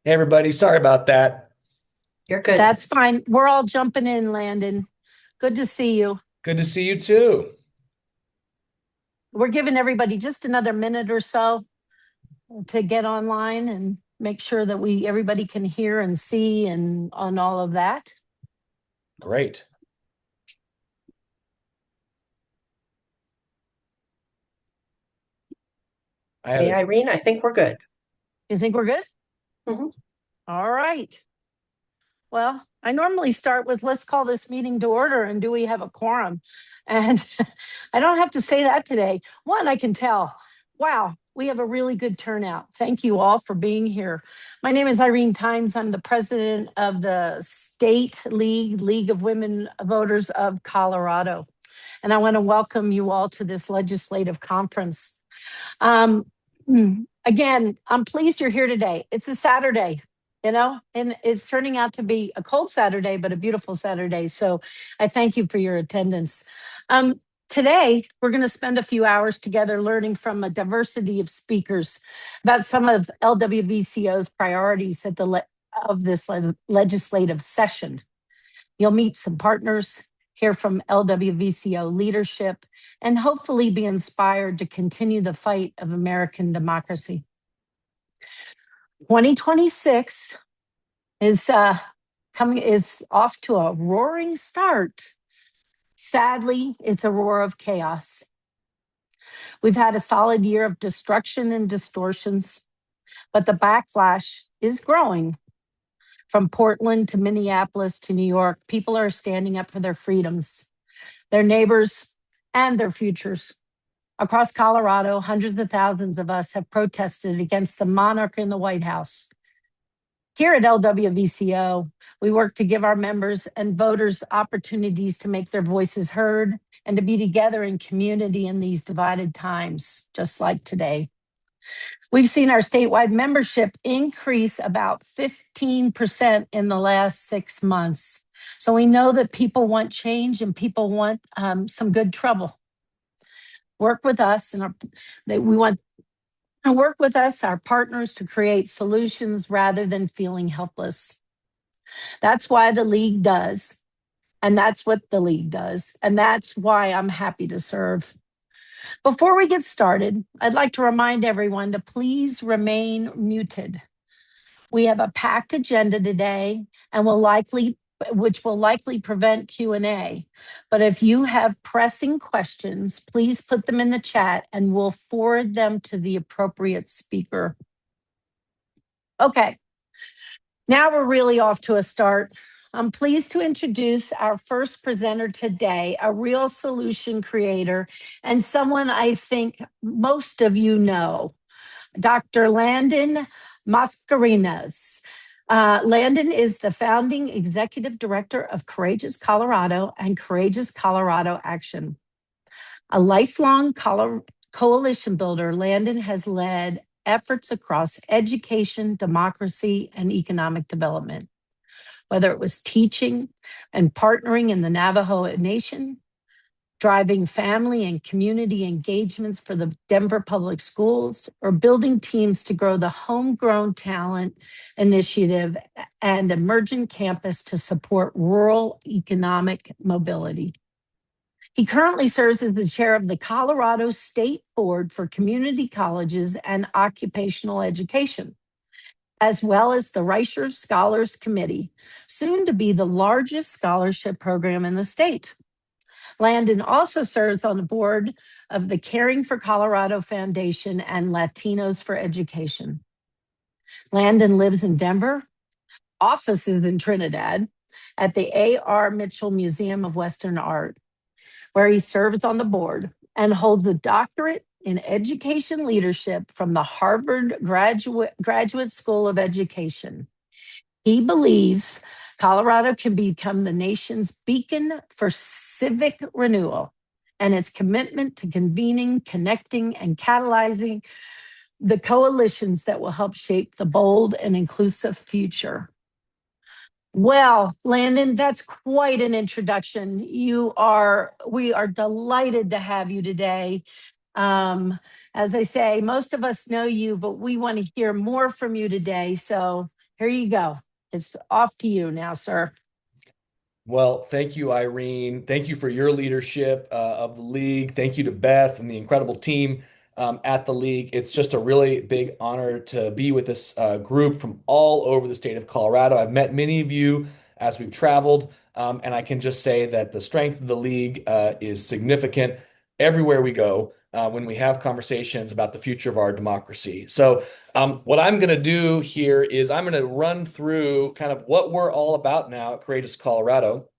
Hey, everybody. Sorry about that. You're good. That's fine. We're all jumping in, Landon. Good to see you. Good to see you too. We're giving everybody just another minute or so to get online and make sure that everybody can hear and see and on all of that. Great. I had Hey, a Irene, I think we're good. You think we're good? Mhm. All right. Well, I normally start with let's call this meeting to order and do we have a quorum? And I don't have to say that today. One, I can tell. Wow, we have a really good turnout. Thank you all for being here. My name is Irene Tynes. I'm the president of the State League of Women Voters of Colorado. And I want to welcome you all to this legislative conference. Um, Again, I'm pleased you're here today. It's a Saturday, and it's turning out to be a cold Saturday, but a beautiful Saturday. So I thank you for your attendance. Today, we're going to spend a few hours together learning from a diversity of speakers about some of LWVCO's priorities of this legislative session. You'll meet some partners, hear from LWVCO leadership, and hopefully be inspired to continue the fight of American democracy. 2026 is is off to a roaring start. Sadly, it's a roar of chaos. We've had a solid year of destruction and distortions, but the backlash is growing. From Portland to Minneapolis to New York, people are standing up for their freedoms, their neighbors, and their futures. Across Colorado, hundreds of thousands of us have protested against the monarch in the White House. Here at LWVCO, we work to give our members and voters opportunities to make their voices heard and to be together in community in these divided times, just like today. We've seen our statewide membership increase about 15% in the last 6 months. So we know that people want change and people want some good trouble. Work with us, and we want to work with us, our partners, to create solutions rather than feeling helpless. That's why the League does, and that's what the League does, and that's why I'm happy to serve. Before we get started, I'd like to remind everyone to please remain muted. We have a packed agenda today and which will likely prevent Q&A. But if you have pressing questions, please put them in the chat and we'll forward them to the appropriate speaker. Okay, now we're really off to a start. I'm pleased to introduce our first presenter today, a real solution creator and someone I think most of you know, Dr. Landon Mascarenhas. Landon is the founding executive director of Courageous Colorado and Courageous Colorado Action. A lifelong coalition builder, Landon has led efforts across education, democracy, and economic development. Whether it was teaching and partnering in the Navajo Nation, driving family and community engagements for the Denver Public Schools, or building teams to grow the Homegrown Talent Initiative and Emergent Campus to support rural economic mobility. He currently serves as the chair of the Colorado State Board for Community Colleges and Occupational Education, as well as the Reicher Scholars Committee, soon to be the largest scholarship program in the state. Landon also serves on the board of the Caring for Colorado Foundation and Latinos for Education. Landon lives in Denver, offices in Trinidad at the A.R. Mitchell Museum of Western Art, where he serves on the board and holds a doctorate in education leadership from the Harvard Graduate School of Education. He believes Colorado can become the nation's beacon for civic renewal, and its commitment to convening, connecting, and catalyzing the coalitions that will help shape the bold and inclusive future. Well, Landon, that's quite an introduction. We are delighted to have you today. As I say, most of us know you, but we want to hear more from you today. So here you go. It's off to you now, sir. Well, thank you, Irene. Thank you for your leadership of the league. Thank you to Beth and the incredible team at the league. It's just a really big honor to be with this group from all over the state of Colorado. I've met many of you as we've traveled, and I can just say that the strength of the league is significant everywhere we go when we have conversations about the future of our democracy. So, what I'm going to do here is I'm going to run through kind of what we're all about now at Courageous Colorado.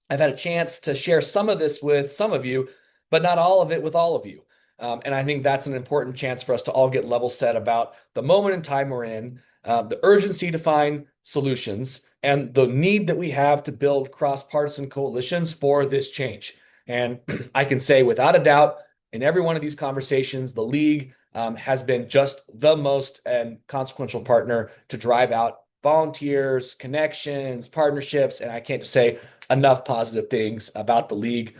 I've had a chance to share some of this with some of you, but not all of it with all of you. And I think that's an important chance for us to all get level set about the moment in time we're in, the urgency to find solutions, and the need that we have to build cross-partisan coalitions for this change. And I can say without a doubt, in every one of these conversations, the league has been just the most and consequential partner to drive out volunteers, connections, partnerships, and I can't just say enough positive things about the league.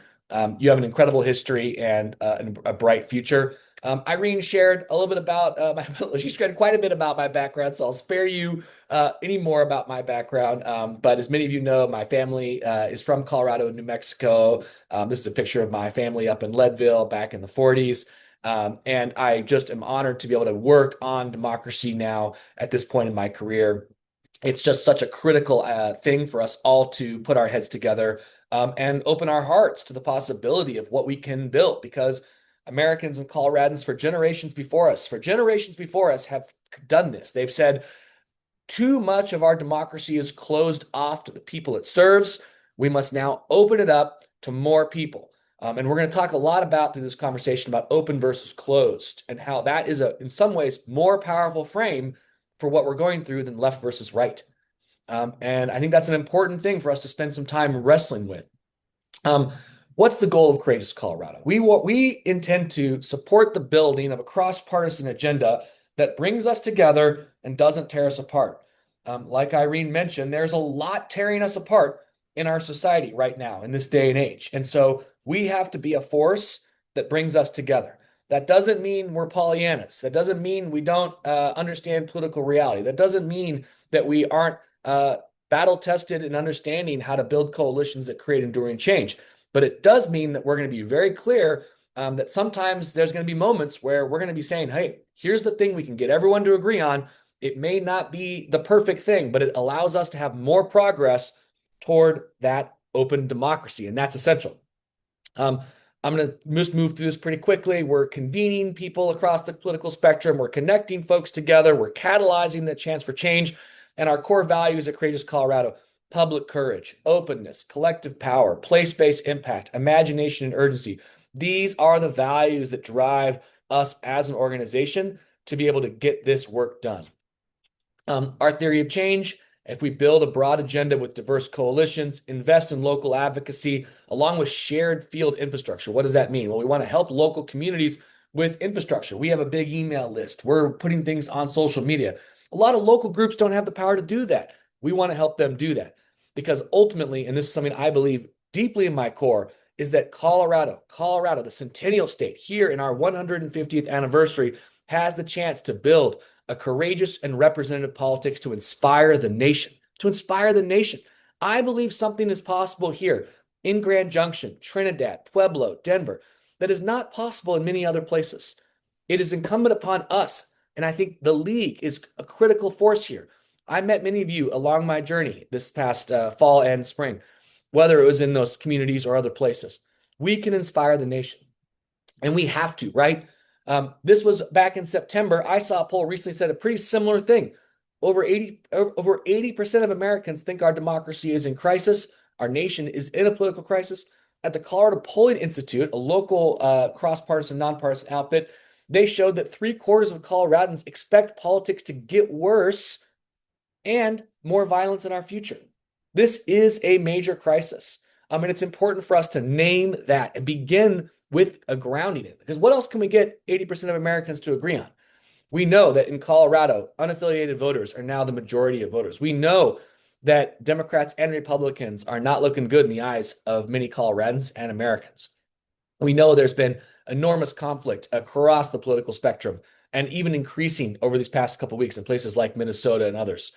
You have an incredible history and a bright future. Irene shared a little bit about she shared quite a bit about my background, so I'll spare you any more about my background. But as many of you know, my family is from Colorado and New Mexico. This is a picture of my family up in Leadville back in the 40s. And I just am honored to be able to work on democracy now at this point in my career. It's just such a critical thing for us all to put our heads together and open our hearts to the possibility of what we can build, because Americans and Coloradans for generations before us have done this. They've said too much of our democracy is closed off to the people it serves. We must now open it up to more people. And we're going to talk a lot about through this conversation about open versus closed and how that is in some ways more powerful frame for what we're going through than left versus right. And I think that's an important thing for us to spend some time wrestling with. What's the goal of Courageous Colorado? We intend to support the building of a cross-partisan agenda that brings us together and doesn't tear us apart. Like Irene mentioned, there's a lot tearing us apart in our society right now in this day and age. And so we have to be a force that brings us together. That doesn't mean we're Pollyannas. That doesn't mean we don't understand political reality. That doesn't mean that we aren't battle tested in understanding how to build coalitions that create enduring change. But it does mean that we're going to be very clear that sometimes there's going to be moments where we're going to be saying, hey, here's the thing we can get everyone to agree on. It may not be the perfect thing, but it allows us to have more progress toward that open democracy, and that's essential. I'm going to just move through this pretty quickly. We're convening people across the political spectrum. We're connecting folks together. We're catalyzing the chance for change. And our core values at Courageous Colorado: public courage, openness, collective power, place-based impact, imagination, and urgency. These are the values that drive us as an organization to be able to get this work done. Our theory of change: if we build a broad agenda with diverse coalitions, invest in local advocacy, along with shared field infrastructure. What does that mean? Well, we want to help local communities with infrastructure. We have a big email list. We're putting things on social media. A lot of local groups don't have the power to do that. We want to help them do that, because ultimately, and this is something I believe deeply in my core, is that Colorado, the centennial state, here in our 150th anniversary, has the chance to build a courageous and representative politics to inspire the nation. I believe something is possible here in Grand Junction, Trinidad, Pueblo, Denver, that is not possible in many other places. It is incumbent upon us, and I think the league is a critical force here. I met many of you along my journey this past fall and spring, whether it was in those communities or other places. We can inspire the nation, and we have to, right? This was back in September. I saw a poll recently said a pretty similar thing. Over 80% of Americans think our democracy is in crisis. Our nation is in a political crisis. At the Colorado Polling Institute, a local cross-partisan, nonpartisan outfit, they showed that 3/4 of Coloradans expect politics to get worse and more violence in our future. This is a major crisis. And it's important for us to name that and begin with a grounding in it. Because what else can we get 80% of Americans to agree on? We know that in Colorado, unaffiliated voters are now the majority of voters. We know that Democrats and Republicans are not looking good in the eyes of many Coloradans and Americans. We know there's been enormous conflict across the political spectrum, and even increasing over these past couple of weeks in places like Minnesota and others.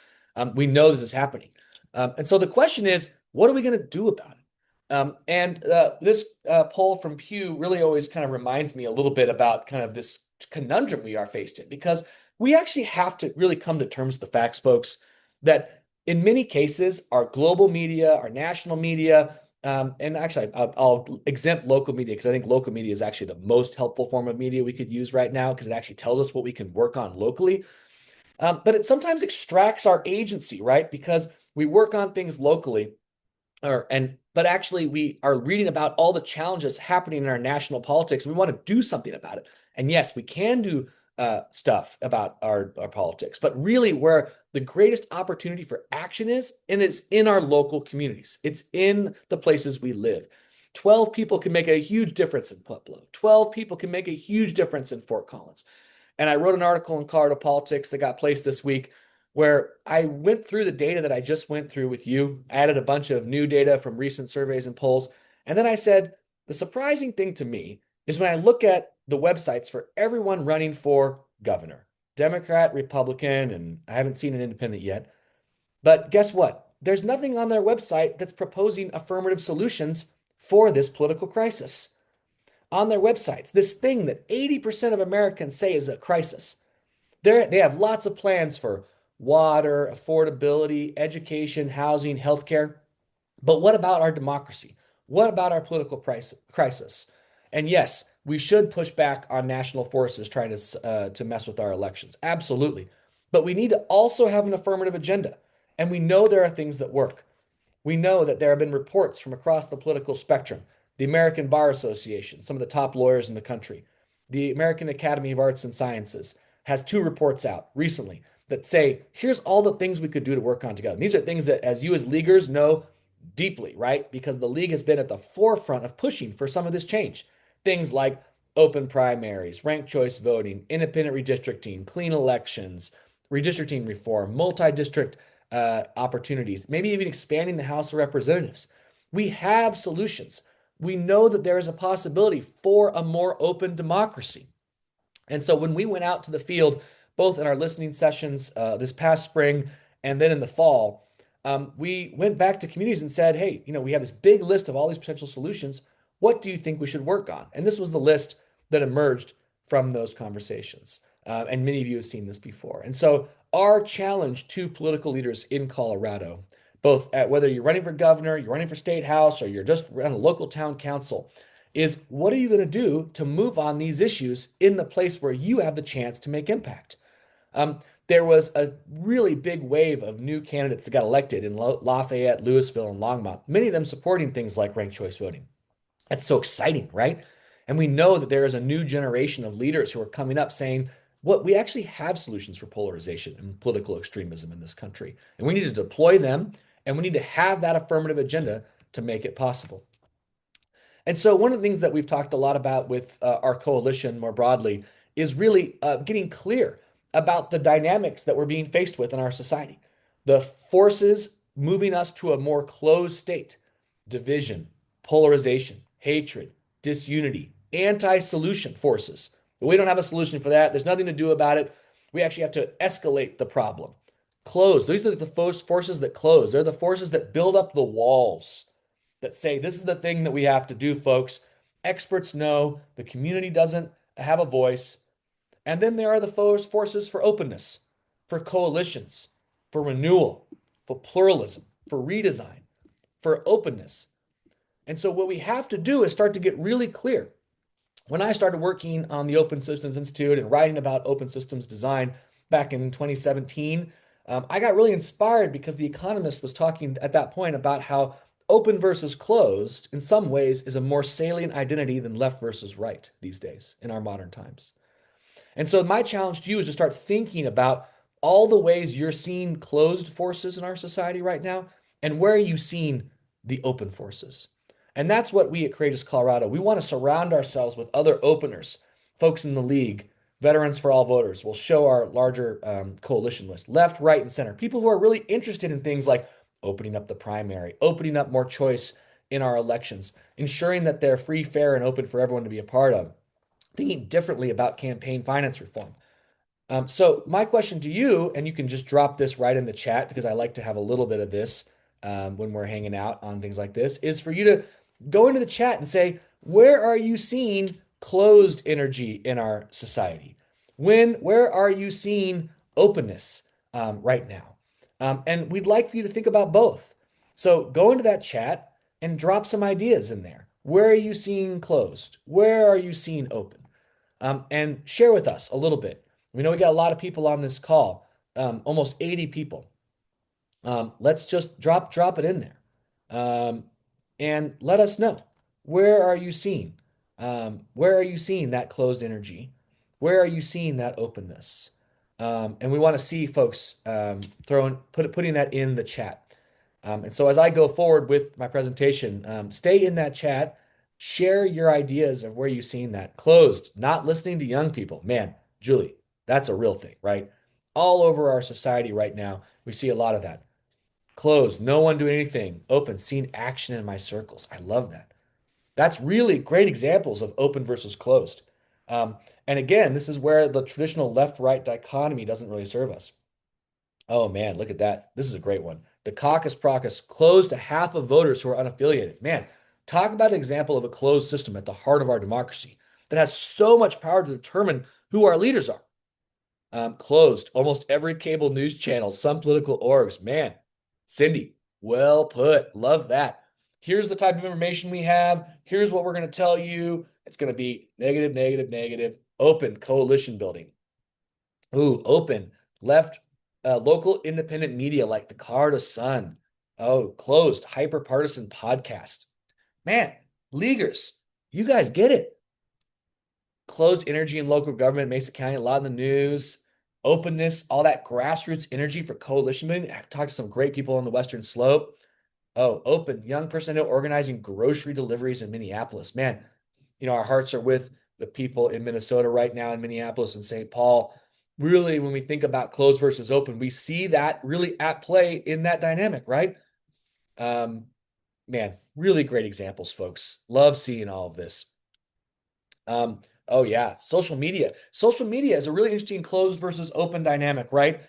We know this is happening. And so the question is, what are we going to do about it? This poll from Pew really always kind of reminds me a little bit about kind of this conundrum we are faced in, because we actually have to really come to terms with the facts, folks, that in many cases, our global media, our national media, and actually, I'll exempt local media because I think local media is actually the most helpful form of media we could use right now because it actually tells us what we can work on locally. But it sometimes extracts our agency, right? Because we work on things locally but actually we are reading about all the challenges happening in our national politics. And we want to do something about it. And yes, we can do stuff about our politics, but really where the greatest opportunity for action is, and it's in our local communities. It's in the places we live. 12 people can make a huge difference in Pueblo. 12 people can make a huge difference in Fort Collins. And I wrote an article in Colorado Politics that got placed this week where I went through the data that I just went through with you, added a bunch of new data from recent surveys and polls. And then I said, the surprising thing to me is when I look at the websites for everyone running for governor, Democrat, Republican, and I haven't seen an independent yet. But guess what? There's nothing on their website that's proposing affirmative solutions for this political crisis. On their websites, this thing that 80% of Americans say is a crisis, they have lots of plans for water, affordability, education, housing, healthcare. But what about our democracy? What about our political crisis? And yes, we should push back on national forces trying to mess with our elections. Absolutely. But we need to also have an affirmative agenda. And we know there are things that work. We know that there have been reports from across the political spectrum. The American Bar Association, some of the top lawyers in the country, the American Academy of Arts and Sciences has two reports out recently that say, here's all the things we could do to work on together. And these are things that, as you as leaguers know deeply, right? Because the league has been at the forefront of pushing for some of this change. Things like open primaries, ranked choice voting, independent redistricting, clean elections, redistricting reform, multi-district opportunities, maybe even expanding the House of Representatives. We have solutions. We know that there is a possibility for a more open democracy. And so when we went out to the field, both in our listening sessions this past spring and then in the fall, we went back to communities and said, hey, we have this big list of all these potential solutions. What do you think we should work on? And this was the list that emerged from those conversations. And many of you have seen this before. And so our challenge to political leaders in Colorado, both at whether you're running for governor, you're running for state house, or you're just on a local town council, is what are you going to do to move on these issues in the place where you have the chance to make impact? There was a really big wave of new candidates that got elected in Lafayette, Louisville, and Longmont, many of them supporting things like ranked choice voting. That's so exciting, right? And we know that there is a new generation of leaders who are coming up saying, what we actually have solutions for polarization and political extremism in this country. And we need to deploy them, and we need to have that affirmative agenda to make it possible. And so one of the things that we've talked a lot about with our coalition more broadly is really getting clear about the dynamics that we're being faced with in our society. The forces moving us to a more closed state, division, polarization, hatred, disunity, anti-solution forces. But we don't have a solution for that. There's nothing to do about it. We actually have to escalate the problem. Close. These are the forces that close. They're the forces that build up the walls that say this is the thing that we have to do, folks. Experts know the community doesn't have a voice. And then there are the forces for openness, for coalitions, for renewal, for pluralism, for redesign, for openness. And so what we have to do is start to get really clear. When I started working on the Open Systems Institute and writing about open systems design back in 2017, I got really inspired because The Economist was talking at that point about how open versus closed, in some ways, is a more salient identity than left versus right these days in our modern times. And so my challenge to you is to start thinking about all the ways you're seeing closed forces in our society right now, and where are you seeing the open forces? And that's what we at Courageous Colorado, we want to surround ourselves with other openers, folks in the league, Veterans for All Voters. We'll show our larger coalition list, left, right, and center. People who are really interested in things like opening up the primary, opening up more choice in our elections, ensuring that they're free, fair, and open for everyone to be a part of, thinking differently about campaign finance reform. So my question to you, and you can just drop this right in the chat because I like to have a little bit of this when we're hanging out on things like this, is for you to go into the chat and say, where are you seeing closed energy in our society? Where are you seeing openness right now? And we'd like for you to think about both. So go into that chat and drop some ideas in there. Where are you seeing closed? Where are you seeing open? And share with us a little bit. We know we got a lot of people on this call, almost 80 people. Let's just drop it in there, and let us know, where are you seeing where are you seeing that closed energy? Where are you seeing that openness? And we want to see folks putting that in the chat. And so as I go forward with my presentation, stay in that chat, share your ideas of where you've seen that closed, not listening to young people. Man, Julie, that's a real thing, right? All over our society right now, we see a lot of that. Closed, no one doing anything. Open, seen action in my circles. I love that. That's really great examples of open versus closed. Um, and again, this is where the traditional left-right dichotomy doesn't really serve us. Oh man, look at that. This is a great one. The caucus process closed to half of voters who are unaffiliated. Man, talk about an example of a closed system at the heart of our democracy that has so much power to determine who our leaders are. Closed almost every cable news channel, some political orgs. Man, Cindy, well put. Love that. Here's the type of information we have. Here's what we're going to tell you. It's going to be negative, negative, negative. Open coalition building. Ooh, open left, local independent media like the Colorado Sun. Oh, closed hyper partisan podcast. Man, leaguers, you guys get it. Closed energy in local government, Mesa County, a lot in the news. Openness, all that grassroots energy for coalition building. I've talked to some great people on the Western Slope. Oh, open young personnel organizing grocery deliveries in Minneapolis. Man, our hearts are with the people in Minnesota right now, in Minneapolis and St. Paul. Really, when we think about closed versus open, we see that really at play in that dynamic, right? Um, Man, really great examples, folks. Love seeing all of this. Oh yeah, social media. Social media is a really interesting closed versus open dynamic, right?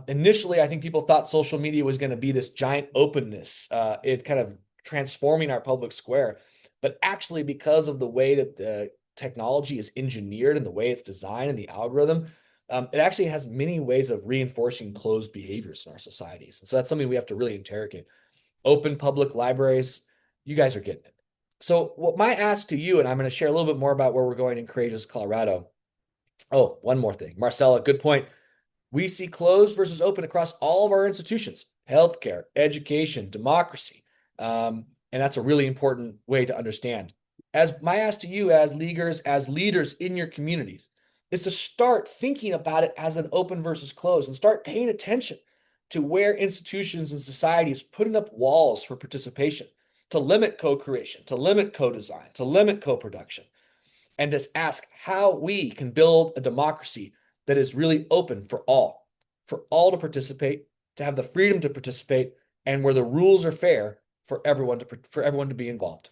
Initially, I think people thought social media was going to be this giant openness, it kind of transforming our public square. But actually, because of the way that the technology is engineered and the way it's designed and the algorithm, it actually has many ways of reinforcing closed behaviors in our societies. And so that's something we have to really interrogate. Open public libraries, you guys are getting it. So what my ask to you, and I'm going to share a little bit more about where we're going in Courageous Colorado. Oh, one more thing. Marcella, good point. We see closed versus open across all of our institutions, healthcare, education, democracy. And that's a really important way to understand. As my ask to you as leaders in your communities, is to start thinking about it as an open versus closed and start paying attention to where institutions and societies putting up walls for participation, to limit co-creation, to limit co-design, to limit co-production, and just ask how we can build a democracy that is really open for all to participate, to have the freedom to participate, and where the rules are fair for everyone to be involved.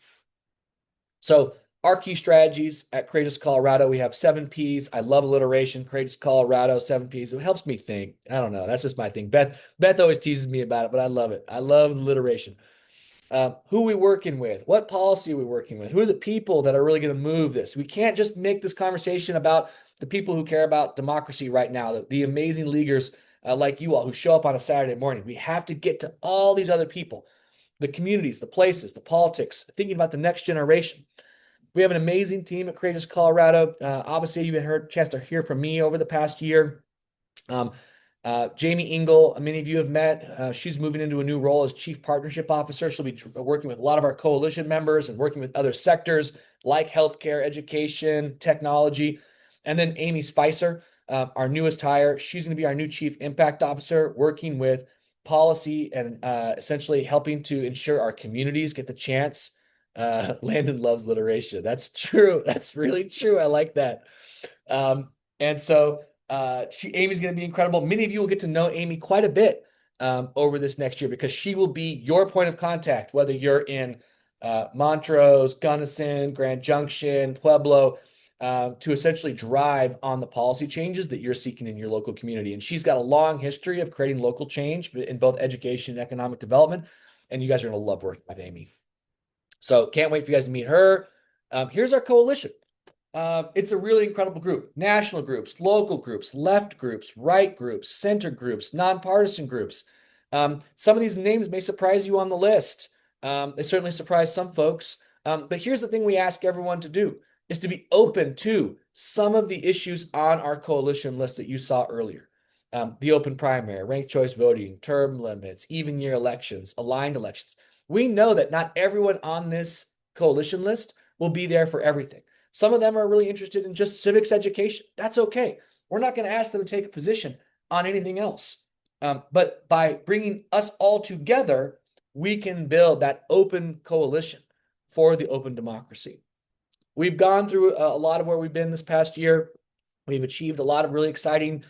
So our key strategies at Courageous Colorado, we have 7 Ps. I love alliteration. Courageous Colorado, 7 Ps. It helps me think. I don't know. That's just my thing. Beth always teases me about it, but I love it. I love alliteration. Who are we working with? What policy are we working with? Who are the people that are really going to move this? We can't just make this conversation about the people who care about democracy right now, the amazing leaguers like you all who show up on a Saturday morning. We have to get to all these other people, the communities, the places, the politics, thinking about the next generation. We have an amazing team at Courageous Colorado. Obviously, you've had a chance to hear from me over the past year. Um, Jamie Engel, many of you have met. She's moving into a new role as Chief Partnership Officer. She'll be working with a lot of our coalition members and working with other sectors like healthcare, education, technology. And then Amy Spicer, our newest hire, she's going to be our new Chief Impact Officer, working with policy and essentially helping to ensure our communities get the chance. Landon loves alliteration. That's true. That's really true. I like that. And so Amy's going to be incredible. Many of you will get to know Amy quite a bit over this next year because she will be your point of contact, whether you're in Montrose, Gunnison, Grand Junction, Pueblo. to essentially drive on the policy changes that you're seeking in your local community. And she's got a long history of creating local change in both education and economic development. And you guys are going to love working with Amy. So can't wait for you guys to meet her. Here's our coalition. It's a really incredible group. National groups, local groups, left groups, right groups, center groups, nonpartisan groups. Some of these names may surprise you on the list. They certainly surprise some folks. But here's the thing we ask everyone to do is to be open to some of the issues on our coalition list that you saw earlier. The open primary, ranked choice voting, term limits, even year elections, aligned elections. We know that not everyone on this coalition list will be there for everything. Some of them are really interested in just civics education. That's okay. We're not going to ask them to take a position on anything else. But by bringing us all together, we can build that open coalition for the open democracy. We've gone through a lot of where we've been this past year. We've achieved a lot of really exciting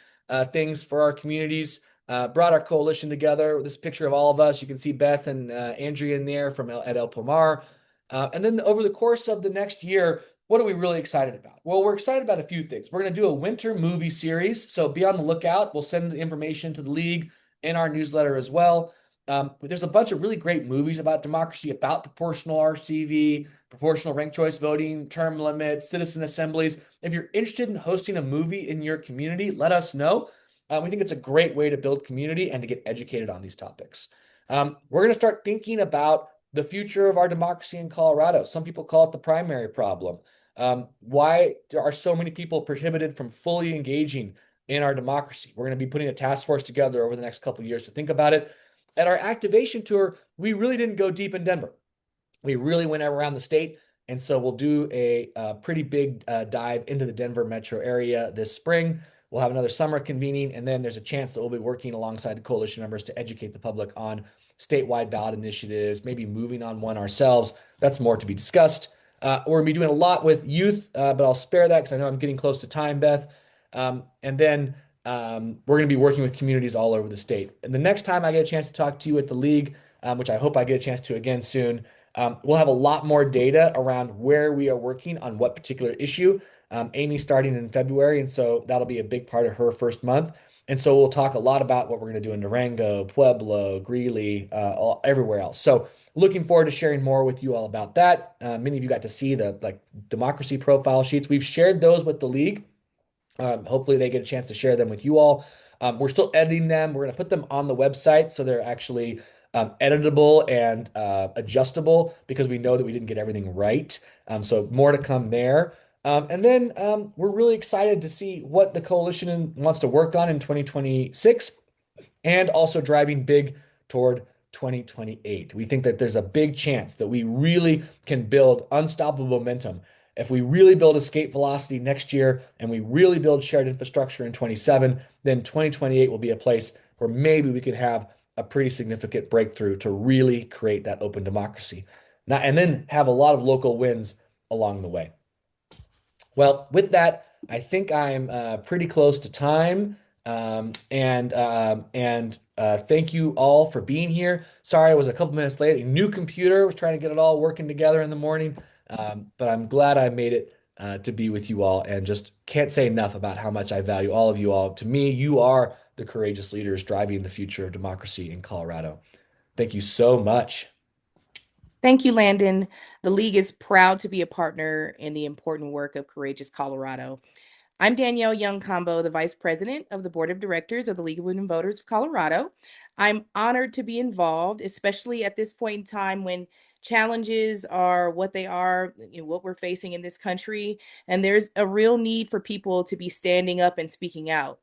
things for our communities, brought our coalition together. This picture of all of us. You can see Beth and Andrea in there from at El Pomar. And then over the course of the next year, what are we really excited about? Well, we're excited about a few things. We're going to do a winter movie series, so be on the lookout. We'll send the information to the league in our newsletter as well. There's a bunch of really great movies about democracy, about proportional RCV, proportional ranked choice voting, term limits, citizen assemblies. If you're interested in hosting a movie in your community, let us know. We think it's a great way to build community and to get educated on these topics. We're going to start thinking about the future of our democracy in Colorado. Some people call it the primary problem. Why are so many people prohibited from fully engaging in our democracy? We're going to be putting a task force together over the next couple of years to think about it. At our activation tour, we really didn't go deep in Denver. We really went around the state. And so we'll do a pretty big dive into the Denver metro area this spring. We'll have another summer convening, and then there's a chance that we'll be working alongside the coalition members to educate the public on statewide ballot initiatives, maybe moving on one ourselves. That's more to be discussed. We're going to be doing a lot with youth, but I'll spare that because I know I'm getting close to time, Beth. And then we're going to be working with communities all over the state. And the next time I get a chance to talk to you at the league, which I hope I get a chance to again soon, we'll have a lot more data around where we are working on what particular issue. Amy's starting in February, and so that'll be a big part of her first month. And so we'll talk a lot about what we're going to do in Durango, Pueblo, Greeley, everywhere else. So looking forward to sharing more with you all about that. Many of you got to see the democracy profile sheets. We've shared those with the league. Hopefully they get a chance to share them with you all. We're still editing them. We're going to put them on the website so they're actually editable and adjustable because we know that we didn't get everything right. So more to come there. And then we're really excited to see what the coalition wants to work on in 2026 and also driving big toward 2028. We think that there's a big chance that we really can build unstoppable momentum. If we really build escape velocity next year and we really build shared infrastructure in 27, then 2028 will be a place where maybe we could have a pretty significant breakthrough to really create that open democracy. Now, and then have a lot of local wins along the way. Well, with that, I think I'm pretty close to time. And thank you all for being here. Sorry, I was a couple minutes late. A new computer was trying to get it all working together in the morning. But I'm glad I made it to be with you all and just can't say enough about how much I value all of you all. To me, you are the courageous leaders driving the future of democracy in Colorado. Thank you so much. Thank you, Landon. The League is proud to be a partner in the important work of Courageous Colorado. I'm Danielle Young-Combo, the Vice President of the Board of Directors of the League of Women Voters of Colorado. I'm honored to be involved, especially at this point in time when challenges are what they are, what we're facing in this country, and there's a real need for people to be standing up and speaking out.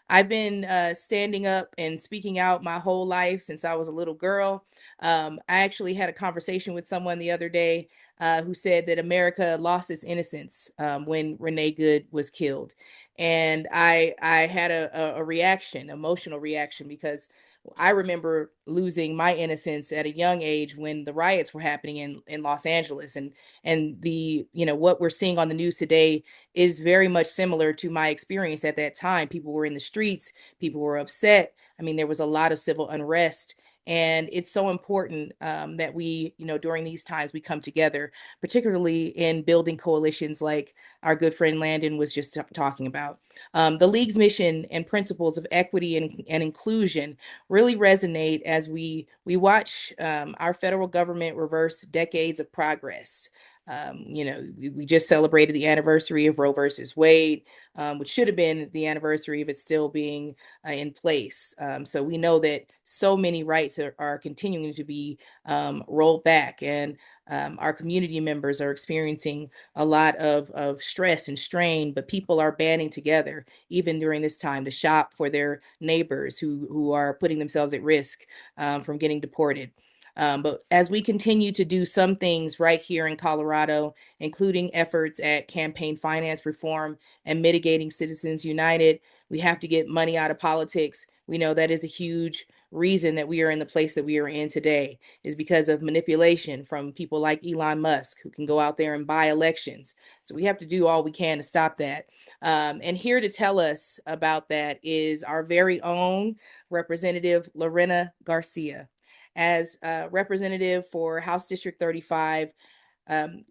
I've been standing up and speaking out my whole life since I was a little girl. I actually had a conversation with someone the other day who said that America lost its innocence when Renee Good was killed. And I had a reaction, emotional reaction, because I remember losing my innocence at a young age when the riots were happening in Los Angeles, and the what we're seeing on the news today is very much similar to my experience at that time. People were in the streets, people were upset. I mean, there was a lot of civil unrest, And it's so important that we, during these times, we come together, particularly in building coalitions like our good friend Landon was just talking about. The League's mission and principles of equity and inclusion really resonate as we watch our federal government reverse decades of progress. We just celebrated the anniversary of Roe versus Wade, which should have been the anniversary of it still being in place. So we know that so many rights are continuing to be rolled back, and our community members are experiencing a lot of stress and strain, but people are banding together even during this time to shop for their neighbors who are putting themselves at risk from getting deported. But as we continue to do some things right here in Colorado, including efforts at campaign finance reform and mitigating Citizens United, we have to get money out of politics. We know that is a huge reason that we are in the place that we are in today, is because of manipulation from people like Elon Musk, who can go out there and buy elections. So we have to do all we can to stop that. And here to tell us about that is our very own Representative Lorena Garcia. As representative for House District 35,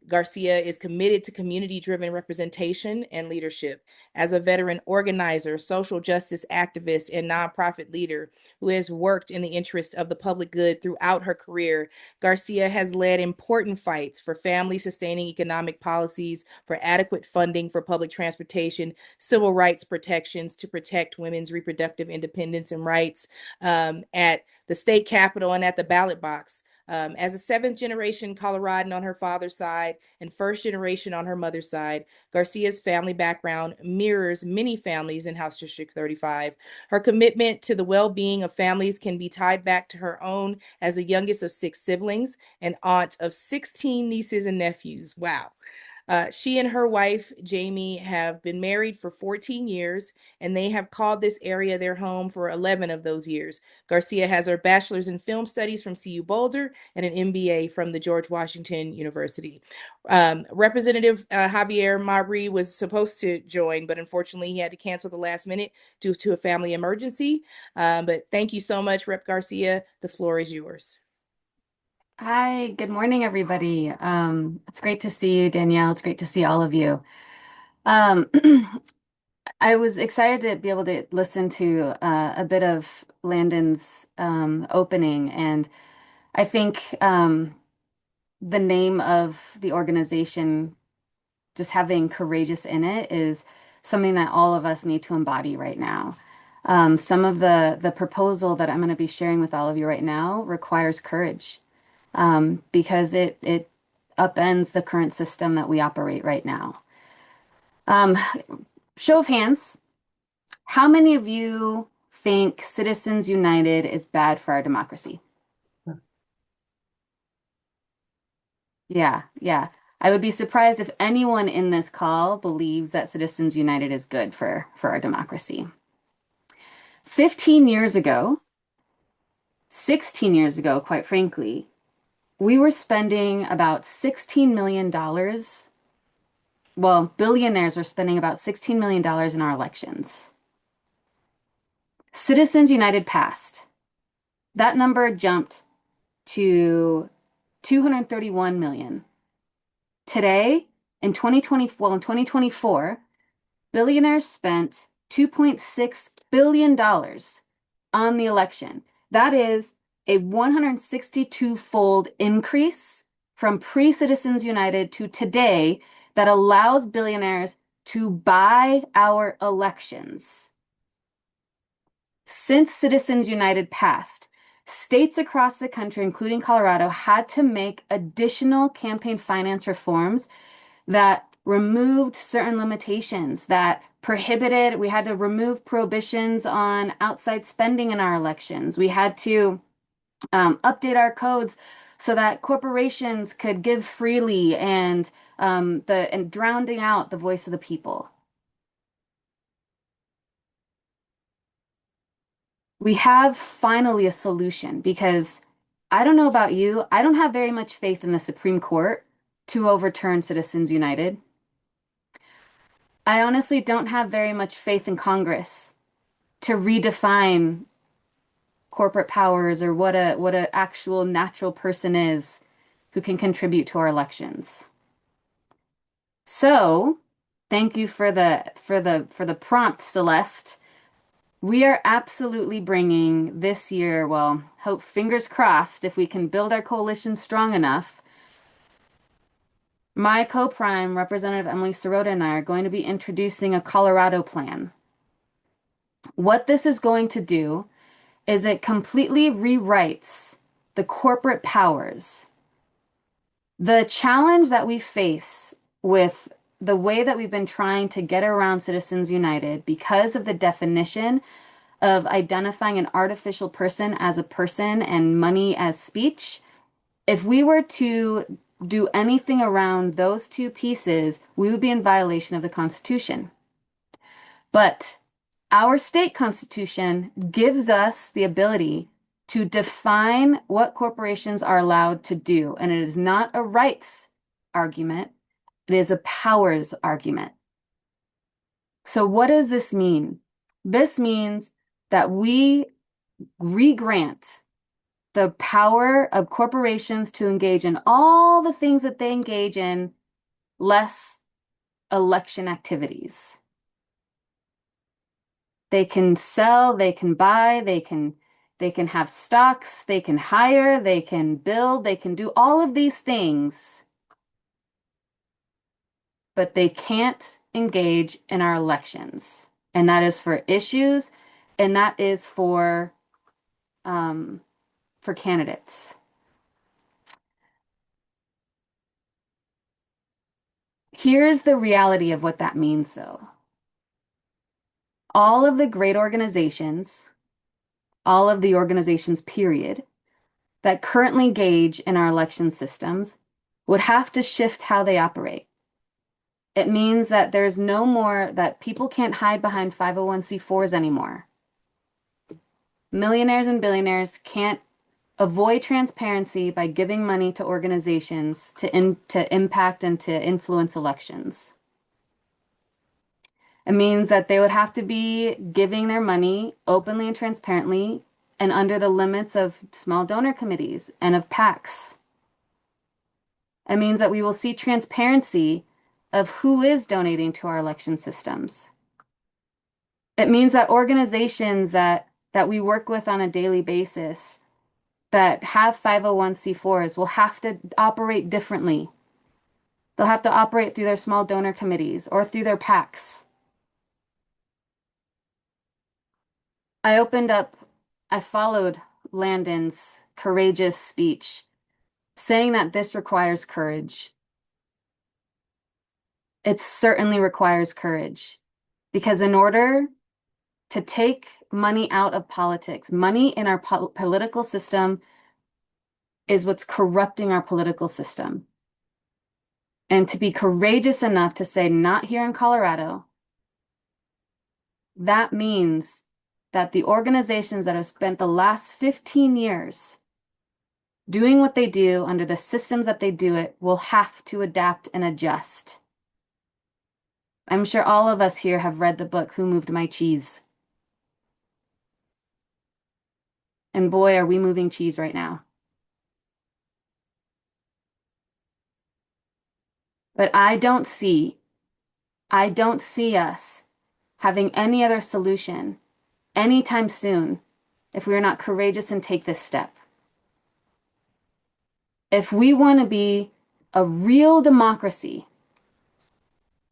Garcia is committed to community-driven representation and leadership. As a veteran organizer, social justice activist, and nonprofit leader who has worked in the interest of the public good throughout her career, Garcia has led important fights for family-sustaining economic policies, for adequate funding for public transportation, civil rights protections to protect women's reproductive independence and rights at the state capitol and at the ballot box. As a seventh generation Coloradan on her father's side and first generation on her mother's side, Garcia's family background mirrors many families in House District 35. Her commitment to the well-being of families can be tied back to her own as the youngest of 6 siblings and aunt of 16 nieces and nephews. Wow. She and her wife, Jamie, have been married for 14 years, and they have called this area their home for 11 of those years. Garcia has her bachelor's in film studies from CU Boulder and an MBA from the George Washington University. Representative Javier Mabry was supposed to join, but unfortunately he had to cancel the last minute due to a family emergency. But thank you so much, Rep. Garcia. The floor is yours. Hi, good morning, everybody. It's great to see you, Danielle. It's great to see all of you. Um, I was excited to be able to listen to a bit of Landon's opening, and I think the name of the organization, just having courageous in it, is something that all of us need to embody right now. Some of the proposal that I'm going to be sharing with all of you right now requires courage because it upends the current system that we operate right now. Um, Show of hands, how many of you think Citizens United is bad for our democracy? Yeah. I would be surprised if anyone in this call believes that Citizens United is good for our democracy. 15 years ago, 16 years ago, quite frankly, we were spending about $16 million. Well, billionaires were spending about $16 million in our elections. Citizens United passed. That number jumped to 231 million. Today, in 2024, billionaires spent $2.6 billion on the election. That is a 162-fold increase from pre-Citizens United to today that allows billionaires to buy our elections. Since Citizens United passed, states across the country, including Colorado, had to make additional campaign finance reforms that removed certain limitations, that prohibited, we had to remove prohibitions on outside spending in our elections. We had to update our codes so that corporations could give freely and drowning out the voice of the people. We have finally a solution because I don't know about you, I don't have very much faith in the Supreme Court to overturn Citizens United. I honestly don't have very much faith in Congress to redefine corporate powers or what a actual natural person is who can contribute to our elections. So, thank you for the prompt, Celeste. We are absolutely bringing this year, well, hope fingers crossed if we can build our coalition strong enough. My co-prime, Representative Emily Sirota, and I are going to be introducing a Colorado plan. What this is going to do is it completely rewrites the corporate powers. The challenge that we face with the way that we've been trying to get around Citizens United because of the definition of identifying an artificial person as a person and money as speech, if we were to do anything around those two pieces, we would be in violation of the Constitution. But our state constitution gives us the ability to define what corporations are allowed to do. And it is not a rights argument, it is a powers argument. So, what does this mean? This means that we re-grant the power of corporations to engage in all the things that they engage in, less election activities. They can sell, they can buy, they can have stocks, they can hire, they can build, they can do all of these things, but they can't engage in our elections. And that is for issues, and that is for candidates. Here's the reality of what that means, though. All of the great organizations, all of the organizations, period, that currently engage in our election systems would have to shift how they operate. It means that there's no more, that people can't hide behind 501c4s anymore. Millionaires and billionaires can't avoid transparency by giving money to organizations to impact and to influence elections. It means that they would have to be giving their money openly and transparently and under the limits of small donor committees and of PACs. It means that we will see transparency of who is donating to our election systems. It means that organizations that we work with on a daily basis that have 501c4s will have to operate differently. They'll have to operate through their small donor committees or through their PACs. I followed Landon's courageous speech, saying that this requires courage. It certainly requires courage, because in order to take money out of politics, money in our political system is what's corrupting our political system. And to be courageous enough to say, not here in Colorado, that means that the organizations that have spent the last 15 years doing what they do under the systems that they do it will have to adapt and adjust. I'm sure all of us here have read the book, Who Moved My Cheese? And boy, are we moving cheese right now. But I don't see us having any other solution anytime soon if we are not courageous and take this step. If we want to be a real democracy,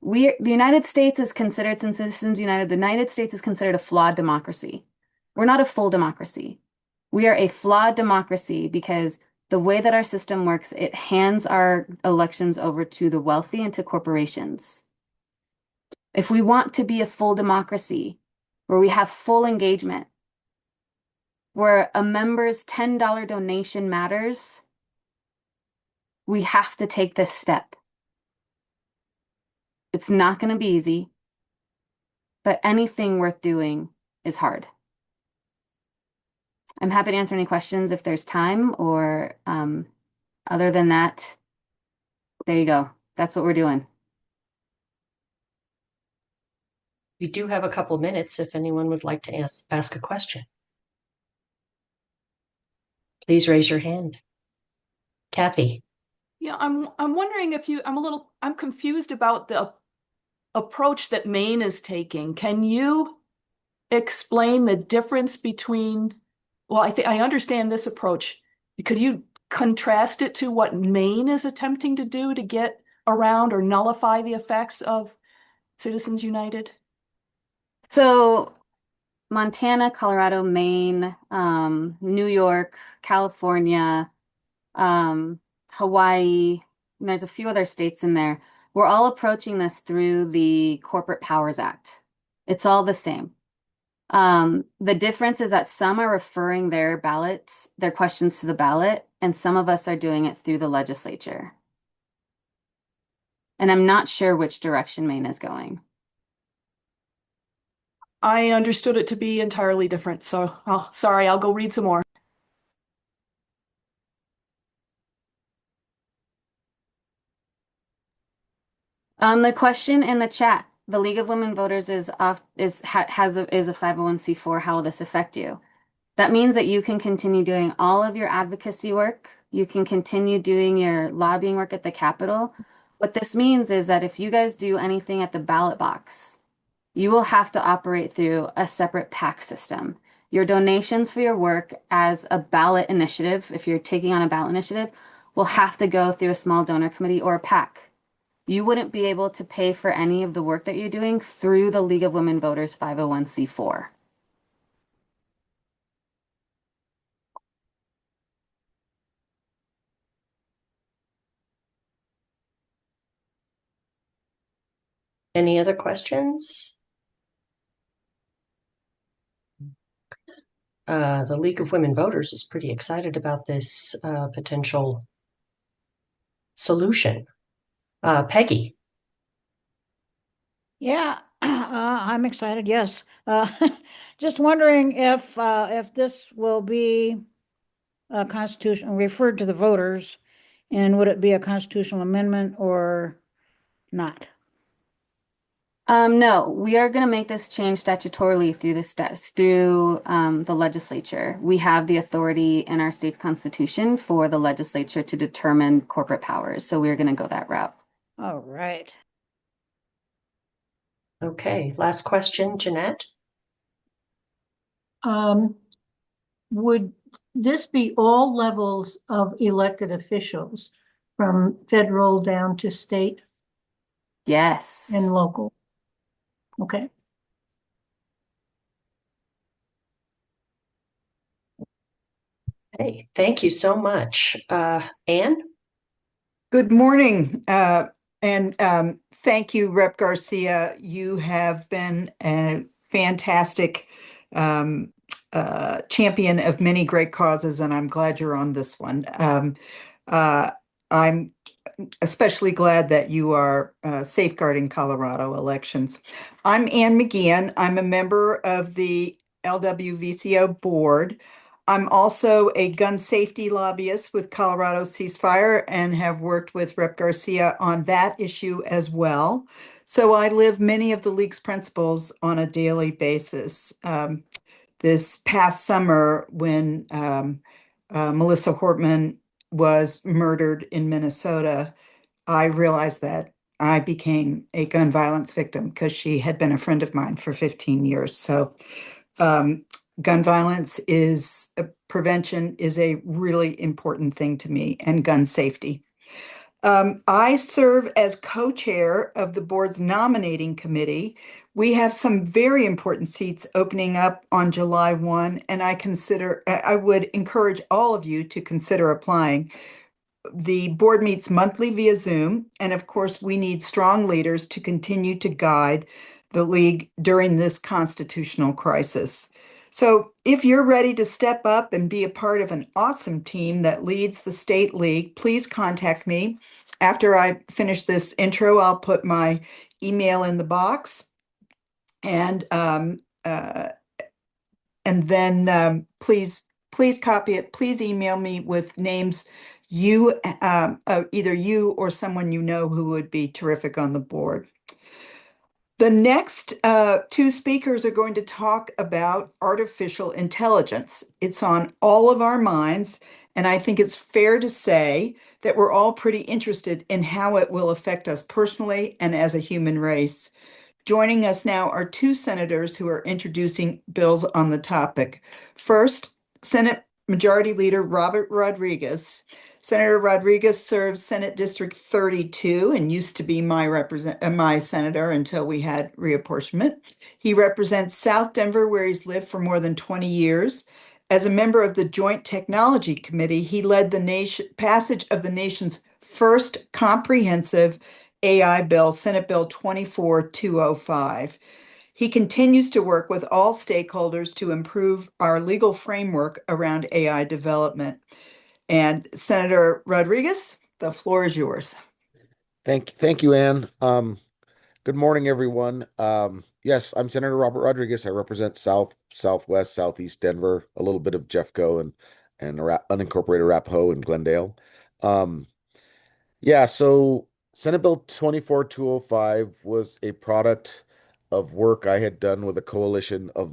the United States is considered, since Citizens United, the United States is considered a flawed democracy. We're not a full democracy. We are a flawed democracy because the way that our system works, it hands our elections over to the wealthy and to corporations. If we want to be a full democracy, where we have full engagement, where a member's $10 donation matters, we have to take this step. It's not going to be easy, but anything worth doing is hard. I'm happy to answer any questions if there's time, or other than that, there you go. That's what we're doing. We do have a couple minutes if anyone would like to ask a question. please raise your hand. Kathy. Yeah, I'm wondering if I'm confused about the approach that Maine is taking. Can you explain the difference between, well, I think I understand this approach. Could you contrast it to what Maine is attempting to do to get around or nullify the effects of Citizens United? So Montana, Colorado, Maine, New York, California, Hawaii, and there's a few other states in there. We're all approaching this through the Corporate Powers Act. It's all the same. The difference is that some are referring their ballots, their questions to the ballot, and some of us are doing it through the legislature. And I'm not sure which direction Maine is going. I understood it to be entirely different, so sorry, I'll go read some more. The question in the chat, the League of Women Voters is a 501c4. How will this affect you? That means that you can continue doing all of your advocacy work. You can continue doing your lobbying work at the Capitol. What this means is that if you guys do anything at the ballot box, you will have to operate through a separate PAC system. Your donations for your work as a ballot initiative, if you're taking on a ballot initiative, will have to go through a small donor committee or a PAC. You wouldn't be able to pay for any of the work that you're doing through the League of Women Voters 501c4. Any other questions? The League of Women Voters is pretty excited about this potential solution. Peggy. Yeah, I'm excited. Yes. Just wondering if this will be a constitutional referred to the voters, and would it be a constitutional amendment or not? No, we are going to make this change statutorily through the legislature. We have the authority in our state's constitution for the legislature to determine corporate powers. So we're going to go that route. All right. Okay, last question, Jeanette. Would this be all levels of elected officials, from federal down to state Yes. and local? Okay. Hey, thank you so much. Anne? Good morning, and thank you, Rep. Garcia. You have been a fantastic champion of many great causes, and I'm glad you're on this one. I'm especially glad that you are safeguarding Colorado elections. I'm Ann McGeehan. I'm a member of the LWVCO board. I'm also a gun safety lobbyist with Colorado Ceasefire and have worked with Rep. Garcia on that issue as well. So I live many of the league's principles on a daily basis. This past summer, when Melissa Hortman was murdered in Minnesota, I realized that I became a gun violence victim because she had been a friend of mine for 15 years. So gun violence prevention is a really important thing to me, and gun safety. I serve as co-chair of the board's nominating committee. We have some very important seats opening up on July 1, and I would encourage all of you to consider applying. The board meets monthly via Zoom, and of course, we need strong leaders to continue to guide the league during this constitutional crisis. So if you're ready to step up and be a part of an awesome team that leads the state league, please contact me. After I finish this intro, I'll put my email in the box. And then please copy it. Please email me with names either you or someone you know who would be terrific on the board. The next two speakers are going to talk about artificial intelligence. It's on all of our minds, and I think it's fair to say that we're all pretty interested in how it will affect us personally and as a human race. Joining us now are two senators who are introducing bills on the topic. First, Senate Majority Leader Robert Rodriguez. Senator Rodriguez serves Senate District 32 and used to be my senator until we had reapportionment. He represents South Denver, where he's lived for more than 20 years. As a member of the Joint Technology Committee, he led the passage of the nation's first comprehensive AI bill, Senate Bill 24205. He continues to work with all stakeholders to improve our legal framework around AI development. And Senator Rodriguez, the floor is yours. Thank you, Ann. Good morning, everyone. Yes, I'm Senator Robert Rodriguez. I represent Southwest, Southeast Denver, a little bit of Jeffco and unincorporated Arapahoe and Glendale. Um, yeah, so Senate Bill 24205 was a product of work I had done with a coalition of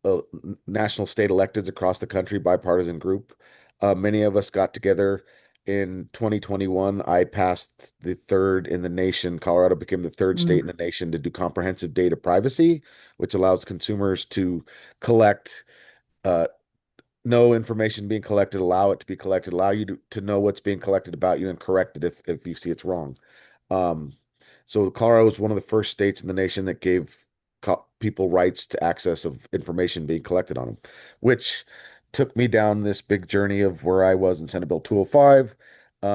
uh, national state electeds across the country, bipartisan group. Many of us got together in 2021. I passed the third in the nation. Colorado became the third state in the nation to do comprehensive data privacy, which allows consumers to collect uh, no information being collected, allow it to be collected, allow you to know what's being collected about you and correct it if you see it's wrong. Um, so Colorado was one of the first states in the nation that gave people rights to access of information being collected on them, which took me down this big journey of where I was in Senate Bill 205.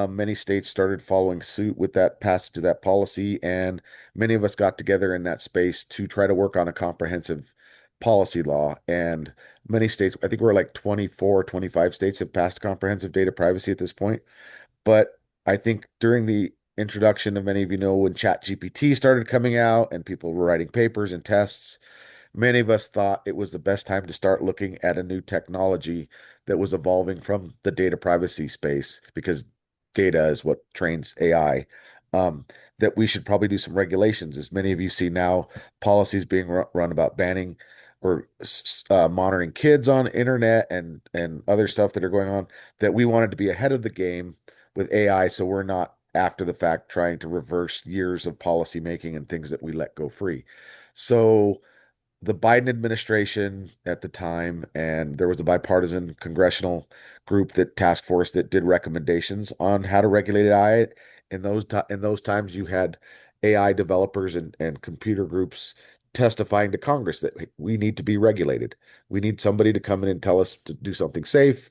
Many states started following suit with that passage of that policy, and many of us got together in that space to try to work on a comprehensive policy law. And many states, I think we're like 24, 25 states have passed comprehensive data privacy at this point. But I think during the introduction of many of you know when ChatGPT started coming out and people were writing papers and tests, many of us thought it was the best time to start looking at a new technology that was evolving from the data privacy space because data is what trains AI. Um, that we should probably do some regulations. As many of you see now, policies being run about banning or monitoring kids on internet and other stuff that are going on. That we wanted to be ahead of the game with AI, so we're not after the fact trying to reverse years of policy making and things that we let go free. So the Biden administration at the time, and there was a bipartisan congressional group that task force that did recommendations on how to regulate AI. In those times, you had AI developers and computer groups testifying to Congress that we need to be regulated. We need somebody to come in and tell us to do something safe.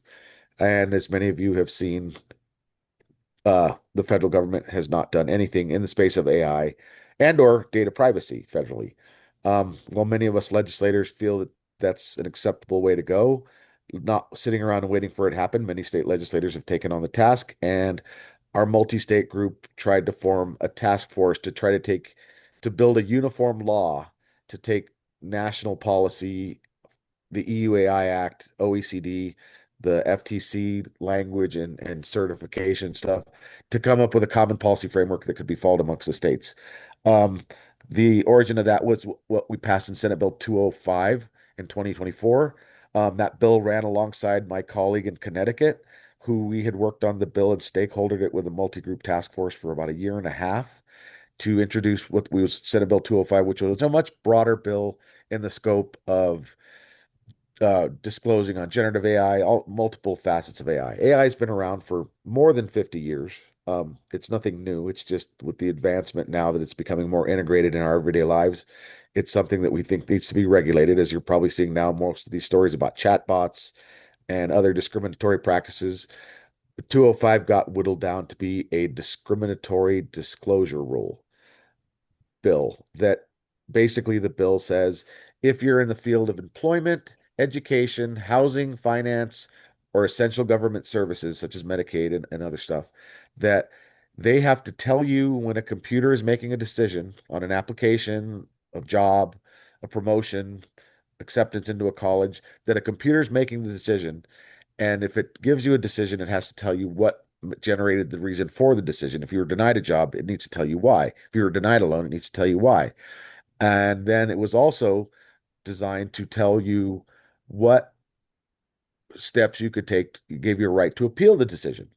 And as many of you have seen, the federal government has not done anything in the space of AI and or data privacy federally. While many of us legislators feel that that's an acceptable way to go, not sitting around and waiting for it to happen, many state legislators have taken on the task, and our multi-state group tried to form a task force to try to build a uniform law to take national policy, the EUAI Act, OECD, the FTC language and certification stuff to come up with a common policy framework that could be followed amongst the states. Um, the origin of that was what we passed in Senate Bill 205 in 2024. That bill ran alongside my colleague in Connecticut, who we had worked on the bill and stakeholdered it with a multi-group task force for about a year and a half to introduce what we was Senate Bill 205, which was a much broader bill in the scope of disclosing on generative AI, all multiple facets of AI. AI has been around for more than 50 years. It's nothing new. It's just with the advancement now that it's becoming more integrated in our everyday lives, it's something that we think needs to be regulated, as you're probably seeing now most of these stories about chatbots and other discriminatory practices. The 205 got whittled down to be a discriminatory disclosure rule bill that basically the bill says if you're in the field of employment, education, housing, finance, or essential government services such as Medicaid and other stuff, that they have to tell you when a computer is making a decision on an application, a job, a promotion, acceptance into a college, that a computer is making the decision. And if it gives you a decision, it has to tell you what generated the reason for the decision. If you were denied a job, it needs to tell you why. If you were denied a loan, it needs to tell you why. And then it was also designed to tell you what steps you could take. It gave you a right to appeal the decision.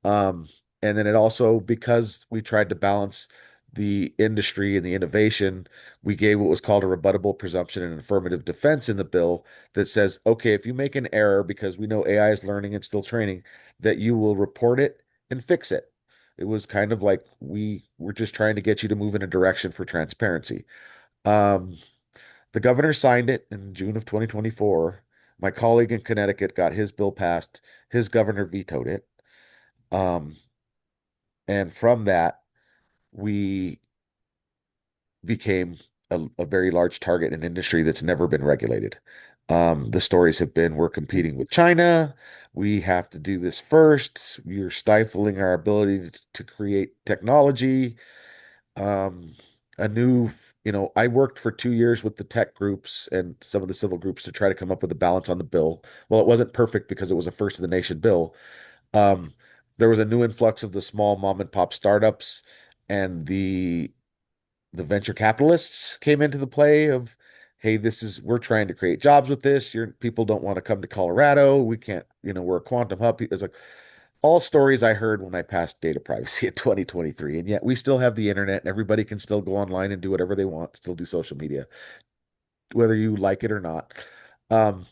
Um, and then it also, because we tried to balance the industry and the innovation, we gave what was called a rebuttable presumption and affirmative defense in the bill that says, okay, if you make an error, because we know AI is learning and still training, that you will report it and fix it. It was kind of like we were just trying to get you to move in a direction for transparency. Um, the governor signed it in June of 2024. My colleague in Connecticut got his bill passed. His governor vetoed it. Um, and from that, we became a very large target in an industry that's never been regulated. The stories have been we're competing with China. We have to do this first. You're stifling our ability to create technology. Um, a new, I worked for 2 years with the tech groups and some of the civil groups to try to come up with a balance on the bill. Well, it wasn't perfect because it was a first in the nation bill. Um, there was a new influx of the small mom and pop startups, and the venture capitalists came into the play of, hey, we're trying to create jobs with this. Your people don't want to come to Colorado. We can't, we're a quantum hub. It's like all stories I heard when I passed data privacy in 2023. And yet we still have the internet and everybody can still go online and do whatever they want, still do social media, whether you like it or not. Um,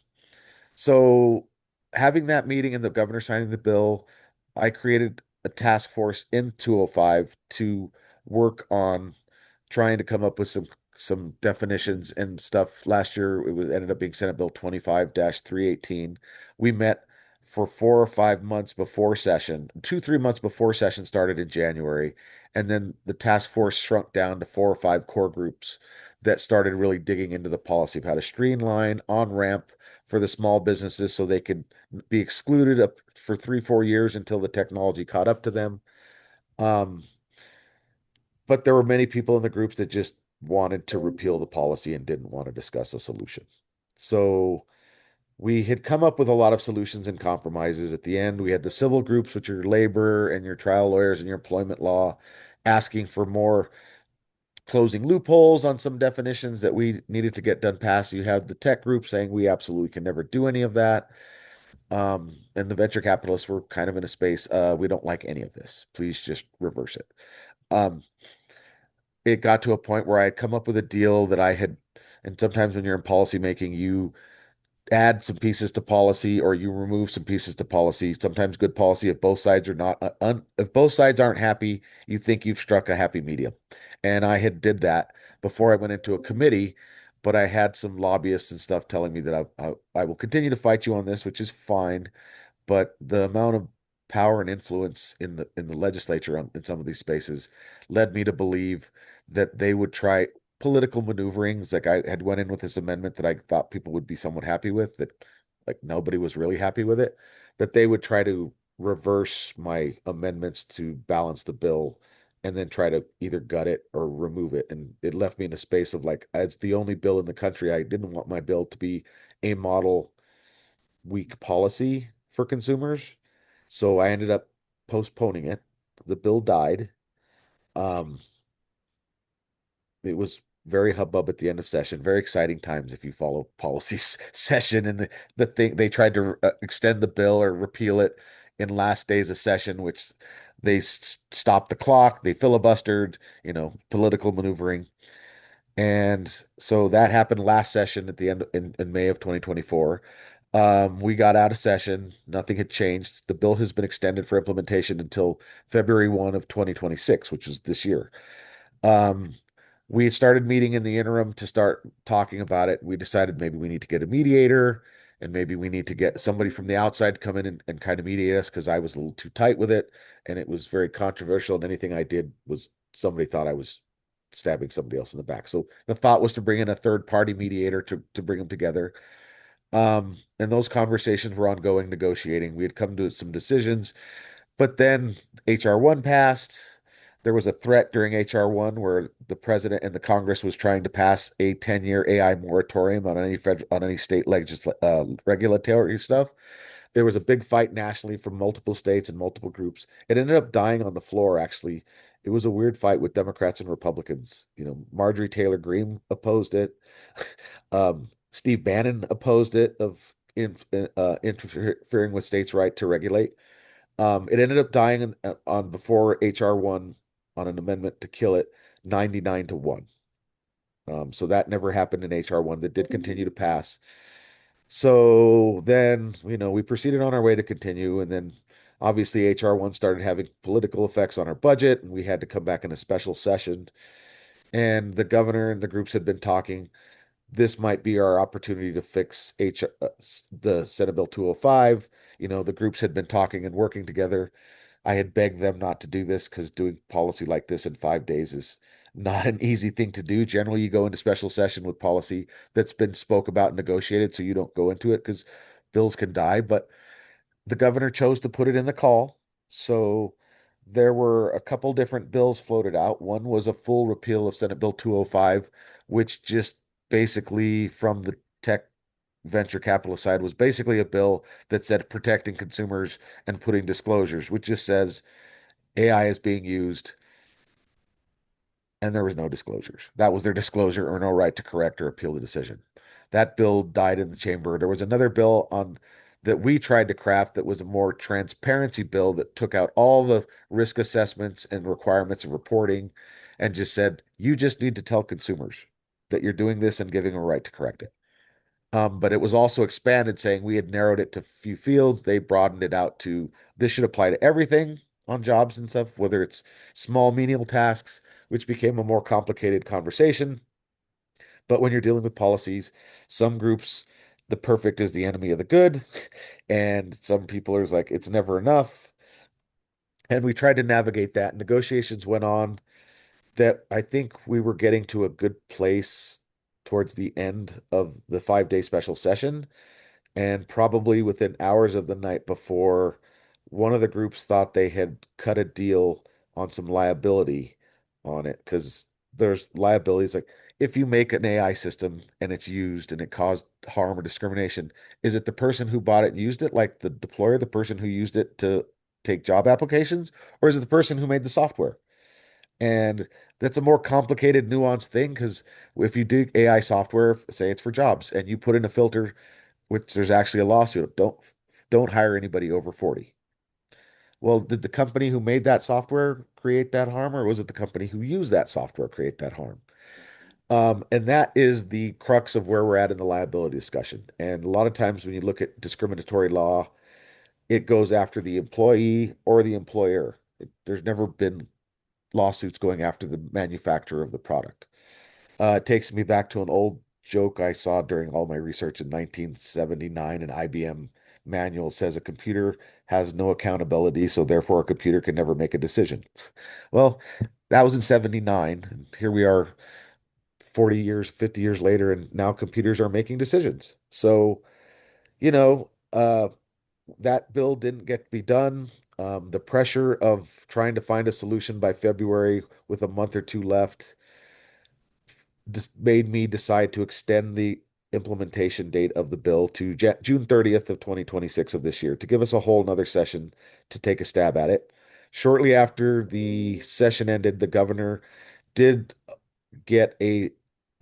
so having that meeting and the governor signing the bill, I created a task force in 205 to work on trying to come up with some definitions and stuff. Last year it was ended up being Senate Bill 25-318. We met for 4 or 5 months before session, 2, 3 months before session started in January. And then the task force shrunk down to 4 or 5 core groups that started really digging into the policy of how to streamline on-ramp for the small businesses so they could be excluded up for 3, 4 years until the technology caught up to them. Um, but there were many people in the groups that just wanted to repeal the policy and didn't want to discuss a solution. So we had come up with a lot of solutions and compromises. At the end, we had the civil groups, which are your labor and your trial lawyers and your employment law, asking for more closing loopholes on some definitions that we needed to get done past. You have the tech group saying we absolutely can never do any of that. And the venture capitalists were kind of in a space, we don't like any of this. Please just reverse it. Um, it got to a point where I had come up with a deal that I had, and sometimes when you're in policy making, you add some pieces to policy or you remove some pieces to policy. Sometimes good policy if both sides are not if both sides aren't happy, you think you've struck a happy medium. And I had did that before I went into a committee, but I had some lobbyists and stuff telling me that I will continue to fight you on this, which is fine, but the amount of power and influence in the legislature in some of these spaces led me to believe that they would try political maneuverings. Like I had went in with this amendment that I thought people would be somewhat happy with, that like nobody was really happy with it, that they would try to reverse my amendments to balance the bill and then try to either gut it or remove it. And it left me in a space of like, it's the only bill in the country. I didn't want my bill to be a model weak policy for consumers. So I ended up postponing it. The bill died. Um, it was very hubbub at the end of session. Very exciting times if you follow policy session. And the thing they tried to extend the bill or repeal it in last days of session, which they stopped the clock. They filibustered, political maneuvering. And so that happened last session at the end in May of 2024. We got out of session. Nothing had changed. The bill has been extended for implementation until February 1 of 2026, which is this year. Um, we had started meeting in the interim to start talking about it. We decided maybe we need to get a mediator and maybe we need to get somebody from the outside to come in and kind of mediate us because I was a little too tight with it and it was very controversial. And anything I did was somebody thought I was stabbing somebody else in the back. So the thought was to bring in a third party mediator to bring them together. And those conversations were ongoing, negotiating. We had come to some decisions, but then HR1 passed. There was a threat during HR1 where the president and the Congress was trying to pass a 10-year AI moratorium on any state regulatory stuff. There was a big fight nationally from multiple states and multiple groups. It ended up dying on the floor, actually. It was a weird fight with Democrats and Republicans. Marjorie Taylor Greene opposed it. Steve Bannon opposed it of interfering with states' right to regulate. It ended up dying on before HR won on an amendment to kill it 99-1. So that never happened in HR one. That did continue to pass. So then, we proceeded on our way to continue, and then obviously HR one started having political effects on our budget, and we had to come back in a special session. And the governor and the groups had been talking. This might be our opportunity to fix the Senate Bill 205. The groups had been talking and working together. I had begged them not to do this because doing policy like this in 5 days is not an easy thing to do. Generally, you go into special session with policy that's been spoke about and negotiated, so you don't go into it because bills can die. But the governor chose to put it in the call. So there were a couple different bills floated out. One was a full repeal of Senate Bill 205, which just basically, from the tech venture capitalist side, was basically a bill that said protecting consumers and putting disclosures, which just says AI is being used, and there was no disclosures. That was their disclosure or no right to correct or appeal the decision. That bill died in the chamber. There was another bill on that we tried to craft that was a more transparency bill that took out all the risk assessments and requirements of reporting and just said, you just need to tell consumers that you're doing this and giving them a right to correct it. But it was also expanded, saying we had narrowed it to few fields. They broadened it out to this should apply to everything on jobs and stuff, whether it's small, menial tasks, which became a more complicated conversation. But when you're dealing with policies, some groups, the perfect is the enemy of the good. And some people are like, it's never enough. And we tried to navigate that. Negotiations went on that I think we were getting to a good place towards the end of the 5 day special session. And probably within hours of the night before, one of the groups thought they had cut a deal on some liability on it because there's liabilities like if you make an AI system and it's used and it caused harm or discrimination, is it the person who bought it and used it, like the deployer, the person who used it to take job applications, or is it the person who made the software? And that's a more complicated, nuanced thing because if you do AI software, say it's for jobs, and you put in a filter, which there's actually a lawsuit, don't hire anybody over 40. Well, did the company who made that software create that harm, or was it the company who used that software create that harm? And that is the crux of where we're at in the liability discussion. And a lot of times when you look at discriminatory law, it goes after the employee or the employer. There's never been lawsuits going after the manufacturer of the product. It takes me back to an old joke I saw during all my research in 1979. An IBM manual says a computer has no accountability, so therefore a computer can never make a decision. Well, that was in 79, and here we are 40 years, 50 years later, and now computers are making decisions. So, you know, uh, that bill didn't get to be done. The pressure of trying to find a solution by February with a month or two left just made me decide to extend the implementation date of the bill to June 30th of 2026 of this year to give us a whole nother session to take a stab at it. Shortly after the session ended, the governor did get a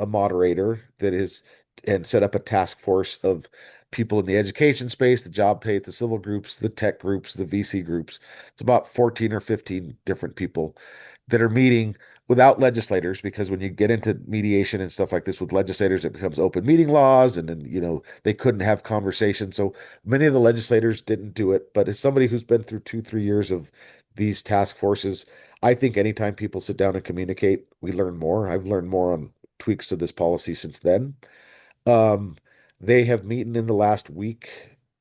moderator that is and set up a task force of people in the education space, the job pay, the civil groups, the tech groups, the VC groups. It's about 14 or 15 different people that are meeting without legislators, because when you get into mediation and stuff like this with legislators, it becomes open meeting laws, and then they couldn't have conversations. So many of the legislators didn't do it. But as somebody who's been through 2, 3 years of these task forces, I think anytime people sit down and communicate, we learn more. I've learned more on tweaks to this policy since then. Um, they have meeting in the last week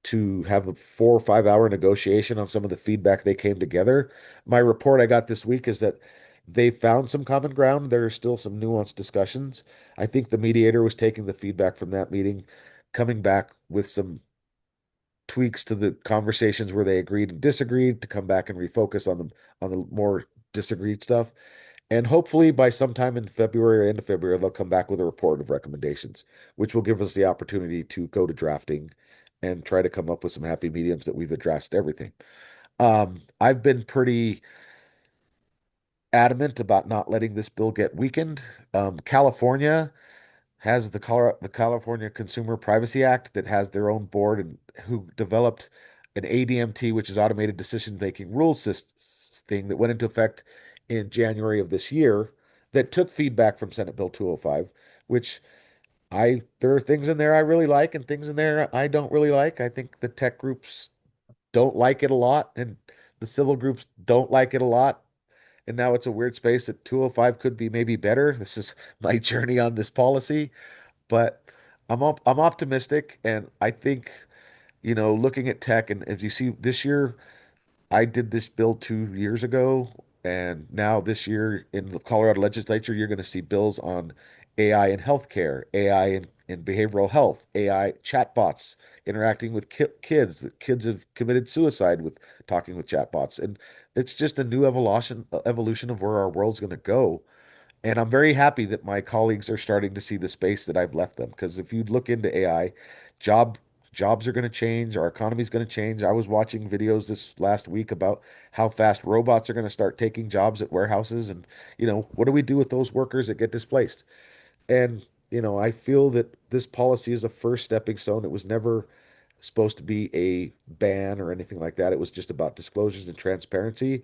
to have a 4 or 5 hour negotiation on some of the feedback they came together. My report I got this week is that they found some common ground. There are still some nuanced discussions. I think the mediator was taking the feedback from that meeting, coming back with some tweaks to the conversations where they agreed and disagreed to come back and refocus on the more disagreed stuff. And hopefully by sometime in February or end of February, they'll come back with a report of recommendations, which will give us the opportunity to go to drafting and try to come up with some happy mediums that we've addressed everything. I've been pretty adamant about not letting this bill get weakened. California has the California Consumer Privacy Act that has their own board and who developed an ADMT, which is automated decision making rule thing that went into effect in January of this year that took feedback from Senate Bill 205, which there are things in there I really like and things in there I don't really like. I think the tech groups don't like it a lot and the civil groups don't like it a lot. And now it's a weird space that 205 could be maybe better. This is my journey on this policy, but I'm optimistic, and I think, looking at tech, and as you see this year, I did this bill 2 years ago, and now this year in the Colorado legislature, you're going to see bills on AI in healthcare, AI in behavioral health, AI chatbots interacting with kids. That kids have committed suicide with talking with chatbots, and it's just a new evolution of where our world's going to go. And I'm very happy that my colleagues are starting to see the space that I've left them. Because if you look into AI, job jobs are going to change, our economy is going to change. I was watching videos this last week about how fast robots are going to start taking jobs at warehouses, and what do we do with those workers that get displaced? And I feel that this policy is a first stepping stone. It was never supposed to be a ban or anything like that. It was just about disclosures and transparency.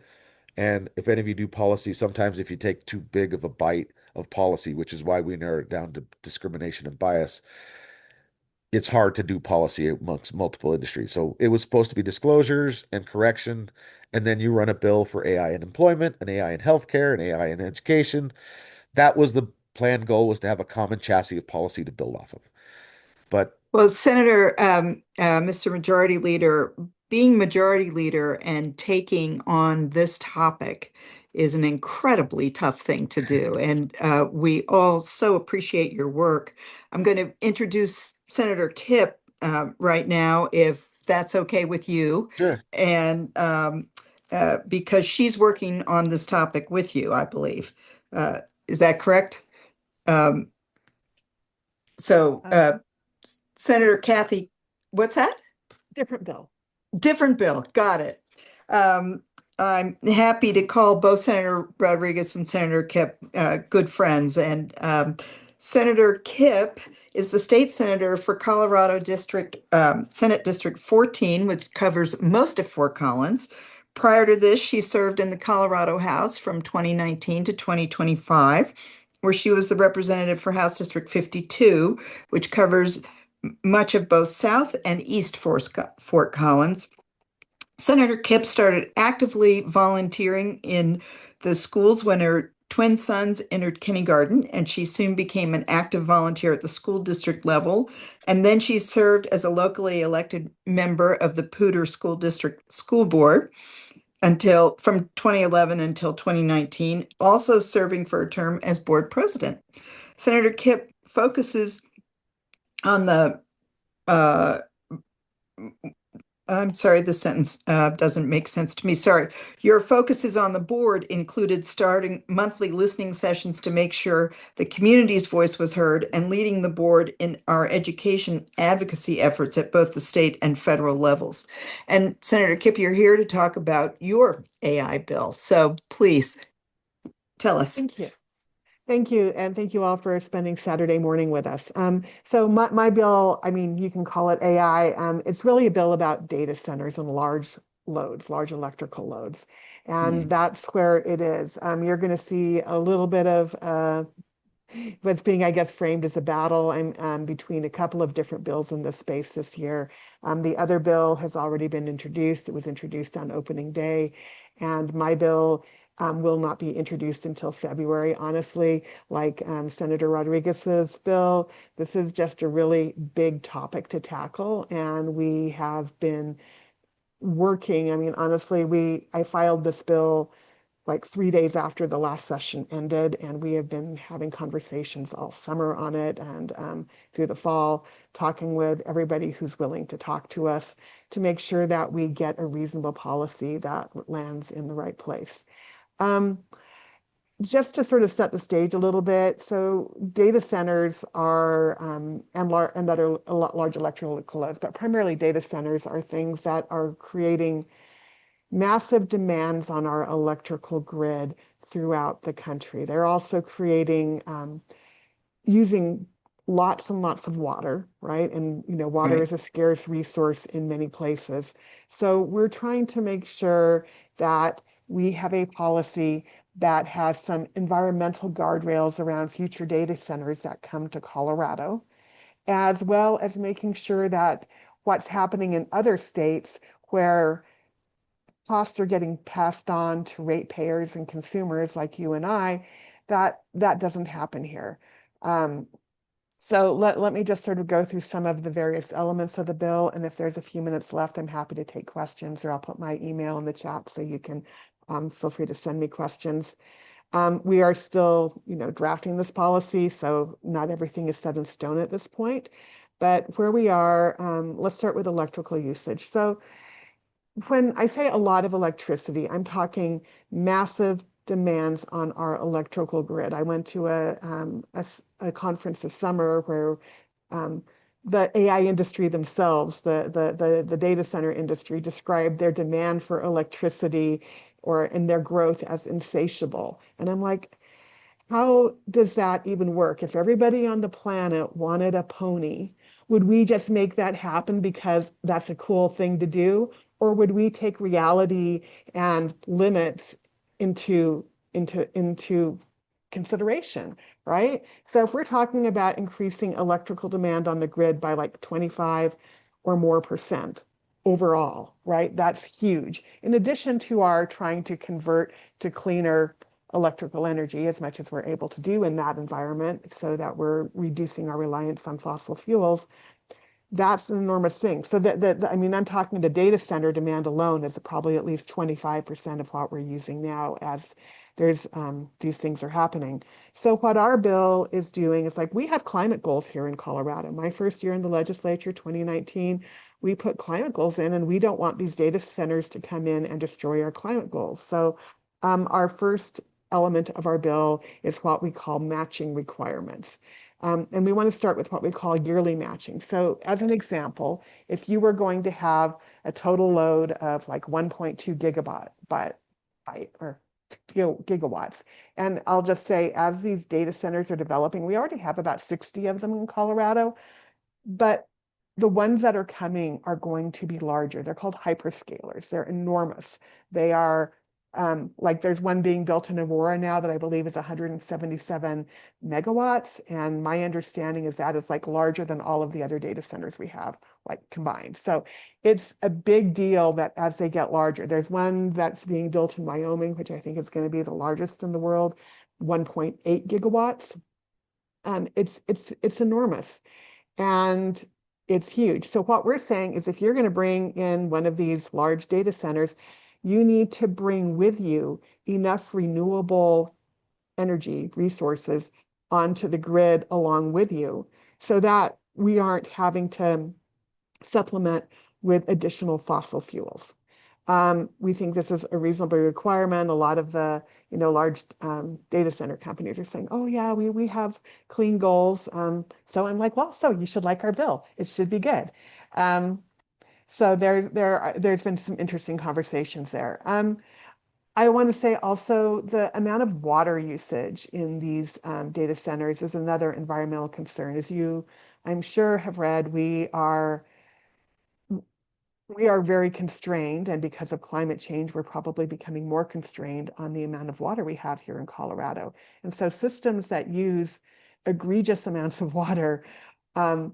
And if any of you do policy, sometimes if you take too big of a bite of policy, which is why we narrow it down to discrimination and bias, it's hard to do policy amongst multiple industries. So it was supposed to be disclosures and correction, and then you run a bill for AI in employment, and AI in healthcare, and AI in education. That was the planned goal, was to have a common chassis of policy to build off of. But Well, Senator, Mr. Majority Leader, being Majority Leader and taking on this topic is an incredibly tough thing to do. And we all so appreciate your work. I'm going to introduce Senator Kipp right now, if that's okay with you. sure. And because she's working on this topic with you, I believe. Is that correct? Um, so, Senator Kathy, what's that? Different bill. Different bill. Got it. Um, I'm happy to call both Senator Rodriguez and Senator Kipp good friends. And Senator Kipp is the state senator for Colorado District, Senate District 14, which covers most of Fort Collins. Prior to this, she served in the Colorado House from 2019 to 2025, where she was the representative for House District 52, which covers much of both South and East Fort Collins. Senator Kipp started actively volunteering in the schools when her twin sons entered kindergarten, and she soon became an active volunteer at the school district level. And then she served as a locally elected member of the Poudre School District School Board from 2011 until 2019, also serving for a term as board president. Senator Kipp focuses on the I'm sorry, the sentence doesn't make sense to me. Sorry. Your focuses on the board included starting monthly listening sessions to make sure the community's voice was heard and leading the board in our education advocacy efforts at both the state and federal levels. And Senator Kipp, you're here to talk about your AI bill. So please tell us. Thank you. Thank you. And thank you all for spending Saturday morning with us. So my bill, I mean, you can call it AI. It's really a bill about data centers and large loads, large electrical loads. And that's where it is. You're going to see a little bit of what's being, I guess, framed as a battle between a couple of different bills in this space this year. The other bill has already been introduced. It was introduced on opening day. And my bill will not be introduced until February. Honestly, like Senator Rodriguez's bill, this is just a really big topic to tackle. And we have been working. I mean, honestly, I filed this bill like 3 days after the last session ended, and we have been having conversations all summer on it and through the fall, talking with everybody who's willing to talk to us to make sure that we get a reasonable policy that lands in the right place. just to sort of set the stage a little bit, so data centers are and other large electrical loads, but primarily data centers are things that are creating massive demands on our electrical grid throughout the country. They're also creating using lots and lots of water, right? And water Right. is a scarce resource in many places. So we're trying to make sure that we have a policy that has some environmental guardrails around future data centers that come to Colorado, as well as making sure that what's happening in other states where costs are getting passed on to ratepayers and consumers like you and I, that doesn't happen here. Um, so let me just sort of go through some of the various elements of the bill. And if there's a few minutes left, I'm happy to take questions, or I'll put my email in the chat so you can feel free to send me questions. We are still, drafting this policy, so not everything is set in stone at this point. But where we are, let's start with electrical usage. So when I say a lot of electricity, I'm talking massive demands on our electrical grid. I went to a conference this summer where um, the AI industry themselves, the data center industry, described their demand for electricity and their growth as insatiable. And I'm like, how does that even work? If everybody on the planet wanted a pony, would we just make that happen because that's a cool thing to do? Or would we take reality and limits into into consideration, right? So if we're talking about increasing electrical demand on the grid by like 25 or more percent overall, right? That's huge. In addition to our trying to convert to cleaner electrical energy as much as we're able to do in that environment so that we're reducing our reliance on fossil fuels, that's an enormous thing. So I mean, I'm talking the data center demand alone is probably at least 25% of what we're using now as there's these things are happening. So what our bill is doing is like we have climate goals here in Colorado. My first year in the legislature, 2019, we put climate goals in, and we don't want these data centers to come in and destroy our climate goals. So our first element of our bill is what we call matching requirements. And we want to start with what we call yearly matching. So as an example, if you were going to have a total load of like 1.2 gigawatts, and I'll just say as these data centers are developing, we already have about 60 of them in Colorado, but the ones that are coming are going to be larger. They're called hyperscalers. They're enormous. They are like there's one being built in Aurora now that I believe is 177 megawatts. And my understanding is that is like larger than all of the other data centers we have like combined. So it's a big deal that as they get larger, there's one that's being built in Wyoming, which I think is going to be the largest in the world, 1.8 gigawatts. It's enormous. And it's huge. So what we're saying is if you're going to bring in one of these large data centers, you need to bring with you enough renewable energy resources onto the grid along with you so that we aren't having to supplement with additional fossil fuels. We think this is a reasonable requirement. A lot of the large data center companies are saying, oh yeah, we have clean goals. So I'm like, well, so you should like our bill. It should be good. So there's been some interesting conversations there. I want to say also the amount of water usage in these data centers is another environmental concern. As you, I'm sure, have read, we are very constrained, and because of climate change, we're probably becoming more constrained on the amount of water we have here in Colorado. And so systems that use egregious amounts of water um,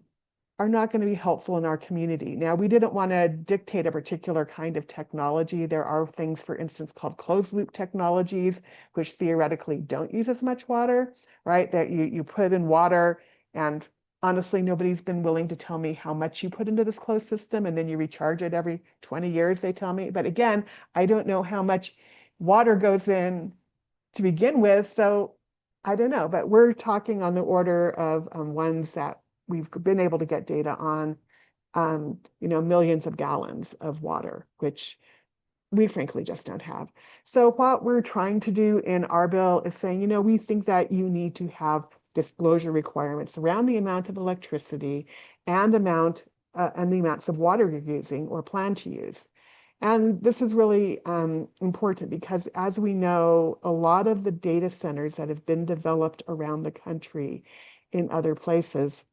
are not going to be helpful in our community. Now, we didn't want to dictate a particular kind of technology. There are things, for instance, called closed loop technologies, which theoretically don't use as much water, right? That you put in water, and honestly, nobody's been willing to tell me how much you put into this closed system, and then you recharge it every 20 years, they tell me. But again, I don't know how much water goes in to begin with, so I don't know. But we're talking on the order of ones that we've been able to get data on, millions of gallons of water, which we frankly just don't have. So what we're trying to do in our bill is saying, we think that you need to have disclosure requirements around the amount of electricity and the amounts of water you're using or plan to use. And this is really important because, as we know, a lot of the data centers that have been developed around the country in other places,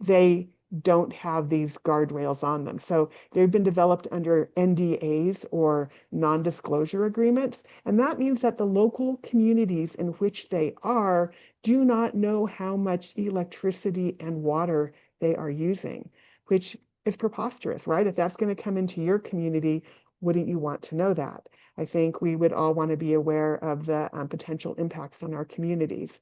they don't have these guardrails on them. So they've been developed under NDAs or non-disclosure agreements. And that means that the local communities in which they are do not know how much electricity and water they are using, which is preposterous, right? If that's going to come into your community, wouldn't you want to know that? I think we would all want to be aware of the potential impacts on our communities.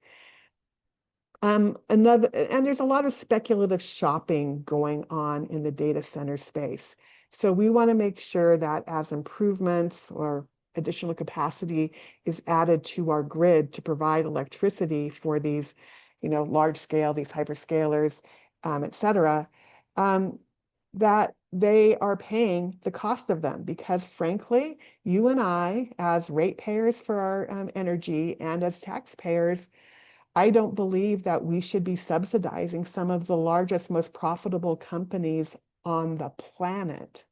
And there's a lot of speculative shopping going on in the data center space. So we want to make sure that as improvements or additional capacity is added to our grid to provide electricity for these, large scale, these hyperscalers, et cetera, that they are paying the cost of them because frankly, you and I, as ratepayers for our energy and as taxpayers, I don't believe that we should be subsidizing some of the largest, most profitable companies on the planet.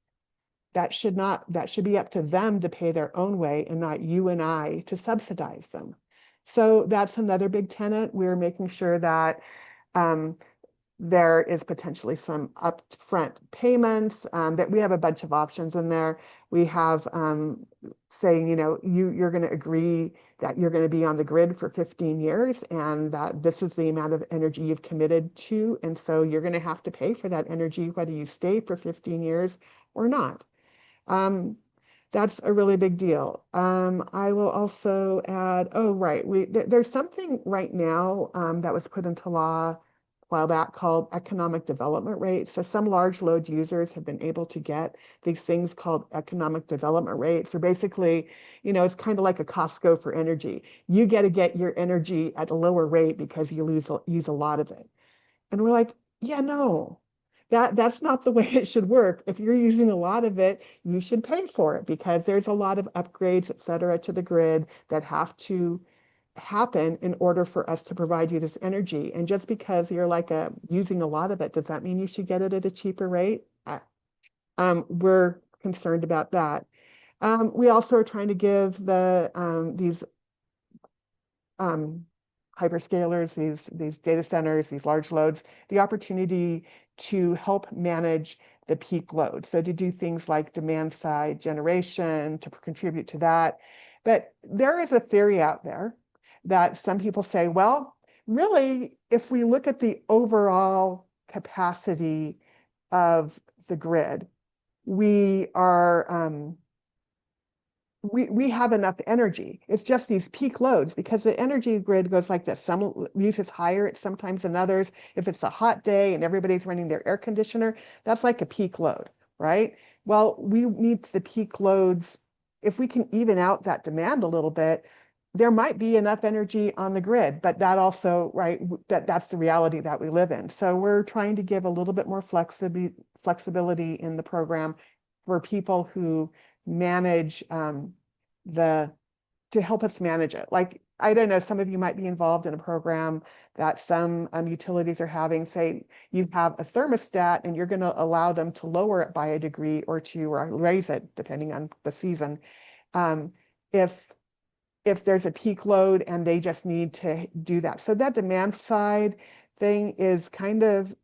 That should be up to them to pay their own way and not you and I to subsidize them. So that's another big tenet. We're making sure that um, there is potentially some upfront payments, that we have a bunch of options in there. We have saying, you're going to agree that you're going to be on the grid for 15 years and that this is the amount of energy you've committed to. And so you're going to have to pay for that energy, whether you stay for 15 years or not. That's a really big deal. I will also add, oh, right, there's something right now that was put into law a while back called economic development rates. So some large load users have been able to get these things called economic development rates. So basically, it's kind of like a Costco for energy. You get to get your energy at a lower rate because you use a lot of it. And we're like, yeah, no, that's not the way it should work. If you're using a lot of it, you should pay for it because there's a lot of upgrades, et cetera, to the grid that have to happen in order for us to provide you this energy. And just because you're using a lot of it, does that mean you should get it at a cheaper rate? We're concerned about that. We also are trying to give these um, hyperscalers, these data centers, these large loads, the opportunity to help manage the peak load. So to do things like demand side generation, to contribute to that. But there is a theory out there that some people say, well, really, if we look at the overall capacity of the grid, we are we have enough energy. It's just these peak loads because the energy grid goes like this. Some uses higher sometimes than others. If it's a hot day and everybody's running their air conditioner, that's like a peak load, right? Well, we need the peak loads. If we can even out that demand a little bit, there might be enough energy on the grid, but that also, right, that's the reality that we live in. So we're trying to give a little bit more flexibility in the program for people who manage the to help us manage it. Like, I don't know, some of you might be involved in a program that some utilities are having, say you have a thermostat and you're going to allow them to lower it by a degree or two or raise it depending on the season. Um, if there's a peak load and they just need to do that. So that demand side thing is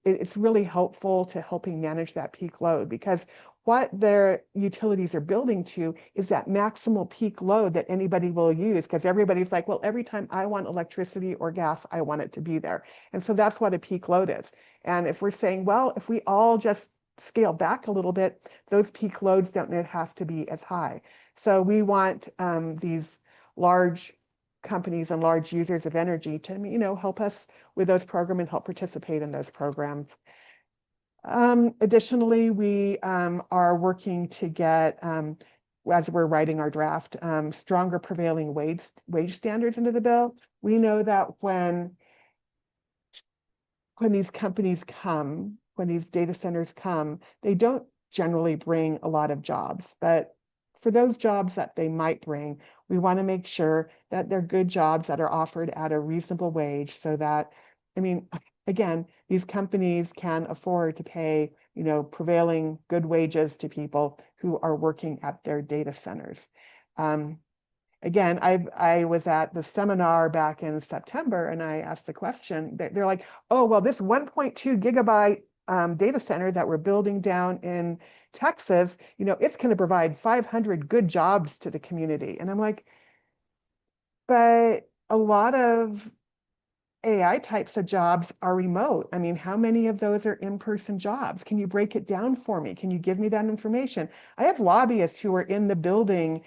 it's really helpful to helping manage that peak load because what their utilities are building to is that maximal peak load that anybody will use because everybody's like, well, every time I want electricity or gas, I want it to be there. And so that's what a peak load is. And if we're saying, well, if we all just scale back a little bit, those peak loads don't have to be as high. So we want these large companies and large users of energy to, help us with those programs and help participate in those programs. Additionally, we are working to get, as we're writing our draft, stronger prevailing wage standards into the bill. We know that when these companies come, when these data centers come, they don't generally bring a lot of jobs, but for those jobs that they might bring, we want to make sure that they're good jobs that are offered at a reasonable wage so that, I mean, again, these companies can afford to pay, prevailing good wages to people who are working at their data centers. Again, I was at the seminar back in September and I asked the question. They're like, oh, well, this 1.2 gigabyte data center that we're building down in Texas, it's going to provide 500 good jobs to the community. And I'm like, but a lot of AI types of jobs are remote. I mean, how many of those are in-person jobs? Can you break it down for me? Can you give me that information? I have lobbyists who are in the building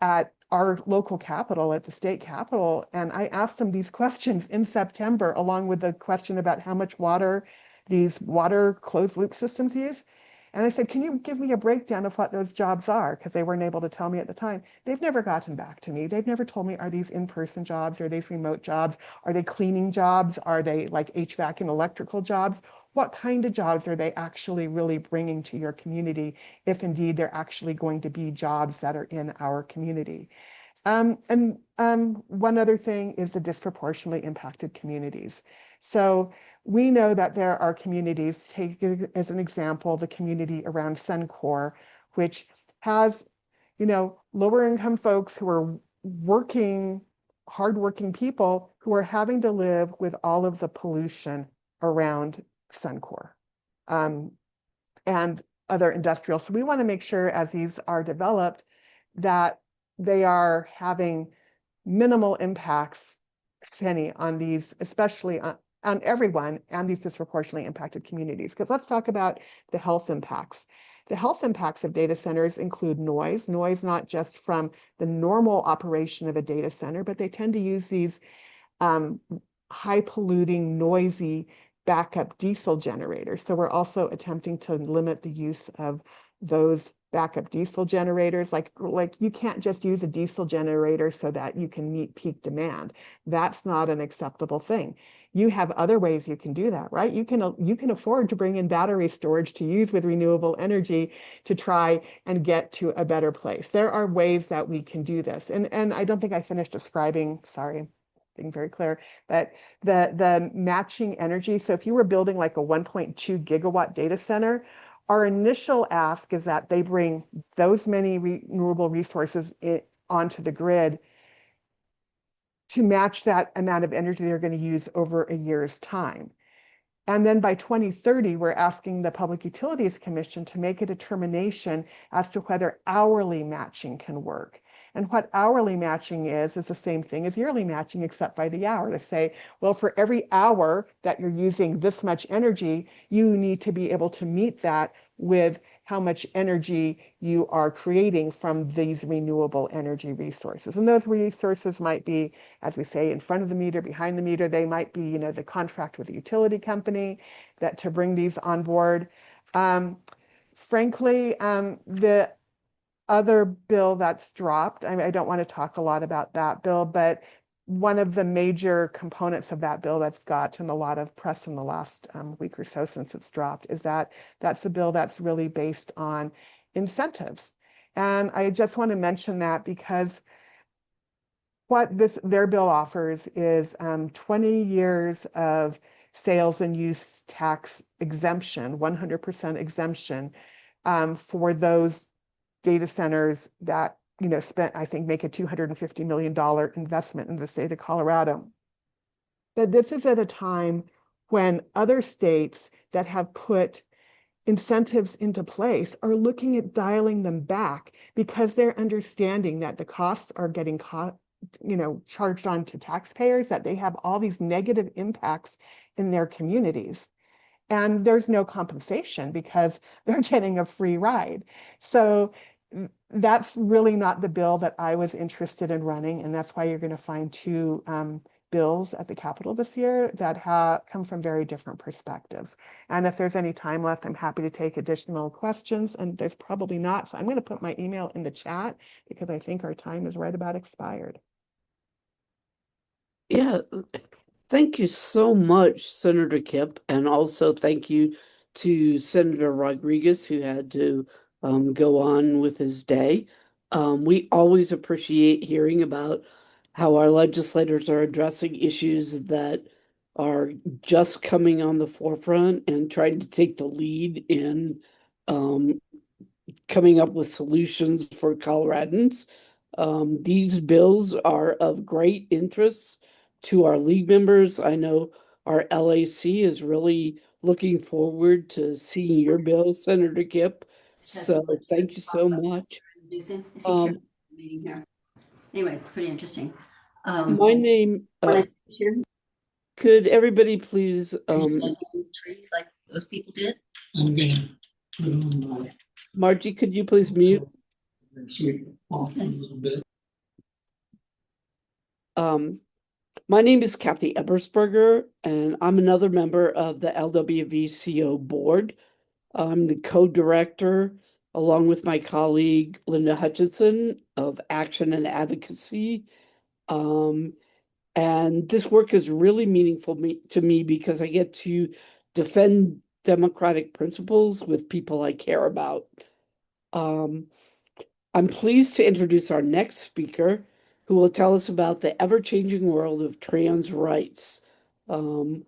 at our local capital, at the state capital, and I asked them these questions in September, along with the question about how much water these water closed loop systems use. And I said, can you give me a breakdown of what those jobs are? Because they weren't able to tell me at the time. They've never gotten back to me. They've never told me, are these in-person jobs? Are these remote jobs? Are they cleaning jobs? Are they like HVAC and electrical jobs? What kind of jobs are they actually really bringing to your community, if indeed they're actually going to be jobs that are in our community? And one other thing is the disproportionately impacted communities. So we know that there are communities, take as an example, the community around Suncor, which has, lower income folks who are working, hardworking people who are having to live with all of the pollution around Suncor. And other industrial. So we want to make sure as these are developed that they are having minimal impacts, if any, on these, especially on everyone and these disproportionately impacted communities. Because let's talk about the health impacts. The health impacts of data centers include noise not just from the normal operation of a data center, but they tend to use these high polluting, noisy backup diesel generators. So we're also attempting to limit the use of those backup diesel generators. Like you can't just use a diesel generator so that you can meet peak demand. That's not an acceptable thing. You have other ways you can do that, right? You can afford to bring in battery storage to use with renewable energy to try and get to a better place. There are ways that we can do this. And I don't think I finished describing, sorry, being very clear, but the matching energy. So if you were building like a 1.2 gigawatt data center, our initial ask is that they bring those many renewable resources onto the grid to match that amount of energy they're going to use over a year's time. And then by 2030, we're asking the Public Utilities Commission to make a determination as to whether hourly matching can work. And what hourly matching is the same thing as yearly matching, except by the hour, to say, well, for every hour that you're using this much energy, you need to be able to meet that with how much energy you are creating from these renewable energy resources. And those resources might be, as we say, in front of the meter, behind the meter. They might be, the contract with the utility company that to bring these on board. Frankly, the other bill that's dropped, I don't want to talk a lot about that bill, but one of the major components of that bill that's gotten a lot of press in the last week or so since it's dropped is that that's a bill that's really based on incentives. And I just want to mention that because what their bill offers is 20 years of sales and use tax exemption, 100% exemption for those data centers that spent, I think, make a $250 million investment in the state of Colorado. But this is at a time when other states that have put incentives into place are looking at dialing them back because they're understanding that the costs are getting charged on to taxpayers, that they have all these negative impacts in their communities. And there's no compensation because they're getting a free ride. So that's really not the bill that I was interested in running. And that's why you're going to find two bills at the Capitol this year that come from very different perspectives. And if there's any time left, I'm happy to take additional questions. And there's probably not. So I'm going to put my email in the chat because I think our time is right about expired. Yeah, thank you so much, Senator Kipp. And also thank you to Senator Rodriguez, who had to go on with his day. We always appreciate hearing about how our legislators are addressing issues that are just coming on the forefront and trying to take the lead in um, coming up with solutions for Coloradans. These bills are of great interest to our league members. I know our LAC is really looking forward to seeing your bill, Senator Kipp. So thank you so much. Um, Anyway, it's pretty interesting. my name, could everybody please, trees like those people did. I'm gonna put on Margie, could you please mute? off a little bit. My name is Kathy Ebersberger, and I'm another member of the LWVCO board. I'm the co-director, along with my colleague Linda Hutchinson of Action and Advocacy. And this work is really meaningful to me because I get to defend democratic principles with people I care about. Um, I'm pleased to introduce our next speaker, who will tell us about the ever-changing world of trans rights. Um,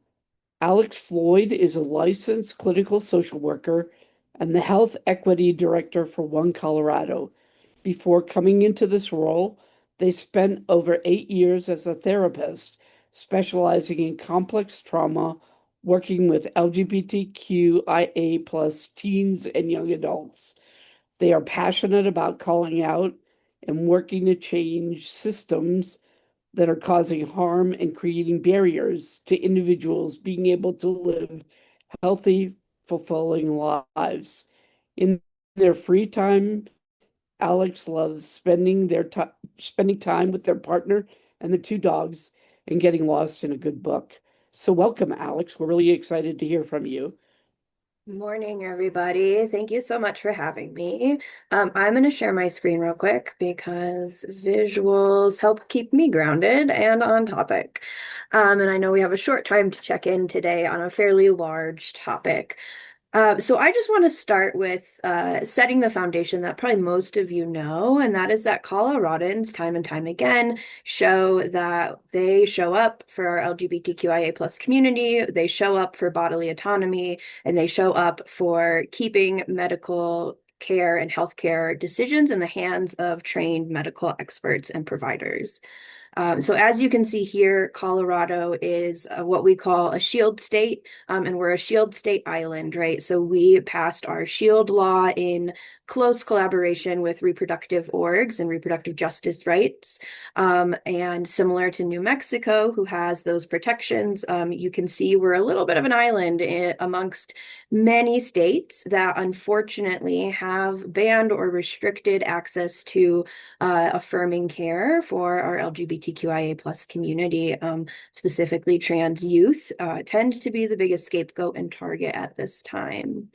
Alex Floyd is a licensed clinical social worker and the health equity director for One Colorado. Before coming into this role, they spent over 8 years as a therapist, specializing in complex trauma, working with LGBTQIA plus teens and young adults. They are passionate about calling out and working to change systems that are causing harm and creating barriers to individuals being able to live healthy, fulfilling lives. In their free time, Alex loves spending time with their partner and the two dogs and getting lost in a good book. So welcome, Alex. We're really excited to hear from you. Morning, everybody. Thank you so much for having me. I'm going to share my screen real quick because visuals help keep me grounded and on topic. And I know we have a short time to check in today on a fairly large topic. So I just want to start with setting the foundation that probably most of you know, and that is that Coloradans, time and time again, show that they show up for our LGBTQIA plus community, they show up for bodily autonomy, and they show up for keeping medical care and healthcare decisions in the hands of trained medical experts and providers. So as you can see here, Colorado is what we call a shield state, and we're a shield state island, right? So we passed our shield law in close collaboration with reproductive orgs and reproductive justice rights. And similar to New Mexico, who has those protections, you can see we're a little bit of an island amongst many states that unfortunately have banned or restricted access to affirming care for our LGBTQIA plus community, specifically trans youth, tend to be the biggest scapegoat and target at this time.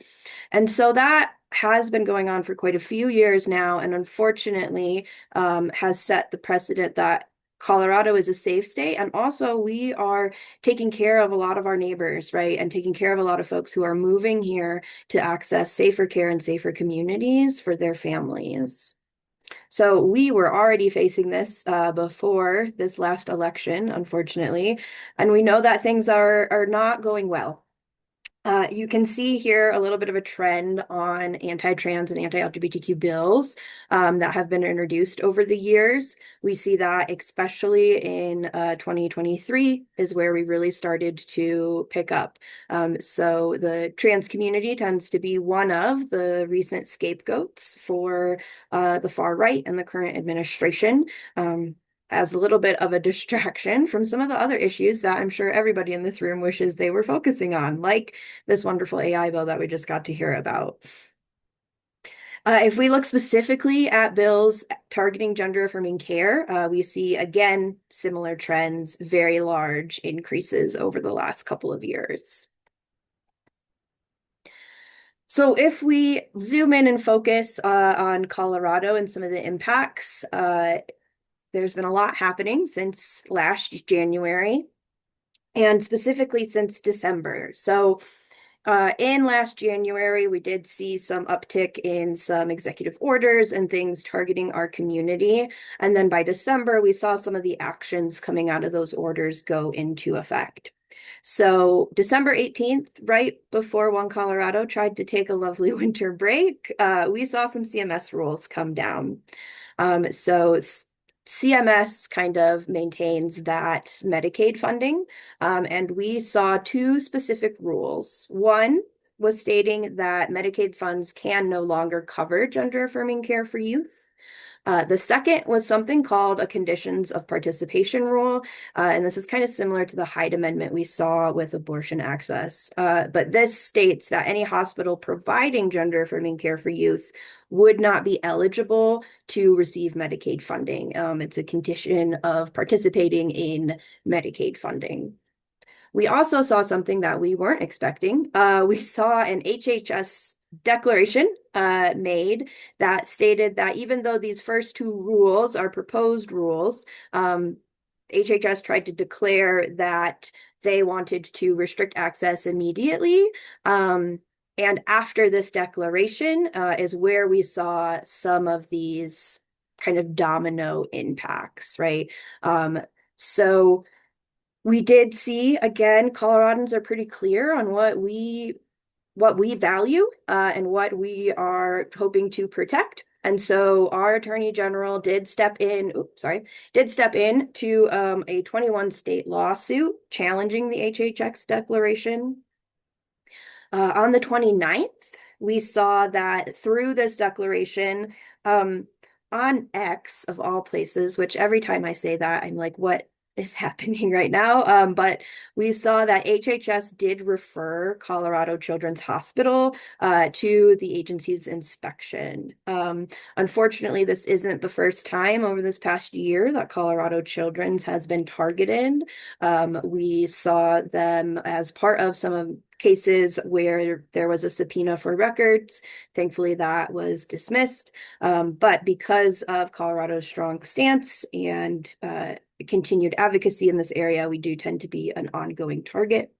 And so that has been going on for quite a few years now, and unfortunately has set the precedent that Colorado is a safe state, and also we are taking care of a lot of our neighbors, right? And taking care of a lot of folks who are moving here to access safer care and safer communities for their families. So we were already facing this before this last election, unfortunately, and we know that things are not going well. You can see here a little bit of a trend on anti-trans and anti-LGBTQ bills that have been introduced over the years. We see that especially in 2023 is where we really started to pick up. So the trans community tends to be one of the recent scapegoats for the far right and the current administration. As a little bit of a distraction from some of the other issues that I'm sure everybody in this room wishes they were focusing on, like this wonderful AI bill that we just got to hear about. If we look specifically at bills targeting gender affirming care, we see again similar trends, very large increases over the last couple of years. So if we zoom in and focus on Colorado and some of the impacts, there's been a lot happening since last January and specifically since December. So In last January, we did see some uptick in some executive orders and things targeting our community. And then by December, we saw some of the actions coming out of those orders go into effect. So December 18th, right before One Colorado tried to take a lovely winter break, we saw some CMS rules come down. So CMS kind of maintains that Medicaid funding, and we saw two specific rules. One was stating that Medicaid funds can no longer cover gender affirming care for youth. The second was something called a conditions of participation rule, and this is kind of similar to the Hyde Amendment we saw with abortion access. But this states that any hospital providing gender affirming care for youth would not be eligible to receive Medicaid funding. It's a condition of participating in Medicaid funding. We also saw something that we weren't expecting. We saw an HHS declaration made that stated that even though these first two rules are proposed rules, HHS tried to declare that they wanted to restrict access immediately. And after this declaration is where we saw some of these kind of domino impacts, right? So we did see, again, Coloradans are pretty clear on what we value and what we are hoping to protect. And so our Attorney General did step in to a 21 state lawsuit challenging the HHX declaration. On the 29th, we saw that through this declaration, on X of all places, which every time I say that, I'm like, what is happening right now? But we saw that HHS did refer Colorado Children's Hospital to the agency's inspection. Unfortunately, this isn't the first time over this past year that Colorado Children's has been targeted. We saw them as part of some of cases where there was a subpoena for records. Thankfully, that was dismissed. But because of Colorado's strong stance and continued advocacy in this area, we do tend to be an ongoing target.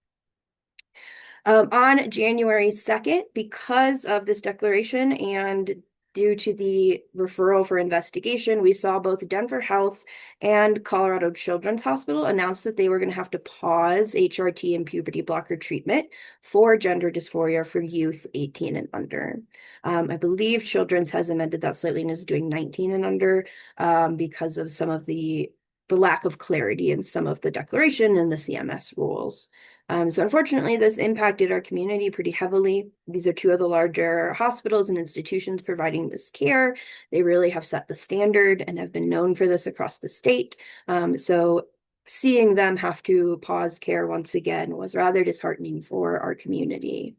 On January 2nd, because of this declaration and due to the referral for investigation, we saw both Denver Health and Colorado Children's Hospital announce that they were going to have to pause HRT and puberty blocker treatment for gender dysphoria for youth 18 and under. I believe Children's has amended that slightly and is doing 19 and under because of some of the lack of clarity in some of the declaration and the CMS rules. So unfortunately, this impacted our community pretty heavily. These are two of the larger hospitals and institutions providing this care. They really have set the standard and have been known for this across the state. So seeing them have to pause care once again was rather disheartening for our community.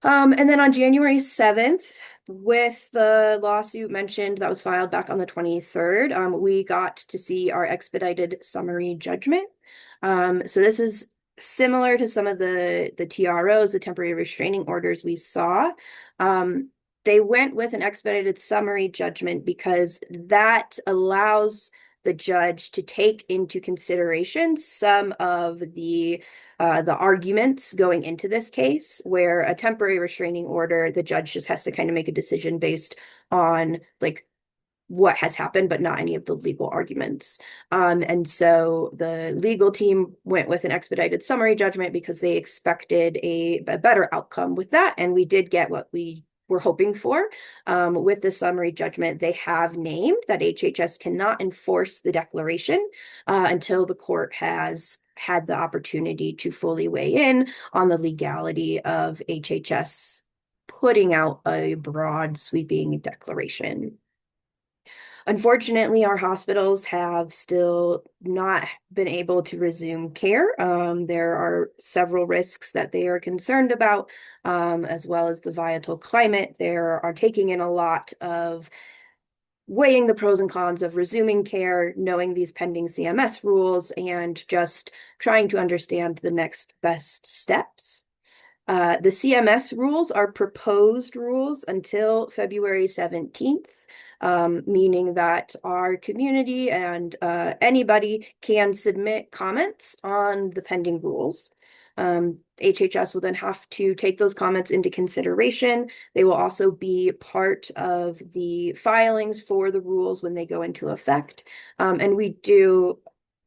And then on January 7th, with the lawsuit mentioned that was filed back on the 23rd, we got to see our expedited summary judgment. So this is similar to some of the TROs, the temporary restraining orders we saw. They went with an expedited summary judgment because that allows the judge to take into consideration some of the arguments going into this case, where a temporary restraining order, the judge just has to kind of make a decision based on like what has happened, but not any of the legal arguments. And so the legal team went with an expedited summary judgment because they expected a better outcome with that. And we did get what we were hoping for. With the summary judgment, they have named that HHS cannot enforce the declaration until the court has had the opportunity to fully weigh in on the legality of HHS putting out a broad sweeping declaration. Unfortunately, our hospitals have still not been able to resume care. There are several risks that they are concerned about, as well as the volatile climate. They are taking in a lot of weighing the pros and cons of resuming care, knowing these pending CMS rules, and just trying to understand the next best steps. The CMS rules are proposed rules until February 17th, meaning that our community and anybody can submit comments on the pending rules. HHS will then have to take those comments into consideration. They will also be part of the filings for the rules when they go into effect. And we do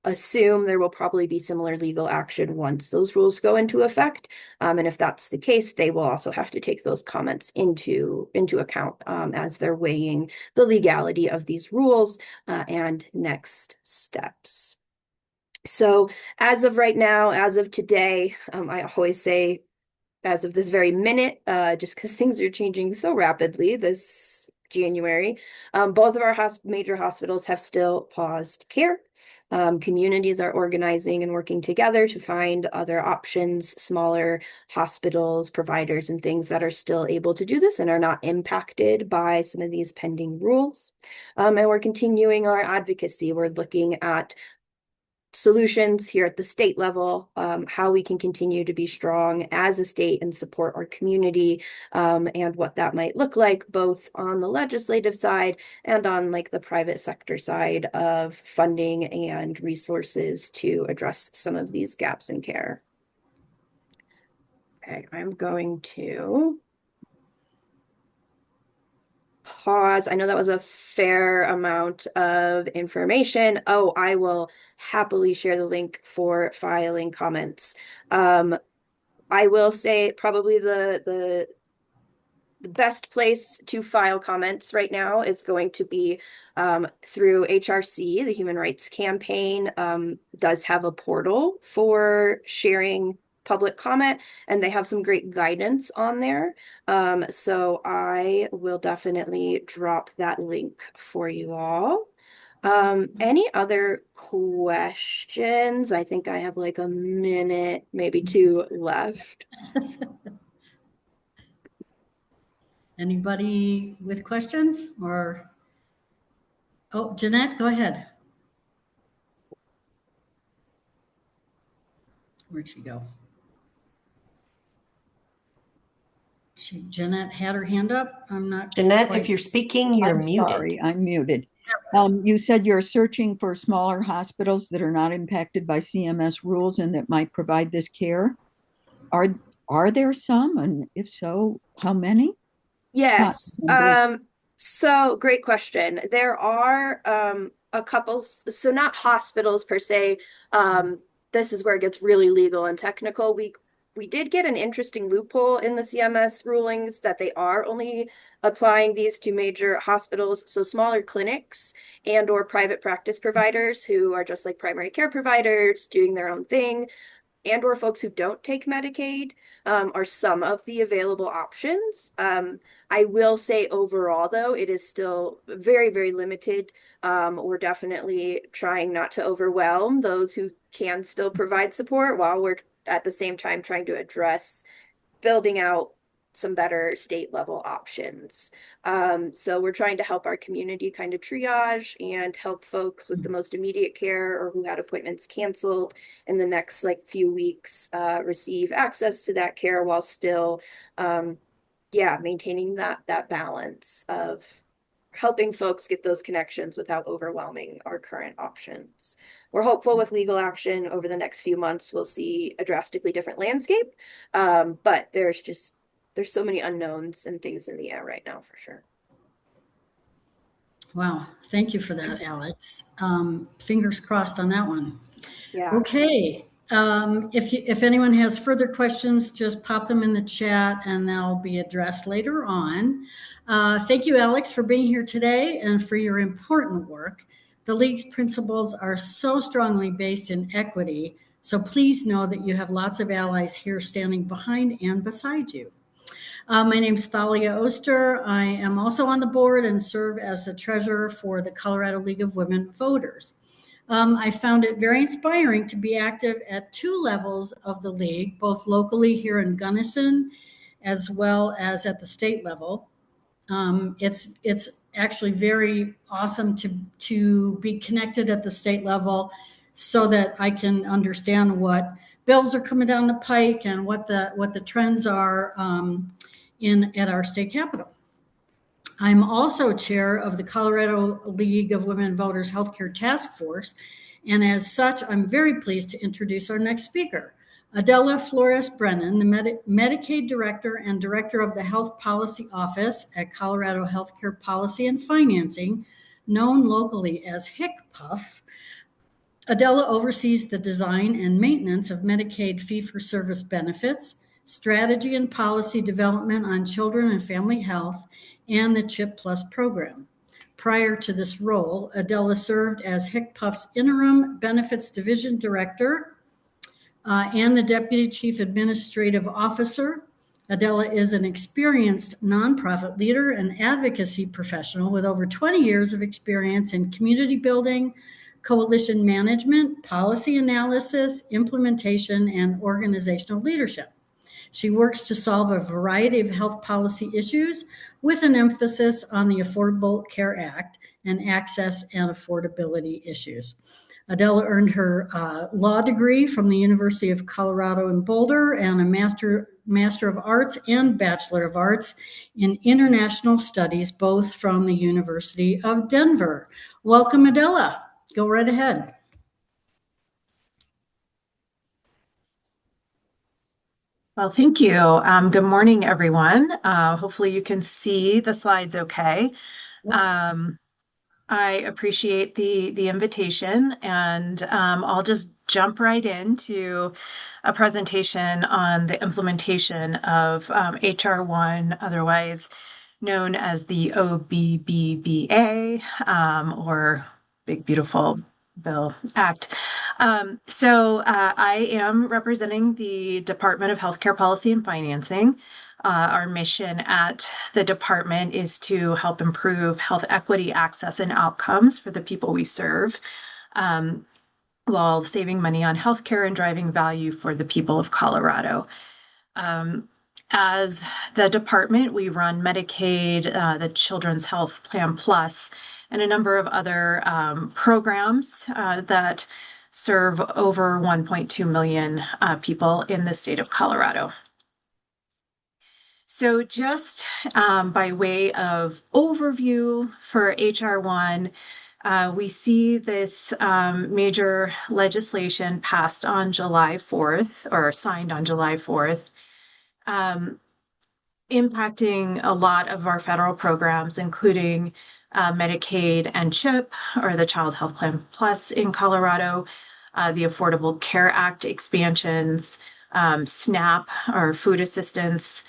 assume there will probably be similar legal action once those rules go into effect. And if that's the case, they will also have to take those comments into account as they're weighing the legality of these rules and next steps. So as of right now, as of today, I always say as of this very minute, just because things are changing so rapidly this January, both of our major hospitals have still paused care. Communities are organizing and working together to find other options, smaller hospitals, providers, and things that are still able to do this and are not impacted by some of these pending rules. And we're continuing our advocacy. We're looking at solutions here at the state level, how we can continue to be strong as a state and support our community, and what that might look like both on the legislative side and on like the private sector side of funding and resources to address some of these gaps in care. Okay, I'm going to pause. I know that was a fair amount of information. Oh, I will happily share the link for filing comments. I will say probably the best place to file comments right now is going to be through HRC. The Human Rights Campaign does have a portal for sharing public comment, and they have some great guidance on there. So I will definitely drop that link for you all. Any other questions? I think I have like a minute, maybe two left. Anybody with questions or? Oh, Jeanette, go ahead. Where'd she go? Jeanette had her hand up. I'm not. Jeanette, if you're speaking, you're I'm muted. sorry, I'm muted. You said you're searching for smaller hospitals that are not impacted by CMS rules and that might provide this care. Are there some? And if so, how many? Yes. So great question. There are a couple, so not hospitals per se. This is where it gets really legal and technical. We did get an interesting loophole in the CMS rulings that they are only applying these to major hospitals, so smaller clinics and or private practice providers who are just like primary care providers doing their own thing, and or folks who don't take Medicaid are some of the available options. I will say overall, though, it is still very, very limited. We're definitely trying not to overwhelm those who can still provide support while we're at the same time trying to address building out some better state level options. So we're trying to help our community kind of triage and help folks with the most immediate care or who had appointments canceled in the next like few weeks receive access to that care while still maintaining that balance of helping folks get those connections without overwhelming our current options. We're hopeful with legal action over the next few months, we'll see a drastically different landscape. But there's so many unknowns and things in the air right now for sure. Wow. Thank you for that, Alex. Fingers crossed on that one. Yeah. Okay. If anyone has further questions, just pop them in the chat and they'll be addressed later on. Thank you, Alex, for being here today and for your important work. The League's principles are so strongly based in equity, so please know that you have lots of allies here standing behind and beside you. My name's Thalia Oster. I am also on the board and serve as the treasurer for the Colorado League of Women Voters. I found it very inspiring to be active at two levels of the league, both locally here in Gunnison, as well as at the state level. It's actually very awesome to be connected at the state level so that I can understand what bills are coming down the pike and what the trends are at our state capitol. I'm also chair of the Colorado League of Women Voters Healthcare Task Force, and as such, I'm very pleased to introduce our next speaker. Adela Flores Brennan, the Medicaid Director and Director of the Health Policy Office at Colorado Healthcare Policy and Financing, known locally as HICPUF. Adela oversees the design and maintenance of Medicaid fee-for-service benefits, strategy and policy development on children and family health, and the CHIP Plus program. Prior to this role, Adela served as HICPUF's interim benefits division director and the deputy chief administrative officer. Adela is an experienced nonprofit leader and advocacy professional with over 20 years of experience in community building, coalition management, policy analysis, implementation, and organizational leadership. She works to solve a variety of health policy issues with an emphasis on the Affordable Care Act and access and affordability issues. Adela earned her law degree from the University of Colorado in Boulder and a Master of Arts and Bachelor of Arts in International Studies, both from the University of Denver. Welcome, Adela. Go right ahead. Well, thank you. Good morning, everyone. Hopefully you can see the slides okay. I appreciate the invitation, and I'll just jump right into a presentation on the implementation of HR 1, otherwise known as the OBBBA, or Big Beautiful Bill Act. I am representing the Department of Healthcare Policy and Financing. Our mission at the department is to help improve health equity, access, and outcomes for the people we serve, while saving money on healthcare and driving value for the people of Colorado. As the department, we run Medicaid, the Children's Health Plan Plus, and a number of other programs that serve over 1.2 million people in the state of Colorado. So just by way of overview for HR 1, we see this major legislation passed on July 4th, or signed on July 4th, impacting a lot of our federal programs, including Medicaid and CHIP, or the Child Health Plan Plus in Colorado, the Affordable Care Act expansions, SNAP, or food assistance.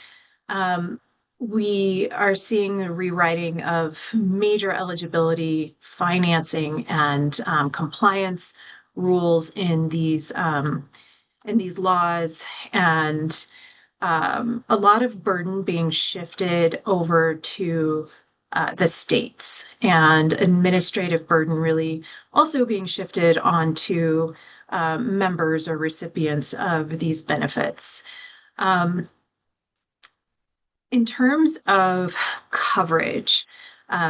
We are seeing the rewriting of major eligibility, financing, and compliance rules in these laws, and a lot of burden being shifted over to the states, and administrative burden really also being shifted onto members or recipients of these benefits. In terms of coverage,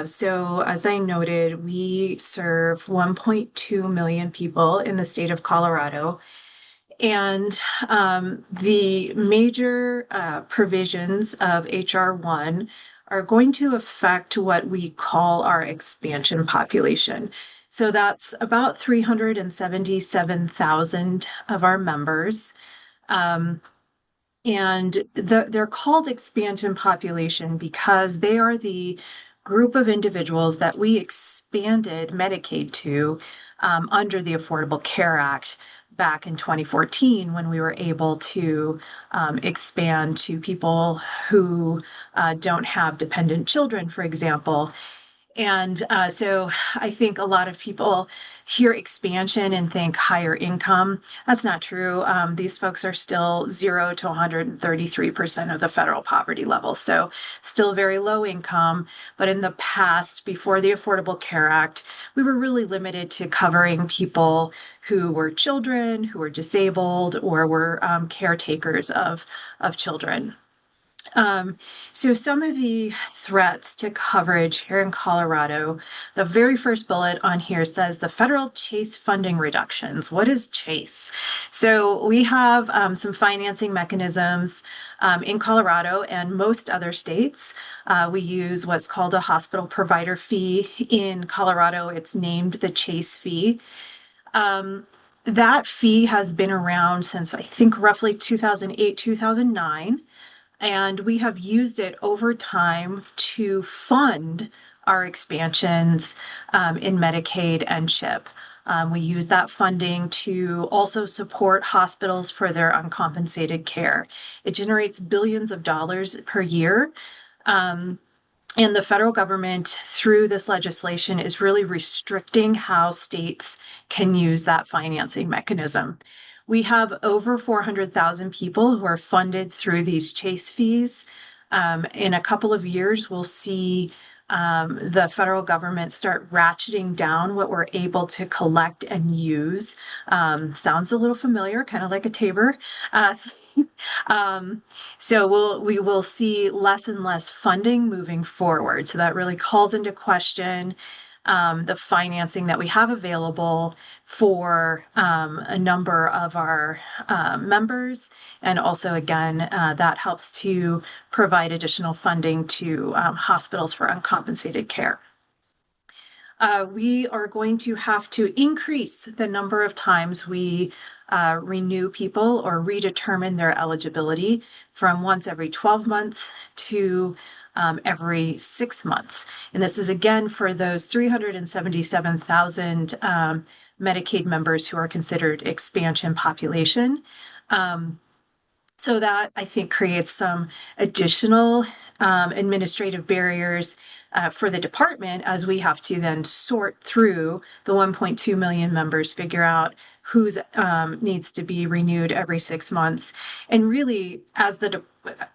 so as I noted, we serve 1.2 million people in the state of Colorado. And the major provisions of HR 1 are going to affect what we call our expansion population. So that's about 377,000 of our members. And they're called expansion population because they are the group of individuals that we expanded Medicaid to under the Affordable Care Act back in 2014, when we were able to expand to people who don't have dependent children, for example. And so I think a lot of people hear expansion and think higher income. That's not true. These folks are still 0 to 133% of the federal poverty level. So still very low income. But in the past, before the Affordable Care Act, we were really limited to covering people who were children, who were disabled, or were caretakers of children. So some of the threats to coverage here in Colorado, the very first bullet on here says the federal CHASE funding reductions. What is CHASE? So we have some financing mechanisms in Colorado and most other states. We use what's called a hospital provider fee. In Colorado, it's named the CHASE fee. that fee has been around since I think roughly 2008, 2009. And we have used it over time to fund our expansions in Medicaid and CHIP. We use that funding to also support hospitals for their uncompensated care. It generates billions of dollars per year. And the federal government, through this legislation, is really restricting how states can use that financing mechanism. We have over 400,000 people who are funded through these chase fees. In a couple of years, we'll see the federal government start ratcheting down what we're able to collect and use. Sounds a little familiar, kind of like a Tabor. So we will see less and less funding moving forward. So that really calls into question the financing that we have available for a number of our members. And also, again, that helps to provide additional funding to hospitals for uncompensated care. We are going to have to increase the number of times we renew people or redetermine their eligibility from once every 12 months to every 6 months. And this is again for those 377,000 Medicaid members who are considered expansion population. So that I think creates some additional administrative barriers for the department as we have to then sort through the 1.2 million members, figure out who's needs to be renewed every 6 months. And really, as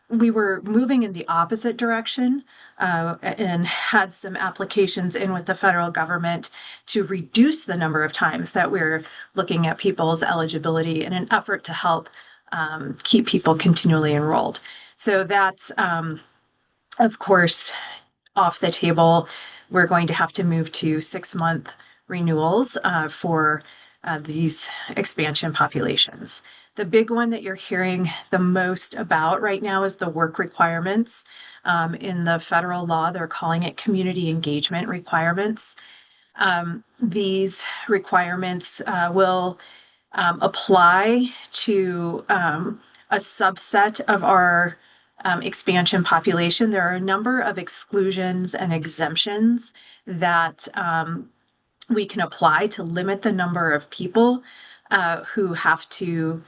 we were moving in the opposite direction and had some applications in with the federal government to reduce the number of times that we're looking at people's eligibility in an effort to help keep people continually enrolled. So that's, of course, off the table. We're going to have to move to 6-month renewals for these expansion populations. The big one that you're hearing the most about right now is the work requirements. In the federal law, they're calling it community engagement requirements. These requirements will apply to a subset of our expansion population. There are a number of exclusions and exemptions that we can apply to limit the number of people who have to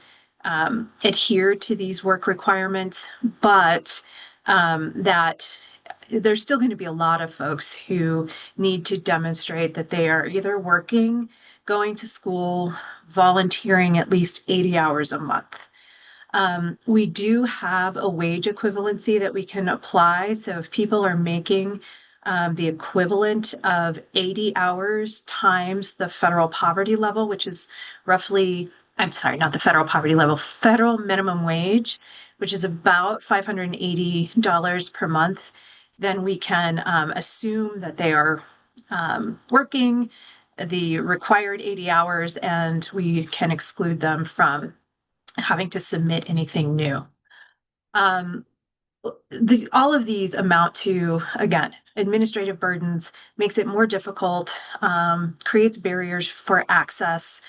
adhere to these work requirements, but that there's still going to be a lot of folks who need to demonstrate that they are either working, going to school, volunteering at least 80 hours a month. We do have a wage equivalency that we can apply. So if people are making the equivalent of 80 hours times the federal poverty level, which is roughly, I'm sorry, not the federal poverty level, federal minimum wage, which is about $580 per month, then we can assume that they are working the required 80 hours and we can exclude them from having to submit anything new. All of these amount to, again, administrative burdens, makes it more difficult, creates barriers for access.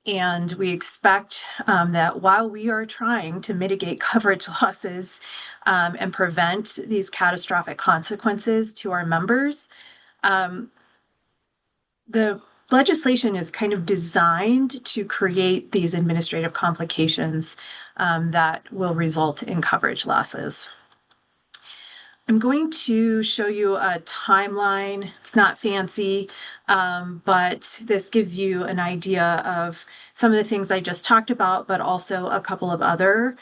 And we expect that while we are trying to mitigate coverage losses and prevent these catastrophic consequences to our members, the legislation is kind of designed to create these administrative complications that will result in coverage losses. I'm going to show you a timeline. It's not fancy, but this gives you an idea of some of the things I just talked about, but also a couple of other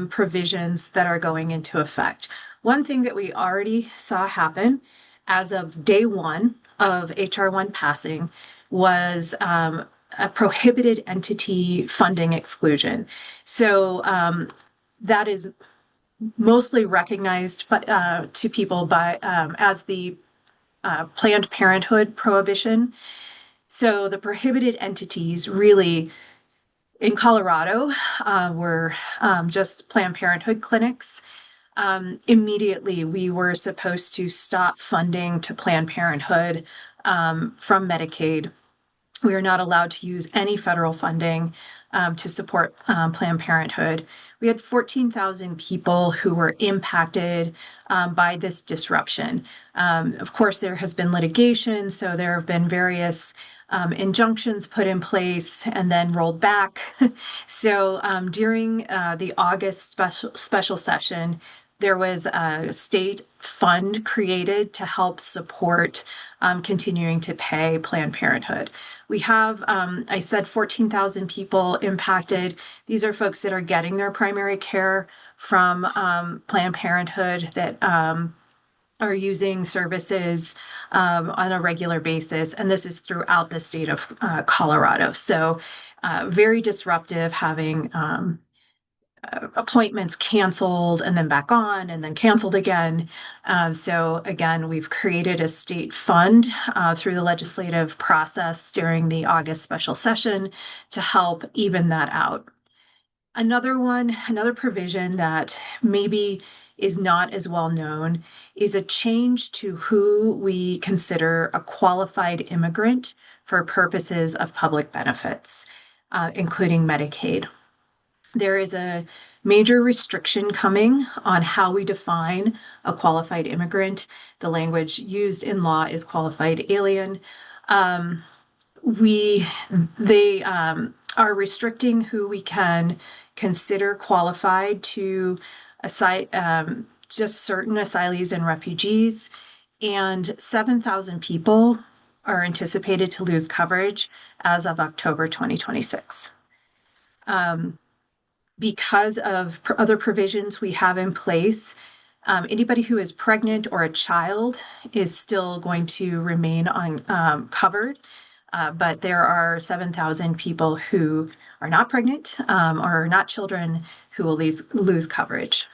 provisions that are going into effect. One thing that we already saw happen as of day one of HR 1 passing was a prohibited entity funding exclusion. So that is mostly recognized to people by as the Planned Parenthood prohibition. So the prohibited entities really in Colorado were just Planned Parenthood clinics. Immediately, we were supposed to stop funding to Planned Parenthood from Medicaid We are not allowed to use any federal funding to support Planned Parenthood. We had 14,000 people who were impacted by this disruption. Of course, there has been litigation, so there have been various injunctions put in place and then rolled back. So during the August special session, there was a state fund created to help support continuing to pay Planned Parenthood. We have, I said, 14,000 people impacted. These are folks that are getting their primary care from Planned Parenthood that are using services on a regular basis. And this is throughout the state of Colorado. So very disruptive, having appointments canceled and then back on and then canceled again. So again, we've created a state fund through the legislative process during the August special session to help even that out. Another provision that maybe is not as well known is a change to who we consider a qualified immigrant for purposes of public benefits, including Medicaid. There is a major restriction coming on how we define a qualified immigrant. The language used in law is qualified alien. They are restricting who we can consider qualified to just certain asylees and refugees, and 7,000 people are anticipated to lose coverage as of October 2026. Because of other provisions we have in place, anybody who is pregnant or a child is still going to remain covered. But there are 7,000 people who are not pregnant or not children who will lose coverage.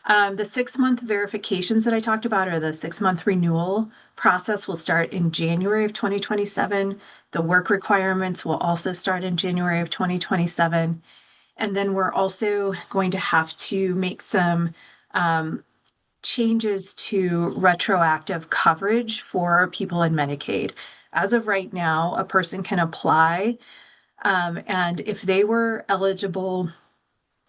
The 6-month verifications that I talked about, or the 6-month renewal process, will start in January of 2027. The work requirements will also start in January of 2027. And then we're also going to have to make some changes to retroactive coverage for people in Medicaid. As of right now, a person can apply, and if they were eligible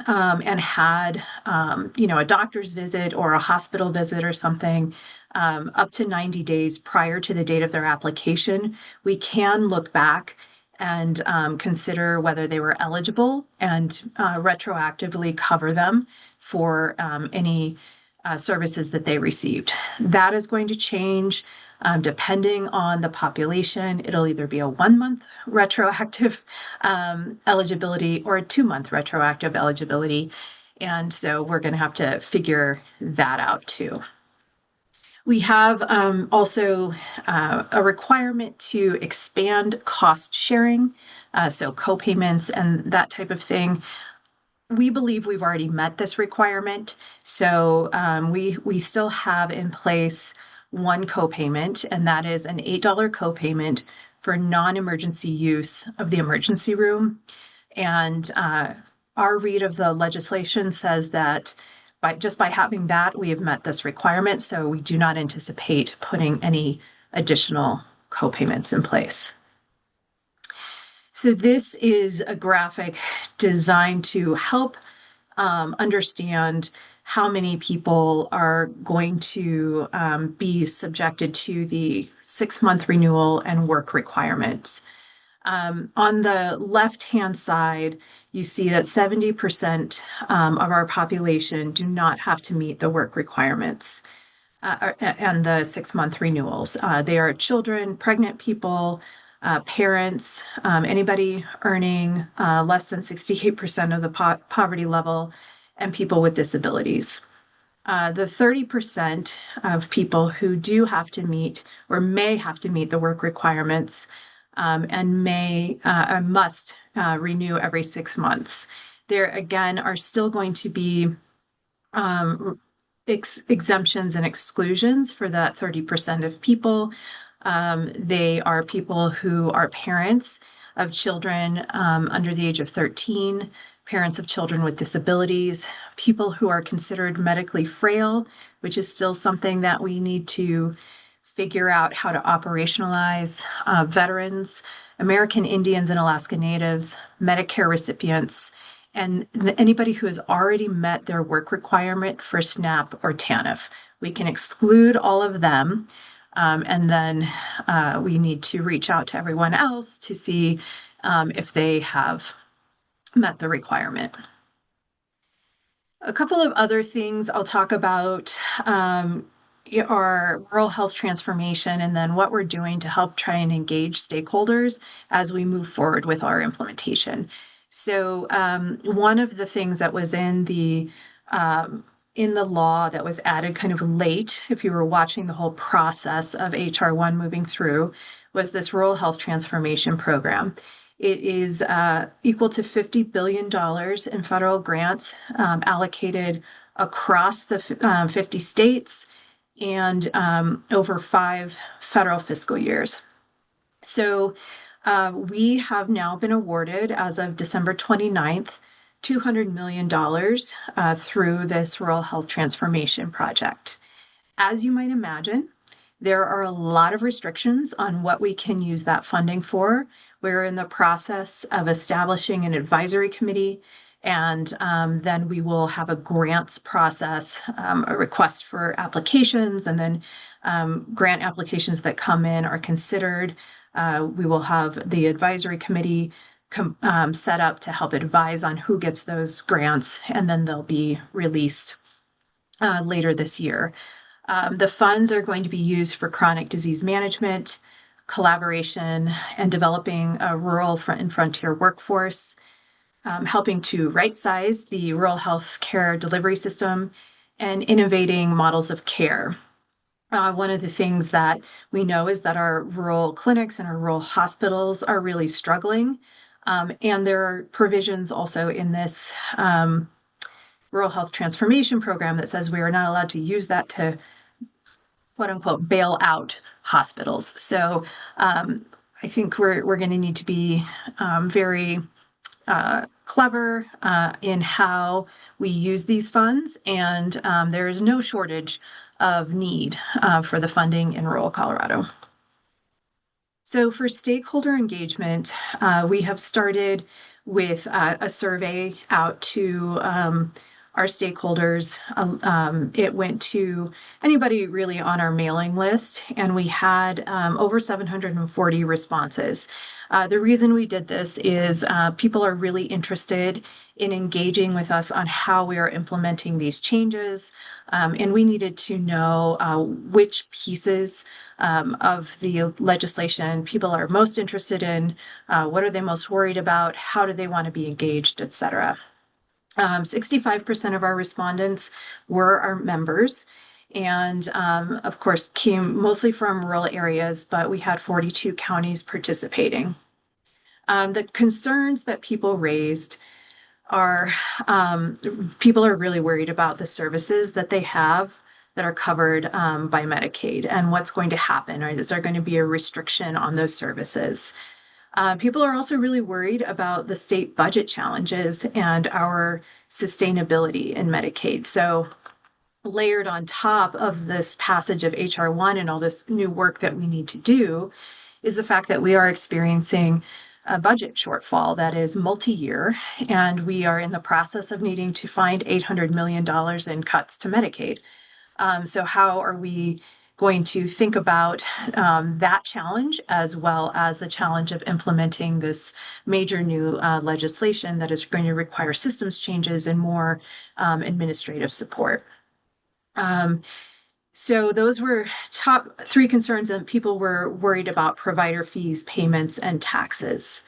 and had, a doctor's visit or a hospital visit or something up to 90 days prior to the date of their application, we can look back and consider whether they were eligible and retroactively cover them for any services that they received. That is going to change depending on the population. It'll either be a 1-month retroactive eligibility or a 2-month retroactive eligibility. And so we're going to have to figure that out too. We have also a requirement to expand cost sharing, so co-payments and that type of thing. We believe we've already met this requirement, so we still have in place one co-payment, and that is an $8 co-payment for non-emergency use of the emergency room. And our read of the legislation says that by having that, we have met this requirement, so we do not anticipate putting any additional co-payments in place. So this is a graphic designed to help understand how many people are going to be subjected to the 6-month renewal and work requirements. On the left-hand side, you see that 70% of our population do not have to meet the work requirements and the 6-month renewals. They are children, pregnant people, parents, anybody earning less than 68% of the poverty level, and people with disabilities. The 30% of people who do have to meet or may have to meet the work requirements and must renew every 6 months. There again are still going to be exemptions and exclusions for that 30% of people. They are people who are parents of children under the age of 13, parents of children with disabilities, people who are considered medically frail, which is still something that we need to figure out how to operationalize veterans, American Indians and Alaska Natives, Medicare recipients, and anybody who has already met their work requirement for SNAP or TANF. We can exclude all of them, and then we need to reach out to everyone else to see if they have met the requirement. A couple of other things I'll talk about our rural health transformation and then what we're doing to help try and engage stakeholders as we move forward with our implementation. So one of the things that was in the law that was added kind of late, if you were watching the whole process of HR 1 moving through, was this rural health transformation program. It is equal to $50 billion in federal grants allocated across the 50 states and over 5 federal fiscal years. So we have now been awarded, as of December 29th, $200 million through this Rural Health Transformation Project. As you might imagine, there are a lot of restrictions on what we can use that funding for. We're in the process of establishing an advisory committee, and then we will have a grants process, a request for applications, and then grant applications that come in are considered. We will have the advisory committee set up to help advise on who gets those grants, and then they'll be released later this year. The funds are going to be used for chronic disease management, collaboration, and developing a rural and frontier workforce, helping to right-size the rural health care delivery system, and innovating models of care. One of the things that we know is that our rural clinics and our rural hospitals are really struggling. And there are provisions also in this Rural Health Transformation Program that says we are not allowed to use that to, quote unquote, bail out hospitals. So I think we're going to need to be very clever in how we use these funds. And there is no shortage of need for the funding in rural Colorado. So for stakeholder engagement, we have started with a survey out to our stakeholders. It went to anybody really on our mailing list, and we had over 740 responses. The reason we did this is people are really interested in engaging with us on how we are implementing these changes, and we needed to know which pieces of the legislation people are most interested in, what are they most worried about, how do they want to be engaged, et cetera. 65% of our respondents were our members, and of course came mostly from rural areas, but we had 42 counties participating. The concerns that people raised are people are really worried about the services that they have that are covered by Medicaid and what's going to happen, or is there going to be a restriction on those services? People are also really worried about the state budget challenges and our sustainability in Medicaid. So layered on top of this passage of HR 1 and all this new work that we need to do is the fact that we are experiencing a budget shortfall that is multi-year, and we are in the process of needing to find $800 million in cuts to Medicaid. So how are we going to think about that challenge, as well as the challenge of implementing this major new legislation that is going to require systems changes and more administrative support? So those were top 3 concerns, and people were worried about provider fees, payments, and taxes.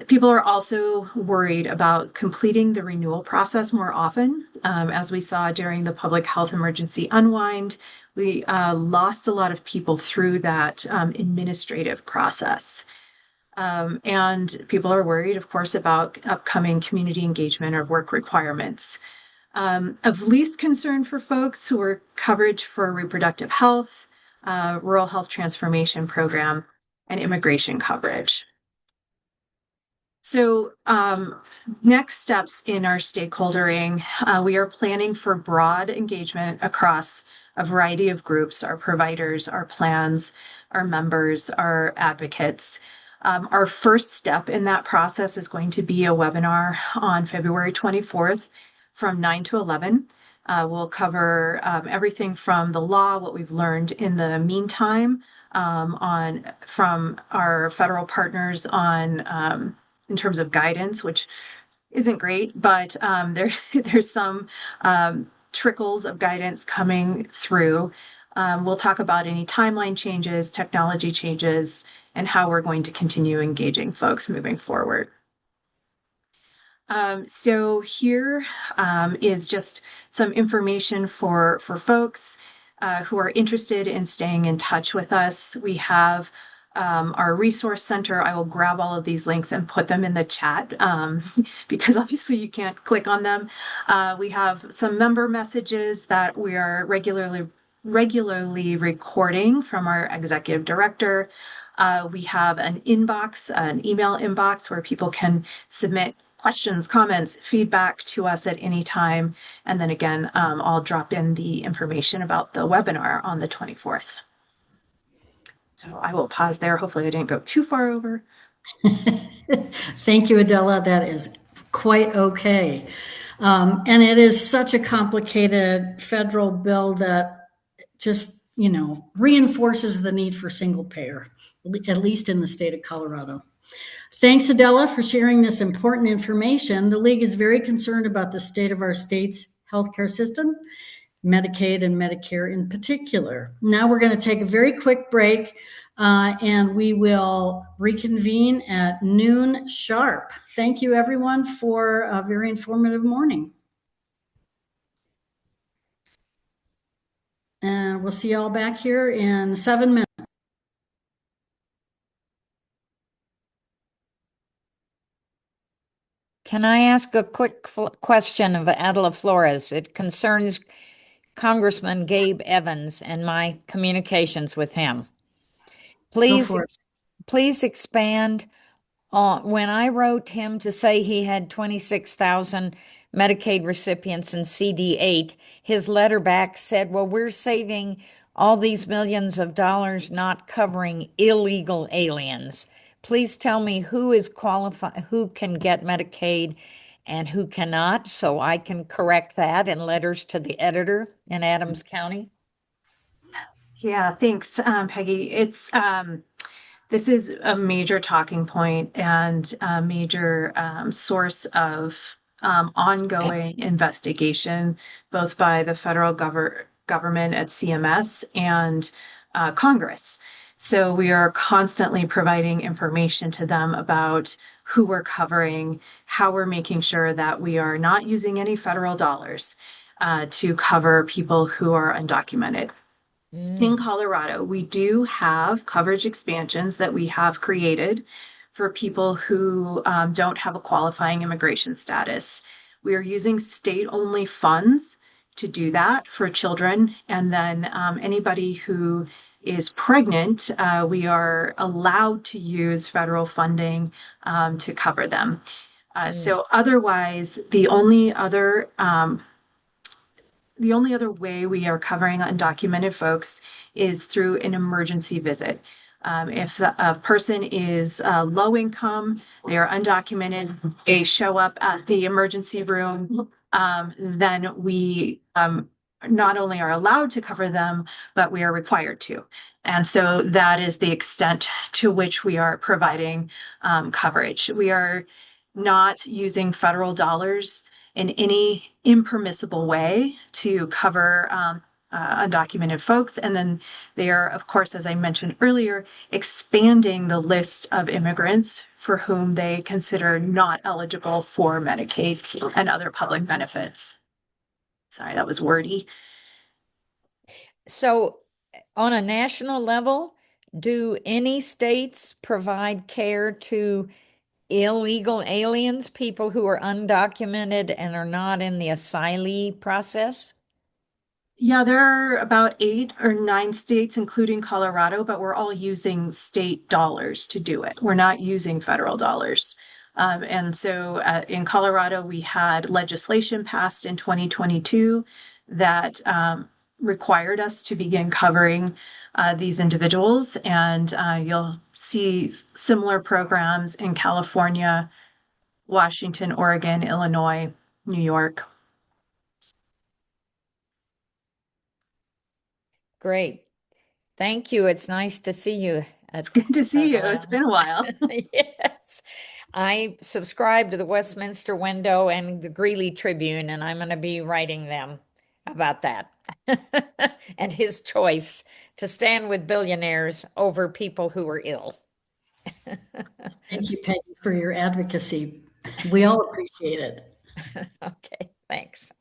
People are also worried about completing the renewal process more often. As we saw during the public health emergency unwind, we lost a lot of people through that administrative process. And people are worried, of course, about upcoming community engagement or work requirements. Of least concern for folks who are coverage for reproductive health, rural health transformation program, and immigration coverage. So next steps in our stakeholdering, we are planning for broad engagement across a variety of groups, our providers, our plans, our members, our advocates. Our first step in that process is going to be a webinar on February 24th from 9 to 11. We'll cover everything from the law, what we've learned in the meantime, from our federal partners on in terms of guidance, which isn't great, but there's some trickles of guidance coming through. We'll talk about any timeline changes, technology changes, and how we're going to continue engaging folks moving forward. So here is just some information for folks who are interested in staying in touch with us. We have our resource center. I will grab all of these links and put them in the chat because obviously you can't click on them. We have some member messages that we are regularly recording from our executive director. We have an inbox, an email inbox where people can submit questions, comments, feedback to us at any time. And then again, I'll drop in the information about the webinar on the 24th. So I will pause there. Hopefully I didn't go too far over. Thank you, Adela. That is quite okay. And it is such a complicated federal bill that just, reinforces the need for single payer, at least in the state of Colorado. Thanks, Adela, for sharing this important information. The League is very concerned about the state of our state's healthcare system, Medicaid and Medicare in particular. Now we're going to take a very quick break, and we will reconvene at noon sharp. Thank you, everyone, for a very informative morning. And we'll see you all back here in 7 minutes. Can I ask a quick question of Adela Flores? It concerns Congressman Gabe Evans and my communications with him. Please expand on when I wrote him to say he had 26,000 Medicaid recipients in CD8, his letter back said, well, we're saving all these millions of dollars not covering illegal aliens. Please tell me who is qualified, who can get Medicaid and who cannot, so I can correct that in letters to the editor in Adams County. Yeah, thanks, Peggy. This is a major talking point and a major source of ongoing investigation, both by the federal government at CMS and Congress. So we are constantly providing information to them about who we're covering, how we're making sure that we are not using any federal dollars to cover people who are undocumented. In Colorado, we do have coverage expansions that we have created for people who don't have a qualifying immigration status. We are using state-only funds to do that for children. And then anybody who is pregnant, we are allowed to use federal funding to cover them. So otherwise, the only other way we are covering undocumented folks is through an emergency visit. If a person is low income, they are undocumented, they show up at the emergency room, then we not only are allowed to cover them, but we are required to. And so that is the extent to which we are providing coverage. We are not using federal dollars in any impermissible way to cover undocumented folks. And then they are, of course, as I mentioned earlier, expanding the list of immigrants for whom they consider not eligible for Medicaid and other public benefits. Sorry, that was wordy. So on a national level, do any states provide care to illegal aliens, people who are undocumented and are not in the asylee process? Yeah, there are about 8 or 9 states, including Colorado, but we're all using state dollars to do it. We're not using federal dollars. And so in Colorado, we had legislation passed in 2022 that required us to begin covering these individuals. And you'll see similar programs in California, Washington, Oregon, Illinois, New York. Great. Thank you. It's nice to see you. It's good to see you. It's been a while. Yes. I subscribe to the Westminster Window and the Greeley Tribune, and I'm going to be writing them about that and his choice to stand with billionaires over people who are ill. Thank you, Peggy, for your advocacy. We all appreciate it. Okay, thanks.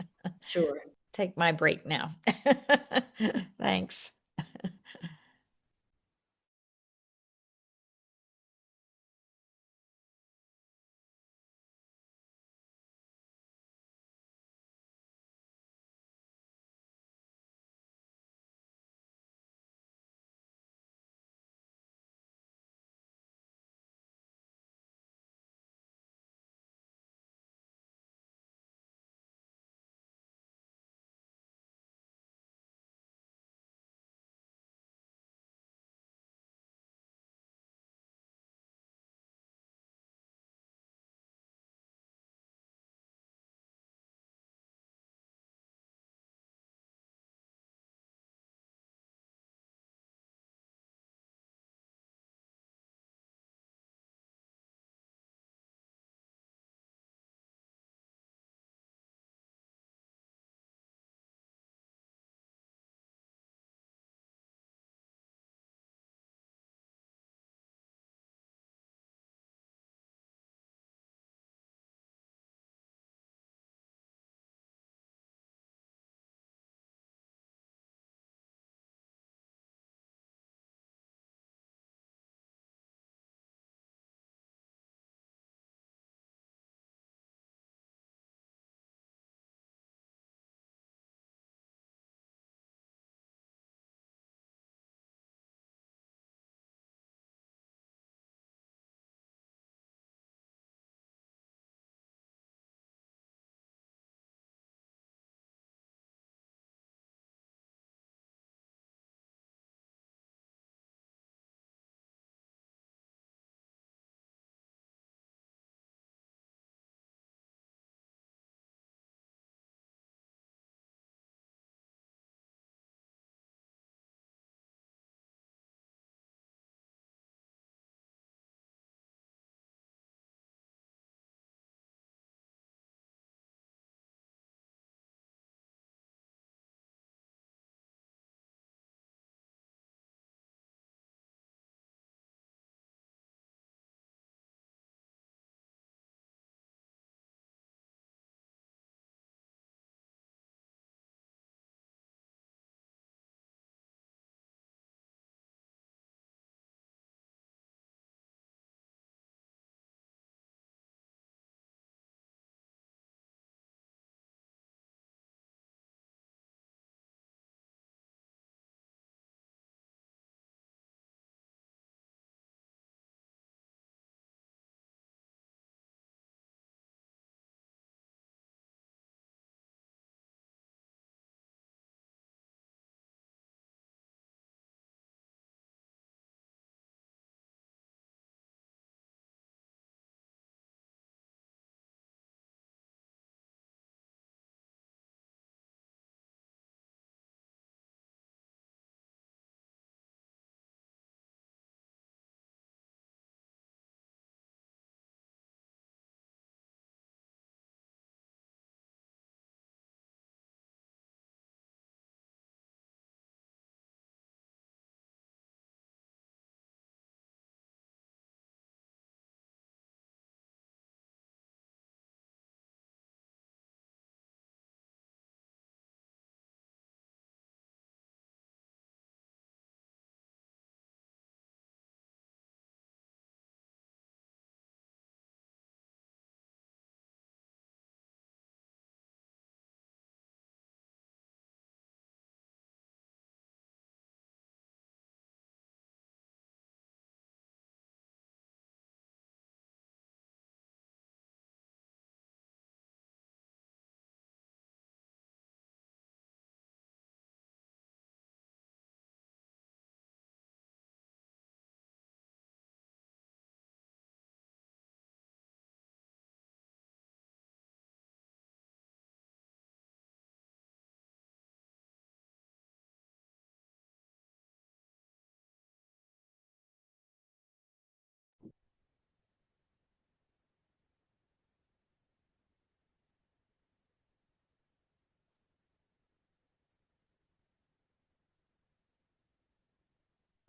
Sure. Take my break now. Thanks.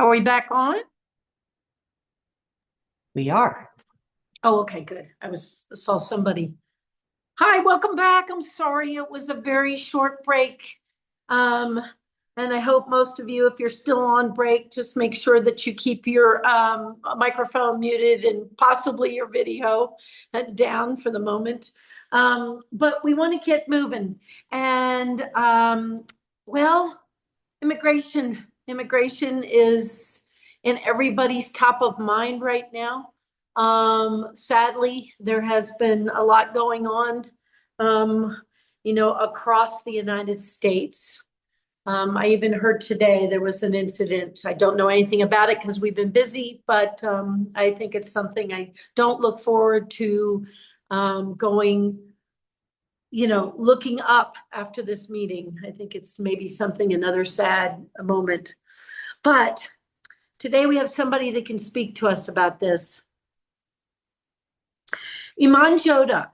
Are we back on? We are. Oh, okay, good. Saw somebody. Hi, welcome back. I'm sorry it was a very short break. And I hope most of you, if you're still on break, just make sure that you keep your microphone muted and possibly your video down for the moment. But we want to get moving. And well, immigration is in everybody's top of mind right now. Sadly, there has been a lot going on, across the United States. I even heard today there was an incident. I don't know anything about it because we've been busy, but I think it's something I don't look forward to looking up after this meeting. I think it's maybe another sad moment. But today we have somebody that can speak to us about this. Iman Joda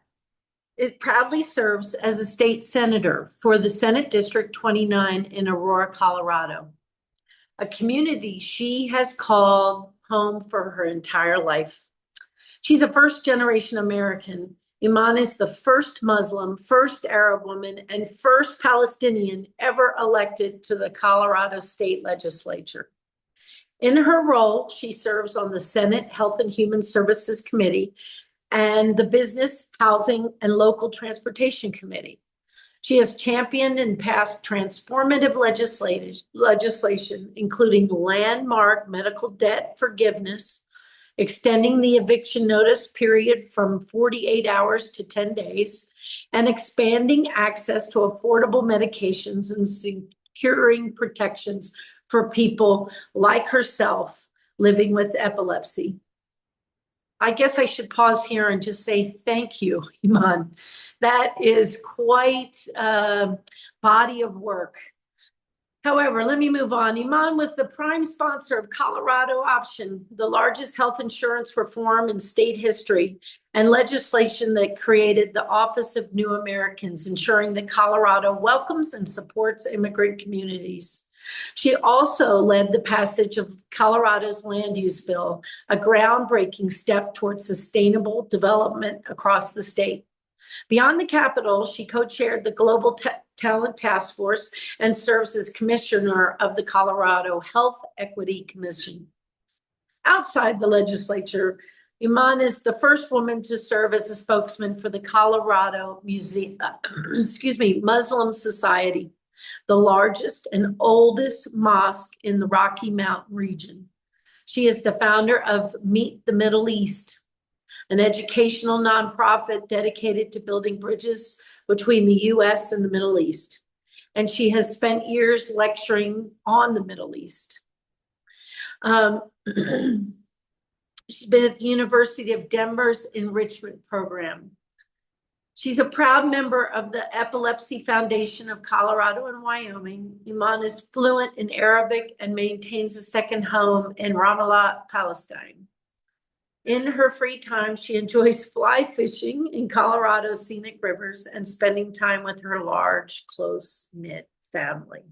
proudly serves as a state senator for the Senate District 29 in Aurora, Colorado, a community she has called home for her entire life. She's a first-generation American. Iman is the first Muslim, first Arab woman, and first Palestinian ever elected to the Colorado State Legislature. In her role, she serves on the Senate Health and Human Services Committee and the Business, Housing, and Local Transportation Committee. She has championed and passed transformative legislation, including landmark medical debt forgiveness, extending the eviction notice period from 48 hours to 10 days, and expanding access to affordable medications and securing protections for people like herself living with epilepsy. I guess I should pause here and just say thank you, Iman. That is quite a body of work. However, let me move on. Iman was the prime sponsor of Colorado Option, the largest health insurance reform in state history, and legislation that created the Office of New Americans, ensuring that Colorado welcomes and supports immigrant communities. She also led the passage of Colorado's land use bill, a groundbreaking step towards sustainable development across the state. Beyond the Capitol, she co-chaired the Global Talent Task Force and serves as commissioner of the Colorado Health Equity Commission. Outside the legislature, Iman is the first woman to serve as a spokesman for the Colorado Muslim Society, the largest and oldest mosque in the Rocky Mountain region. She is the founder of Meet the Middle East, an educational nonprofit dedicated to building bridges between the U.S. and the Middle East. And she has spent years lecturing on the Middle East. She's been at the University of Denver's enrichment program. She's a proud member of the Epilepsy Foundation of Colorado and Wyoming. Iman is fluent in Arabic and maintains a second home in Ramallah, Palestine. In her free time, she enjoys fly fishing in Colorado's scenic rivers and spending time with her large, close-knit family.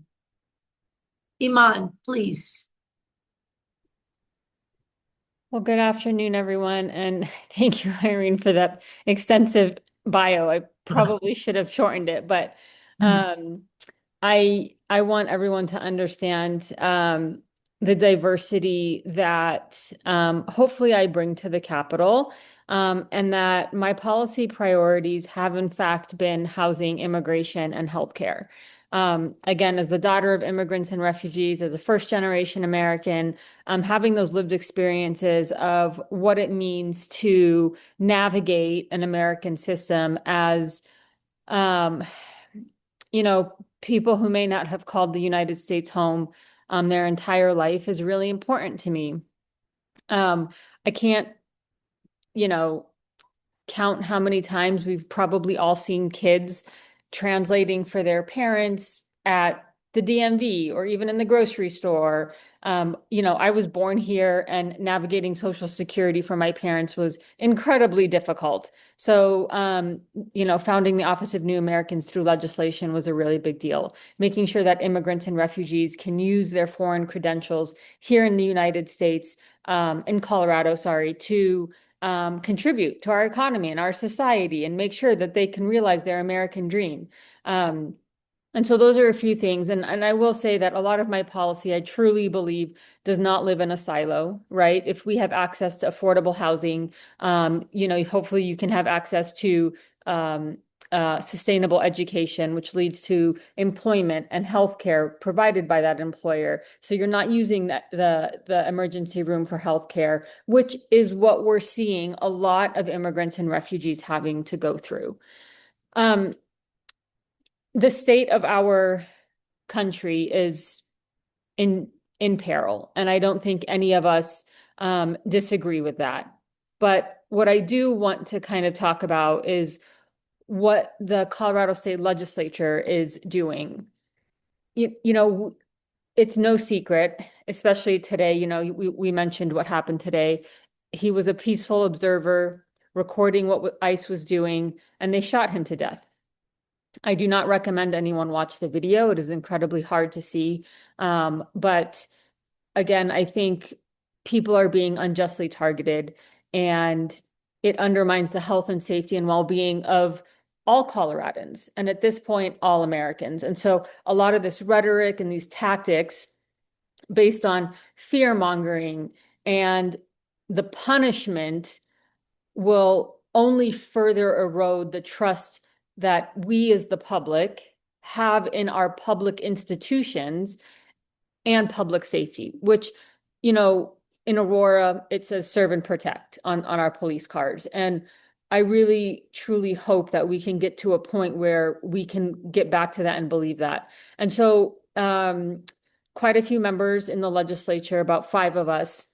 Iman, please. Well, good afternoon, everyone, and thank you, Irene, for that extensive bio. I probably should have shortened it, but I want everyone to understand the diversity that hopefully I bring to the Capitol, and that my policy priorities have in fact been housing, immigration, and healthcare. Again, as the daughter of immigrants and refugees, as a first-generation American, having those lived experiences of what it means to navigate an American system as, people who may not have called the United States home their entire life is really important to me. I can't, count how many times we've probably all seen kids translating for their parents at the DMV or even in the grocery store. I was born here, and navigating Social Security for my parents was incredibly difficult. So, founding the Office of New Americans through legislation was a really big deal. Making sure that immigrants and refugees can use their foreign credentials here in the United States, in Colorado, sorry, to contribute to our economy and our society and make sure that they can realize their American dream. And so those are a few things. And I will say that a lot of my policy, I truly believe, does not live in a silo, right? If we have access to affordable housing, hopefully you can have access to sustainable education, which leads to employment and healthcare provided by that employer. So you're not using the emergency room for healthcare, which is what we're seeing a lot of immigrants and refugees having to go through. The state of our country is in peril, and I don't think any of us disagree with that. But what I do want to kind of talk about is what the Colorado State Legislature is doing. It's no secret, especially today. We mentioned what happened today. He was a peaceful observer recording what ICE was doing, and they shot him to death. I do not recommend anyone watch the video. It is incredibly hard to see. But again, I think people are being unjustly targeted, and it undermines the health and safety and well-being of all Coloradans, and at this point, all Americans. And so a lot of this rhetoric and these tactics based on fear-mongering and the punishment will only further erode the trust that we as the public have in our public institutions and public safety, which, in Aurora, it says serve and protect on our police cars. And I really, truly hope that we can get to a point where we can get back to that and believe that. And so quite a few members in the legislature, about 5 of us,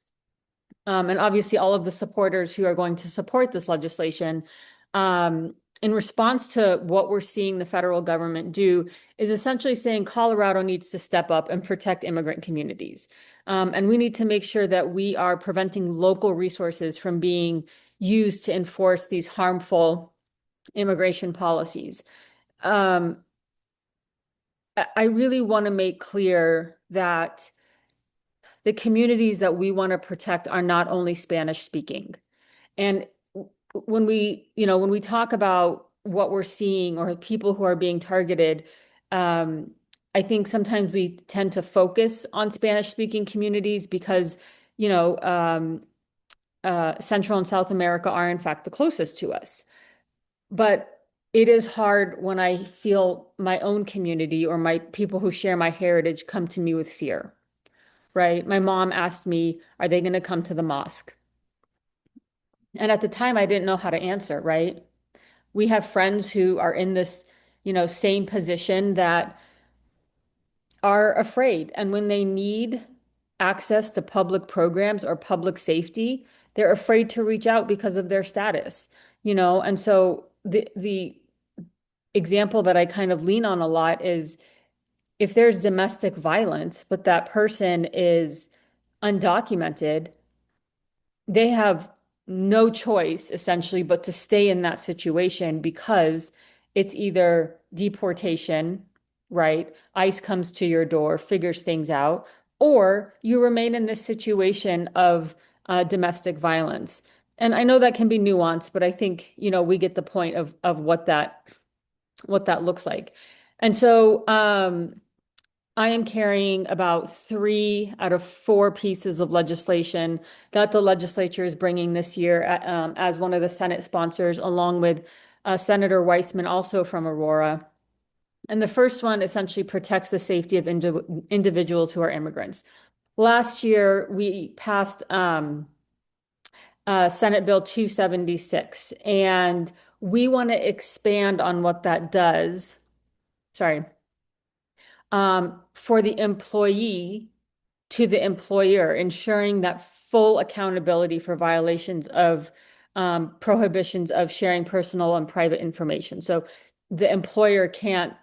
and obviously all of the supporters who are going to support this legislation, in response to what we're seeing the federal government do, is essentially saying Colorado needs to step up and protect immigrant communities. And we need to make sure that we are preventing local resources from being used to enforce these harmful immigration policies. I really want to make clear that the communities that we want to protect are not only Spanish speaking. And when we talk about what we're seeing or people who are being targeted, I think sometimes we tend to focus on Spanish speaking communities because, Central and South America are in fact the closest to us. But it is hard when I feel my own community or my people who share my heritage come to me with fear, right? My mom asked me, are they going to come to the mosque? And at the time, I didn't know how to answer, right? We have friends who are in this, same position that are afraid. And when they need access to public programs or public safety, they're afraid to reach out because of their status, And so the example that I kind of lean on a lot is if there's domestic violence, but that person is undocumented, they have no choice essentially but to stay in that situation because it's either deportation, right? ICE comes to your door, figures things out, or you remain in this situation of domestic violence. And I know that can be nuanced, but I think, we get the point of what that looks like. And so I am carrying about 3 out of 4 pieces of legislation that the legislature is bringing this year as one of the Senate sponsors, along with Senator Weissman, also from Aurora. And the first one essentially protects the safety of individuals who are immigrants. Last year, we passed Senate Bill 276, and we want to expand on what that does. Sorry. For the employee to the employer, ensuring that full accountability for violations of prohibitions of sharing personal and private information. So the employer can't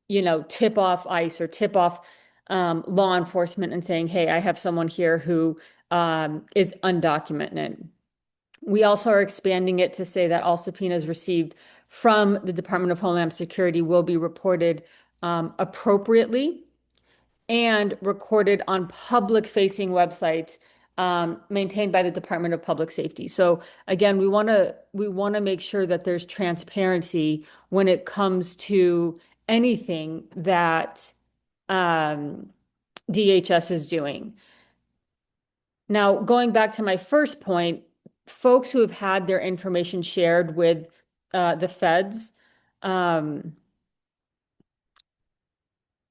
tip off ICE or tip off law enforcement and saying, hey, I have someone here who is undocumented. We also are expanding it to say that all subpoenas received from the Department of Homeland Security will be reported appropriately and recorded on public-facing websites maintained by the Department of Public Safety. So again, we want to make sure that there's transparency when it comes to anything that DHS is doing. Now, going back to my first point, folks who have had their information shared with the feds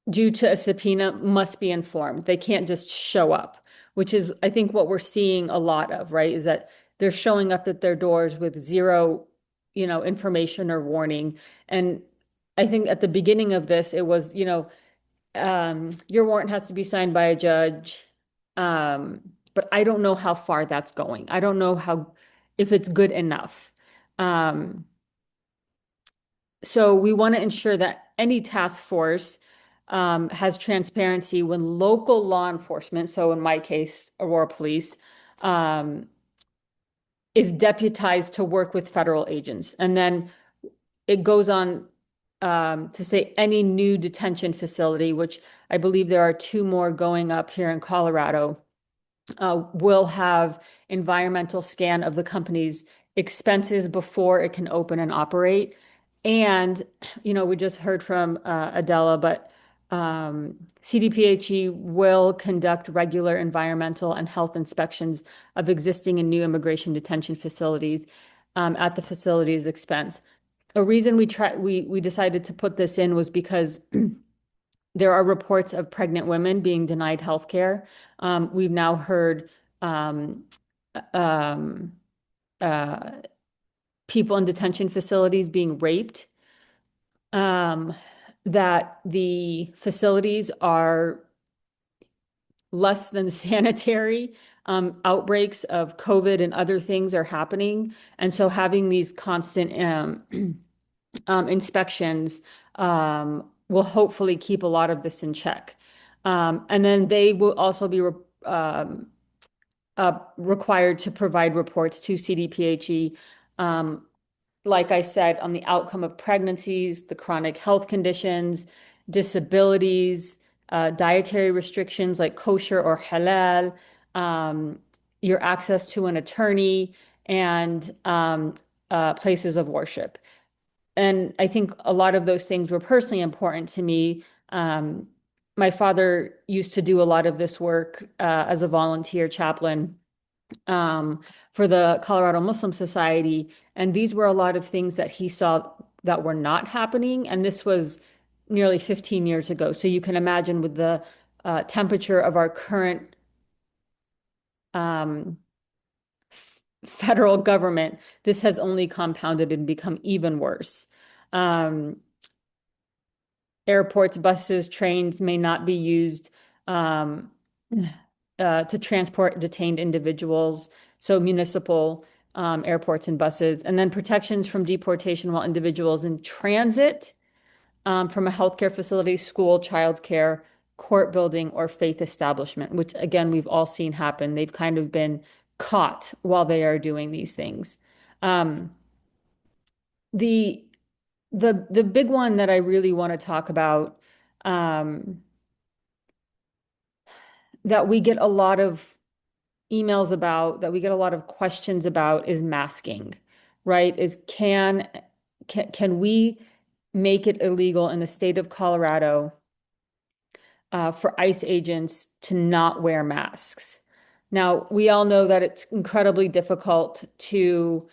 due to a subpoena must be informed. They can't just show up, which is, I think, what we're seeing a lot of, right? Is that they're showing up at their doors with zero, information or warning. And I think at the beginning of this, it was, your warrant has to be signed by a judge. But I don't know how far that's going. I don't know if it's good enough. So we want to ensure that any task force has transparency when local law enforcement, so in my case, Aurora Police, is deputized to work with federal agents. And then it goes on to say any new detention facility, which I believe there are 2 more going up here in Colorado, will have environmental scan of the company's expenses before it can open and operate. And, we just heard from Adela, but CDPHE will conduct regular environmental and health inspections of existing and new immigration detention facilities at the facility's expense. A reason we decided to put this in was because there are reports of pregnant women being denied health care. We've now heard people in detention facilities being raped, that the facilities are less than sanitary. Outbreaks of COVID and other things are happening. And so having these constant inspections will hopefully keep a lot of this in check. And then they will also be required to provide reports to CDPHE, like I said, on the outcome of pregnancies, the chronic health conditions, disabilities, dietary restrictions like kosher or halal, your access to an attorney, and places of worship. And I think a lot of those things were personally important to me. My father used to do a lot of this work as a volunteer chaplain for the Colorado Muslim Society. And these were a lot of things that he saw that were not happening. And this was nearly 15 years ago. So you can imagine with the temperature of our current federal government, this has only compounded and become even worse. Airports, buses, trains may not be used to transport detained individuals. So municipal airports and buses, and then protections from deportation while individuals in transit from a healthcare facility, school, childcare, court building, or faith establishment, which again, we've all seen happen. They've kind of been caught while they are doing these things. The big one that I really want to talk about that we get a lot of emails about, that we get a lot of questions about, is masking, right? Is can we make it illegal in the state of Colorado for ICE agents to not wear masks? Now, we all know that it's incredibly difficult to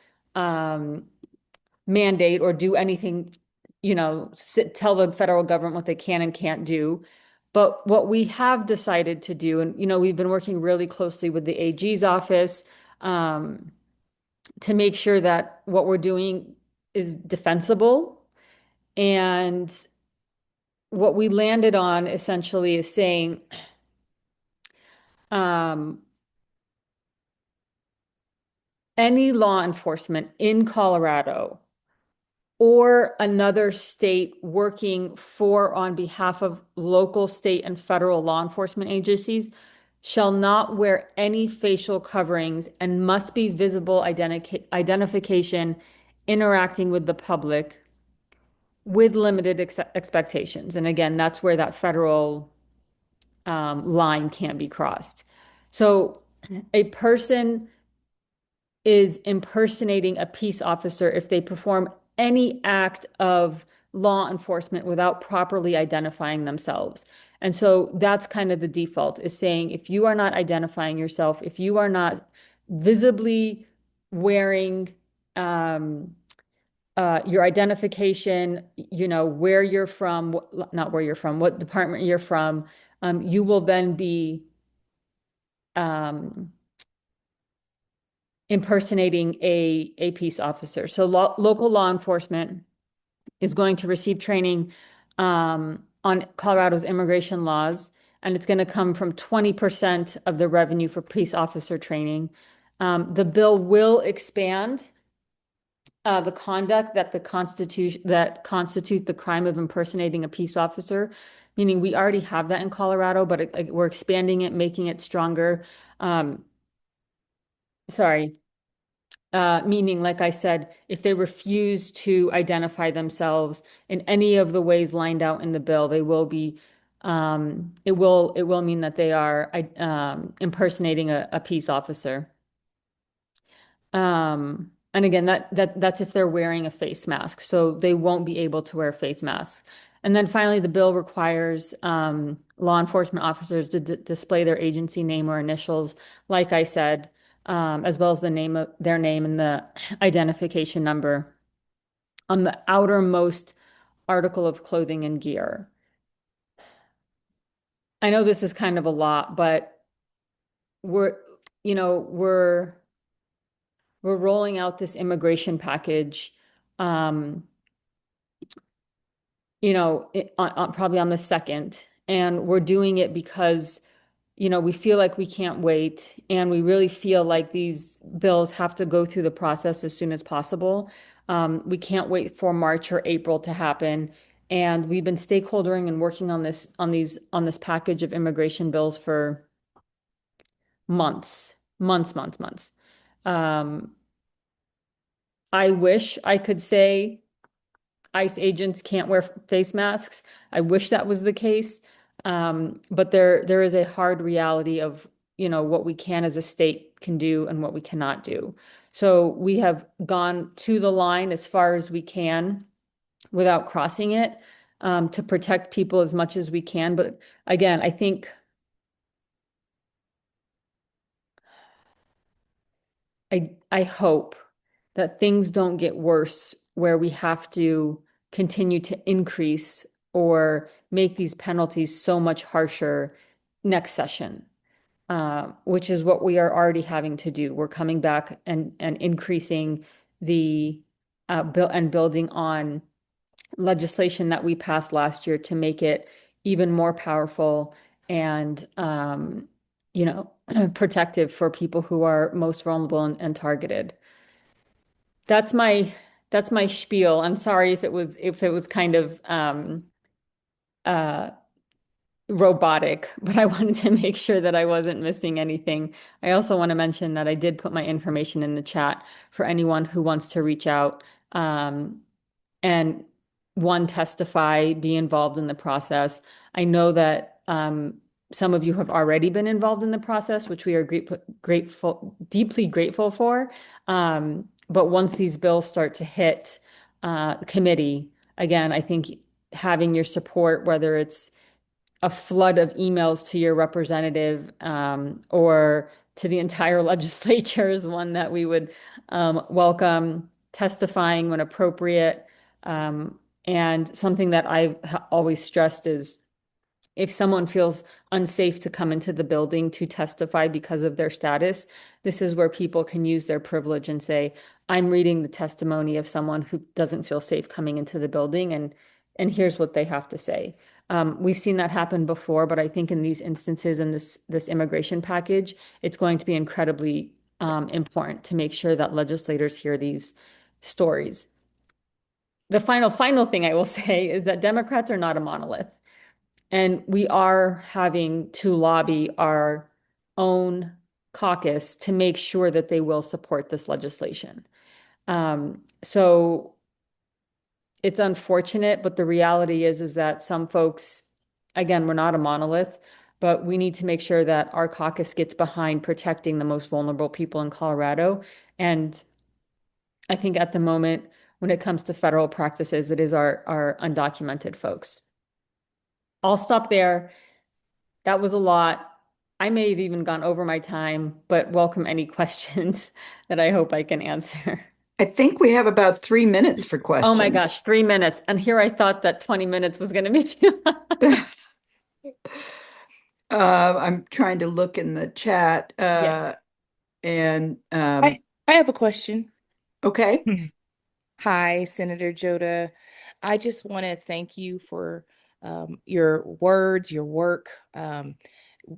mandate or do anything, tell the federal government what they can and can't do. But what we have decided to do, and we've been working really closely with the AG's office to make sure that what we're doing is defensible. And what we landed on essentially is saying, any law enforcement in Colorado or another state working for on behalf of local, state, and federal law enforcement agencies shall not wear any facial coverings and must be visible identification interacting with the public with limited expectations. And again, that's where that federal line can't be crossed. So a person is impersonating a peace officer if they perform any act of law enforcement without properly identifying themselves. And so that's kind of the default, is saying if you are not identifying yourself, if you are not visibly wearing your identification, where you're from, not where you're from, what department you're from, you will then be impersonating a peace officer. So local law enforcement is going to receive training on Colorado's immigration laws, and it's going to come from 20% of the revenue for peace officer training. The bill will expand the conduct that constitute the crime of impersonating a peace officer, meaning we already have that in Colorado, but we're expanding it, making it stronger. Meaning, like I said, if they refuse to identify themselves in any of the ways lined out in the bill, they will be, it will mean that they are impersonating a peace officer. And again, that's if they're wearing a face mask, so they won't be able to wear face masks. And then finally, the bill requires law enforcement officers to display their agency name or initials, like I said, as well as their name and the identification number on the outermost article of clothing and gear. I know this is kind of a lot, but we're rolling out this immigration package, probably on the 2nd, and we're doing it because we feel like we can't wait, and we really feel like these bills have to go through the process as soon as possible. We can't wait for March or April to happen. And we've been stakeholdering and working on this package of immigration bills for months. I wish I could say ICE agents can't wear face masks. I wish that was the case. But there is a hard reality of, what we can as a state can do and what we cannot do. So we have gone to the line as far as we can without crossing it, to protect people as much as we can. But again, I hope that things don't get worse where we have to continue to increase or make these penalties so much harsher next session, which is what we are already having to do. We're coming back and increasing the bill and building on legislation that we passed last year to make it even more powerful and protective for people who are most vulnerable and targeted. That's my spiel. I'm sorry if it was kind of uh, robotic, but I wanted to make sure that I wasn't missing anything. I also want to mention that I did put my information in the chat for anyone who wants to reach out, and testify, be involved in the process. I know that some of you have already been involved in the process, which we are deeply grateful for. But once these bills start to hit committee, again, I think having your support, whether it's a flood of emails to your representative, or to the entire legislature, is one that we would welcome. Testifying when appropriate. And something that I've always stressed is, if someone feels unsafe to come into the building to testify because of their status, this is where people can use their privilege and say, I'm reading the testimony of someone who doesn't feel safe coming into the building, and here's what they have to say. We've seen that happen before, but I think in these instances, in this immigration package, it's going to be incredibly important to make sure that legislators hear these stories. the final thing I will say is that Democrats are not a monolith. And we are having to lobby our own caucus to make sure that they will support this legislation. So it's unfortunate, but the reality is that some folks, again, we're not a monolith, but we need to make sure that our caucus gets behind protecting the most vulnerable people in Colorado. And I think at the moment, when it comes to federal practices, it is our undocumented folks. I'll stop there. That was a lot. I may have even gone over my time, but welcome any questions that I hope I can answer. I think we have about 3 minutes for Oh my gosh, questions. 3 minutes. And here I thought that 20 minutes was going to be too long. I'm trying to look in the chat. Yes. And I have a question. okay. Hi, Senator Joda. I just want to thank you for your words, your work.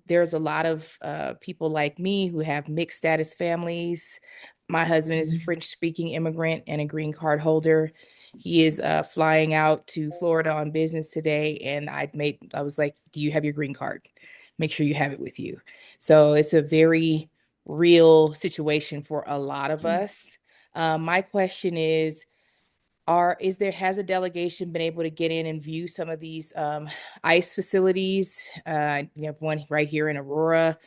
There's a lot of people like me who have mixed status families. My husband is a French-speaking immigrant and a green card holder. He is flying out to Florida on business today, and I was like, "Do you have your green card? Make sure you have it with you." So it's a very real situation for a lot of us. My question is, has a delegation been able to get in and view some of these ICE facilities? You have one right here in Aurora.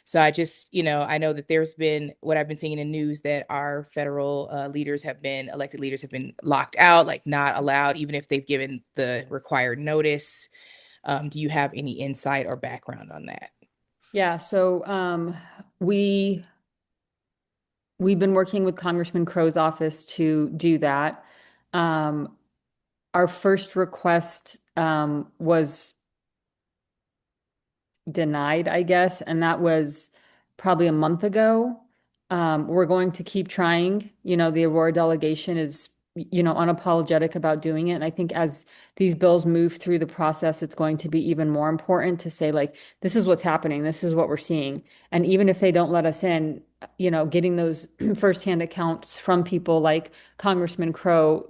So I know that there's been what I've been seeing in the news that our federal elected leaders have been locked out, like not allowed, even if they've given the required notice. Do you have any insight or background on that? Yeah, so we've been working with Congressman Crow's office to do that. Our first request was denied, I guess, and that was probably a month ago. We're going to keep trying. The Aurora delegation is, unapologetic about doing it. And I think as these bills move through the process, it's going to be even more important to say, like, this is what's happening, this is what we're seeing. And even if they don't let us in, getting those firsthand accounts from people like Congressman Crow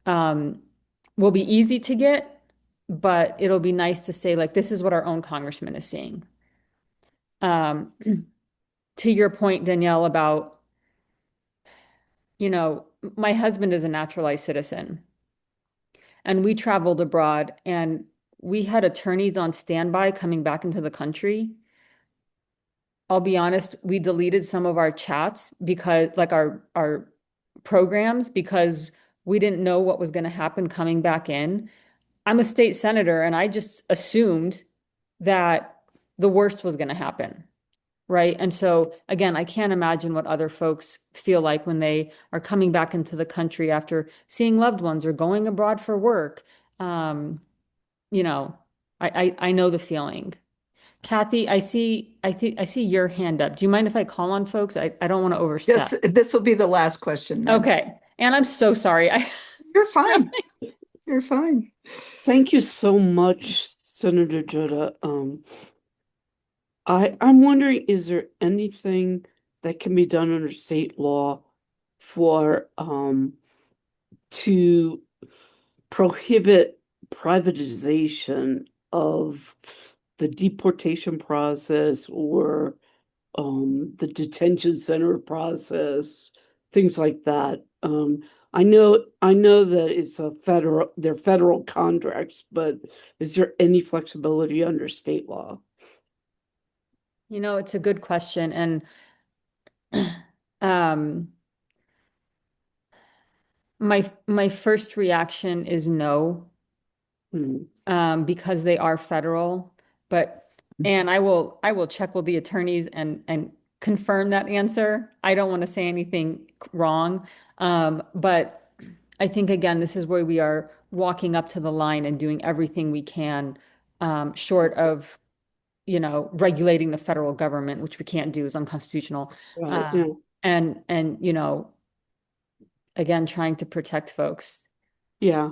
will be easy to get, but it'll be nice to say, like, this is what our own congressman is seeing. Um, to your point, Danielle, about, my husband is a naturalized citizen, and we traveled abroad, and we had attorneys on standby coming back into the country. I'll be honest, we deleted some of our chats because, like, our programs, because we didn't know what was going to happen coming back in. I'm a state senator, and I just assumed that the worst was going to happen. Right. And so, again, I can't imagine what other folks feel like when they are coming back into the country after seeing loved ones or going abroad for work. You know, I know the feeling. Kathy, I see your hand up. Do you mind if I call on folks? I don't want to overstep. This will be the last question then. Okay. And I'm so sorry. You're fine. You're fine. Thank you so much, Senator Joda. I'm wondering, is there anything that can be done under state law for to prohibit privatization of the deportation process or the detention center process, things like that? I know that they're federal contracts, but is there any flexibility under state law? It's a good question. And my first reaction is no, because they are federal. And I will check with the attorneys and confirm that answer. I don't want to say anything wrong. But I think, again, this is where we are walking up to the line and doing everything we can, short of, regulating the federal government, which we can't do, is unconstitutional. Right, yeah. And again, trying to protect folks. Yeah.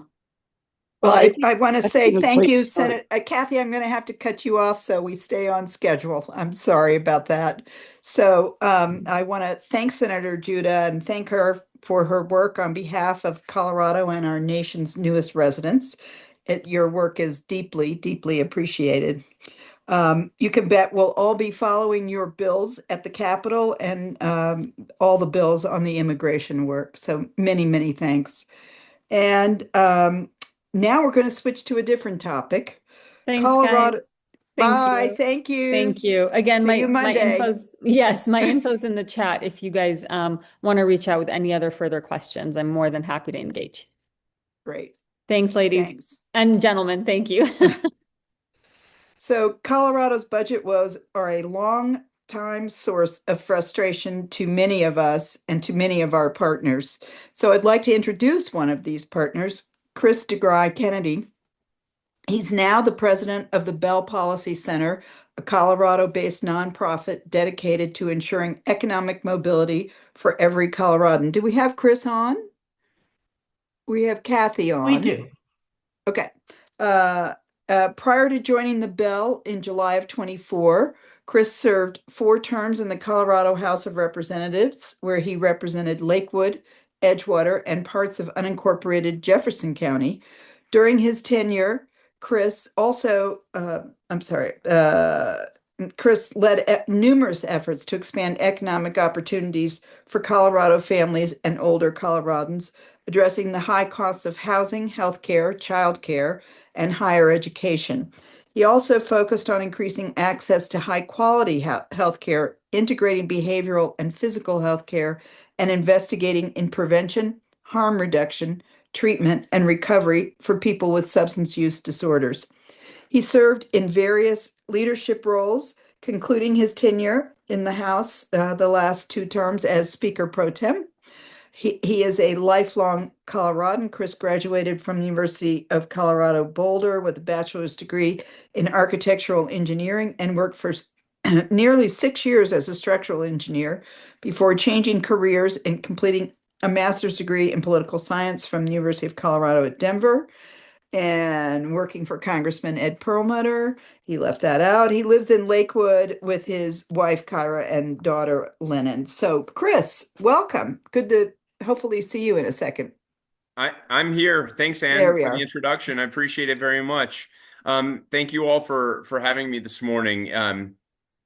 Well, I want to say thank you, start. Senator Kathy. I'm going to have to cut you off so we stay on schedule. I'm sorry about that. So I want to thank Senator Judah and thank her for her work on behalf of Colorado and our nation's newest residents. Your work is deeply, deeply appreciated. You can bet we'll all be following your bills at the Capitol and all the bills on the immigration work. So many, many thanks. And now we're going to switch to a different topic. Thanks, guys. Colorado. Thank Bye. you. Thank you. Thank you. Again, See you my Monday. info's, yes, my info's in the chat. If you guys want to reach out with any other further questions, I'm more than happy to engage. Great. Thanks, ladies. Thanks. And gentlemen, thank you. So Colorado's budget are a long time source of frustration to many of us and to many of our partners. So I'd like to introduce one of these partners, Chris DeGry Kennedy. He's now the president of the Bell Policy Center, a Colorado-based nonprofit dedicated to ensuring economic mobility for every Coloradan. Do we have Chris on? We have Kathy on. We do. Okay. Prior to joining the Bell in July of 24, Chris served 4 terms in the Colorado House of Representatives, where he represented Lakewood, Edgewater, and parts of unincorporated Jefferson County. During his tenure, Chris led numerous efforts to expand economic opportunities for Colorado families and older Coloradans, addressing the high costs of housing, healthcare, childcare, and higher education. He also focused on increasing access to high-quality healthcare, integrating behavioral and physical healthcare, and investigating in prevention, harm reduction, treatment, and recovery for people with substance use disorders. He served in various leadership roles, concluding his tenure in the House the last 2 terms as Speaker Pro Tem. He is a lifelong Coloradan. Chris graduated from the University of Colorado Boulder with a bachelor's degree in architectural engineering and worked for nearly 6 years as a structural engineer before changing careers and completing a master's degree in political science from the University of Colorado at Denver and working for Congressman Ed Perlmutter. He left that out. He lives in Lakewood with his wife, Kyra, and daughter, Lennon. So, Chris, welcome. Good to hopefully see you in a second. I'm here. Thanks, Ann, There we for are. the introduction. I appreciate it very much. Thank you all for having me this morning.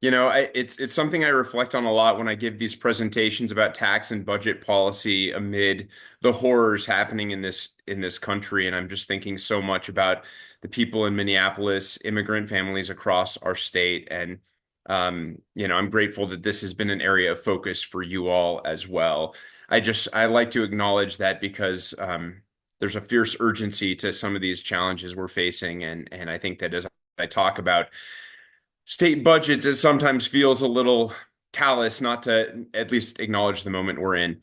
It's something I reflect on a lot when I give these presentations about tax and budget policy amid the horrors happening in this country. And I'm just thinking so much about the people in Minneapolis, immigrant families across our state. And I'm grateful that this has been an area of focus for you all as well. I like to acknowledge that because there's a fierce urgency to some of these challenges we're facing. And I think that as I talk about state budgets, it sometimes feels a little callous not to at least acknowledge the moment we're in.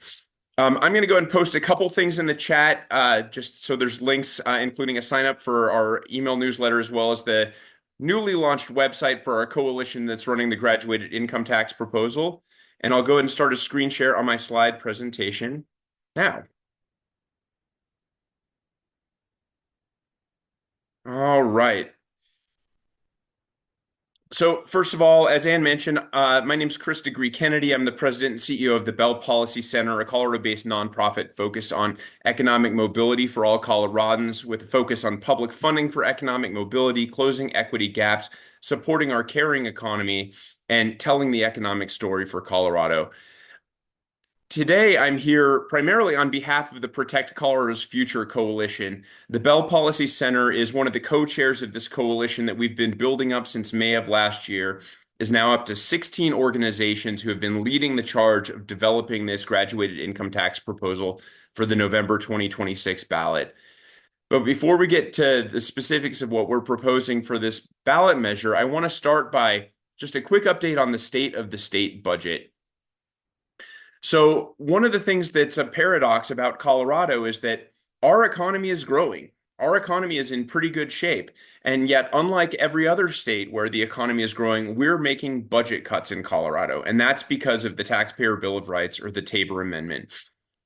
I'm going to go and post a couple things in the chat, just so there's links, including a sign up for our email newsletter, as well as the newly launched website for our coalition that's running the graduated income tax proposal. And I'll go ahead and start a screen share on my slide presentation now. All right. So first of all, as Ann mentioned, my name is Chris DeGry Kennedy. I'm the president and CEO of the Bell Policy Center, a Colorado-based nonprofit focused on economic mobility for all Coloradans, with a focus on public funding for economic mobility, closing equity gaps, supporting our caring economy, and telling the economic story for Colorado. Today, I'm here primarily on behalf of the Protect Colorado's Future Coalition. The Bell Policy Center is one of the co-chairs of this coalition that we've been building up since May of last year, is now up to 16 organizations who have been leading the charge of developing this graduated income tax proposal for the November 2026 ballot. But before we get to the specifics of what we're proposing for this ballot measure, I want to start by just a quick update on the state of the state budget. So one of the things that's a paradox about Colorado is that our economy is growing. Our economy is in pretty good shape. And yet, unlike every other state where the economy is growing, we're making budget cuts in Colorado. And that's because of the Taxpayer Bill of Rights, or the Tabor Amendment.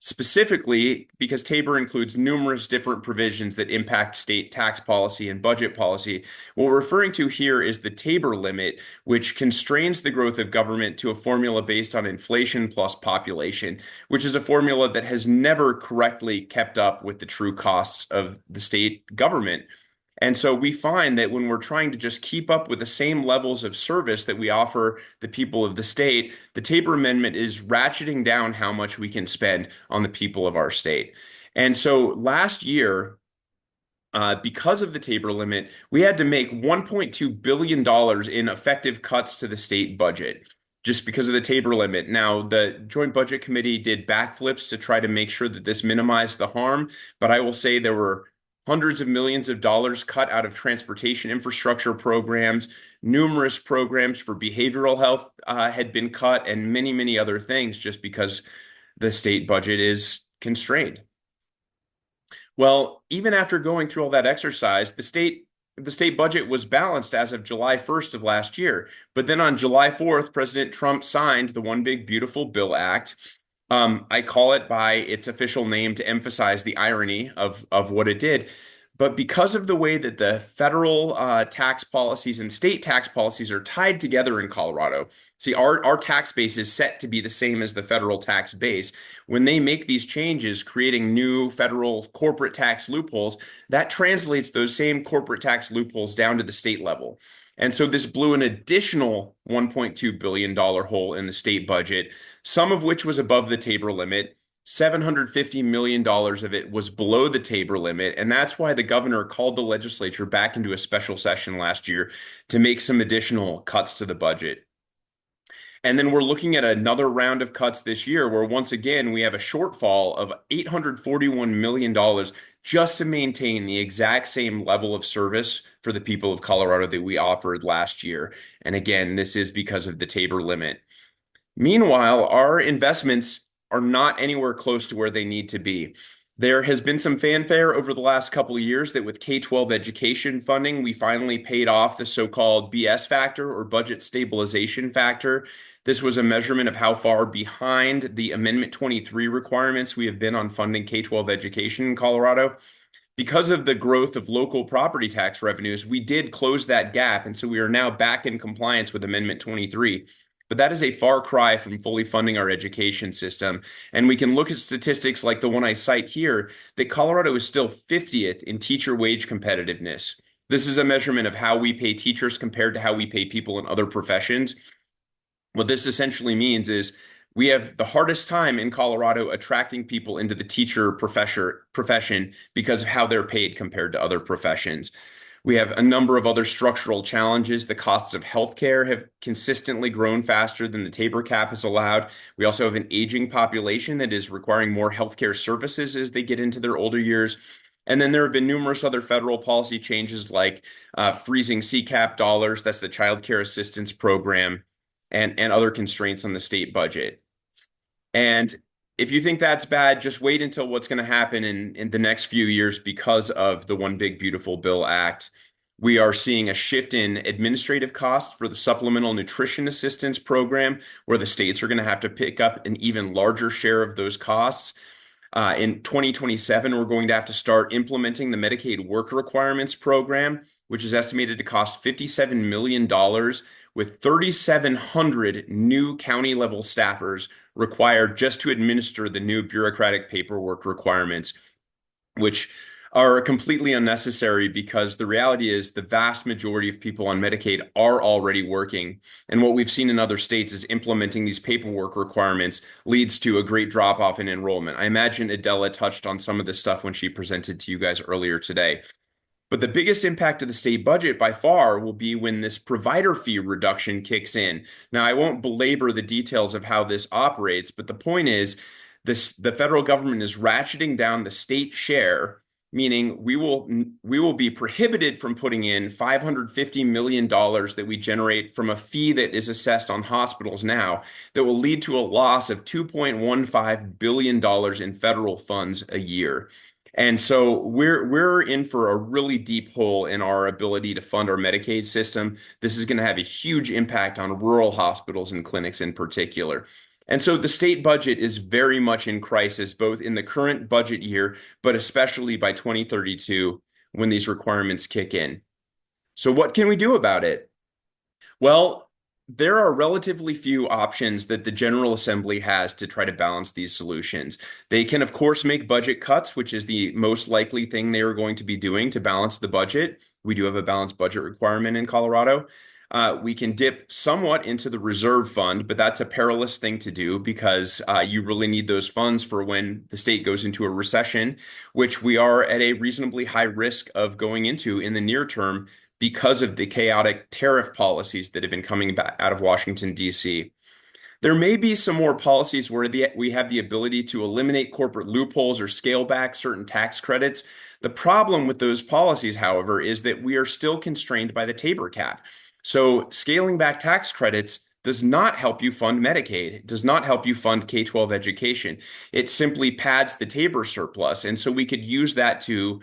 specifically because Tabor includes numerous different provisions that impact state tax policy and budget policy. What we're referring to here is the Tabor limit, which constrains the growth of government to a formula based on inflation plus population, which is a formula that has never correctly kept up with the true costs of the state government. And so we find that when we're trying to just keep up with the same levels of service that we offer the people of the state, the Tabor Amendment is ratcheting down how much we can spend on the people of our state. And so last year, because of the Tabor limit, we had to make $1.2 billion in effective cuts to the state budget just because of the Tabor limit. Now, the Joint Budget Committee did backflips to try to make sure that this minimized the harm, but I will say there were hundreds of millions of dollars cut out of transportation infrastructure programs, numerous programs for behavioral health had been cut, and many, many other things just because the state budget is constrained. Well, even after going through all that exercise, the state budget was balanced as of July 1st of last year. But then on July 4th, President Trump signed the One Big Beautiful Bill Act. I call it by its official name to emphasize the irony of what it did. But because of the way that the federal tax policies and state tax policies are tied together in Colorado, see, our tax base is set to be the same as the federal tax base. When they make these changes, creating new federal corporate tax loopholes, that translates those same corporate tax loopholes down to the state level. And so this blew an additional $1.2 billion hole in the state budget, some of which was above the Tabor limit. $750 million of it was below the Tabor limit, and that's why the governor called the legislature back into a special session last year to make some additional cuts to the budget. And then we're looking at another round of cuts this year where once again we have a shortfall of $841 million just to maintain the exact same level of service for the people of Colorado that we offered last year. And again, this is because of the Tabor limit. Meanwhile, our investments are not anywhere close to where they need to be. There has been some fanfare over the last couple of years that with K-12 education funding, we finally paid off the so-called BS factor or budget stabilization factor. This was a measurement of how far behind the Amendment 23 requirements we have been on funding K-12 education in Colorado. Because of the growth of local property tax revenues, we did close that gap, and so we are now back in compliance with Amendment 23. But that is a far cry from fully funding our education system. And we can look at statistics like the one I cite here, that Colorado is still 50th in teacher wage competitiveness. This is a measurement of how we pay teachers compared to how we pay people in other professions. What this essentially means is we have the hardest time in Colorado attracting people into the teacher profession because of how they're paid compared to other professions. We have a number of other structural challenges. The costs of healthcare have consistently grown faster than the Tabor cap has allowed. We also have an aging population that is requiring more healthcare services as they get into their older years. And then there have been numerous other federal policy changes like freezing CCAP dollars, that's the Child Care Assistance Program, and other constraints on the state budget. And if you think that's bad, just wait until what's going to happen in the next few years because of the One Big Beautiful Bill Act. We are seeing a shift in administrative costs for the Supplemental Nutrition Assistance Program, where the states are going to have to pick up an even larger share of those costs. In 2027, we're going to have to start implementing the Medicaid Work Requirements Program, which is estimated to cost $57 million, with 3,700 new county-level staffers required just to administer the new bureaucratic paperwork requirements, which are completely unnecessary because the reality is the vast majority of people on Medicaid are already working. And what we've seen in other states is implementing these paperwork requirements leads to a great drop-off in enrollment. I imagine Adela touched on some of this stuff when she presented to you guys earlier today. But the biggest impact of the state budget by far will be when this provider fee reduction kicks in. Now, I won't belabor the details of how this operates, but the point is the federal government is ratcheting down the state share, meaning we will be prohibited from putting in $550 million that we generate from a fee that is assessed on hospitals now that will lead to a loss of $2.15 billion in federal funds a year. And so we're in for a really deep hole in our ability to fund our Medicaid system. This is going to have a huge impact on rural hospitals and clinics in particular. And so the state budget is very much in crisis, both in the current budget year, but especially by 2032 when these requirements kick in. So what can we do about it? Well, there are relatively few options that the General Assembly has to try to balance these solutions. They can, of course, make budget cuts, which is the most likely thing they are going to be doing to balance the budget. We do have a balanced budget requirement in Colorado. We can dip somewhat into the reserve fund, but that's a perilous thing to do because you really need those funds for when the state goes into a recession, which we are at a reasonably high risk of going into in the near term because of the chaotic tariff policies that have been coming back out of Washington, D.C. There may be some more policies where we have the ability to eliminate corporate loopholes or scale back certain tax credits. The problem with those policies, however, is that we are still constrained by the Tabor cap. So scaling back tax credits does not help you fund Medicaid. It does not help you fund K-12 education. It simply pads the Tabor surplus. And so we could use that to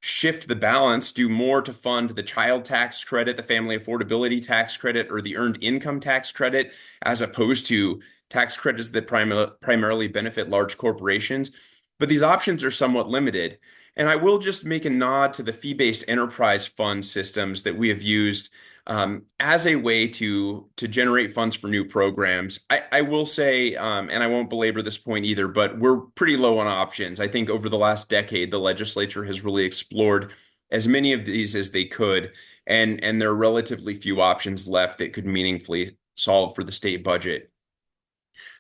shift the balance, do more to fund the child tax credit, the family affordability tax credit, or the earned income tax credit, as opposed to tax credits that primarily benefit large corporations. But these options are somewhat limited. And I will just make a nod to the fee-based enterprise fund systems that we have used as a way to generate funds for new programs. I will say, and I won't belabor this point either, but we're pretty low on options. I think over the last decade, the legislature has really explored as many of these as they could, and there are relatively few options left that could meaningfully solve for the state budget.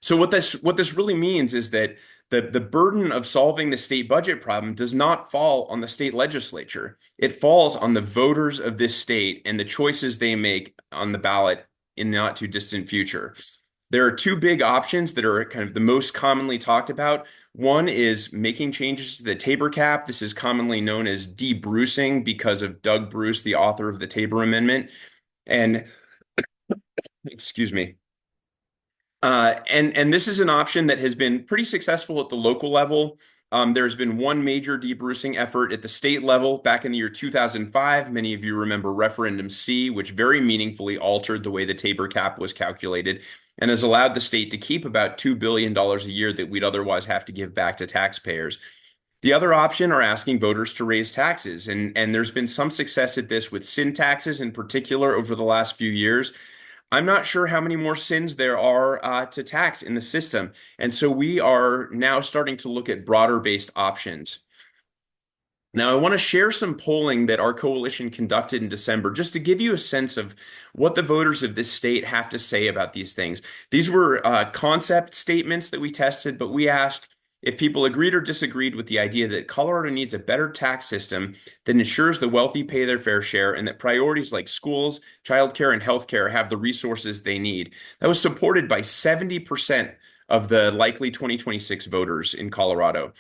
So what this really means is that the burden of solving the state budget problem does not fall on the state legislature. It falls on the voters of this state and the choices they make on the ballot in the not too distant future. There are two big options that are kind of the most commonly talked about. One is making changes to the Tabor cap. This is commonly known as de-Brucing because of Doug Bruce, the author of the Tabor Amendment. And excuse me. And this is an option that has been pretty successful at the local level. There's been one major de-Brucing effort at the state level back in the year 2005. Many of you remember Referendum C, which very meaningfully altered the way the Tabor cap was calculated and has allowed the state to keep about $2 billion a year that we'd otherwise have to give back to taxpayers. The other option are asking voters to raise taxes, and there's been some success at this with sin taxes in particular over the last few years. I'm not sure how many more sins there are to tax in the system. And so we are now starting to look at broader based options. Now, I want to share some polling that our coalition conducted in December just to give you a sense of what the voters of this state have to say about these things. These were concept statements that we tested, but we asked if people agreed or disagreed with the idea that Colorado needs a better tax system that ensures the wealthy pay their fair share and that priorities like schools, childcare, and healthcare have the resources they need. That was supported by 70% of the likely 2026 voters in Colorado.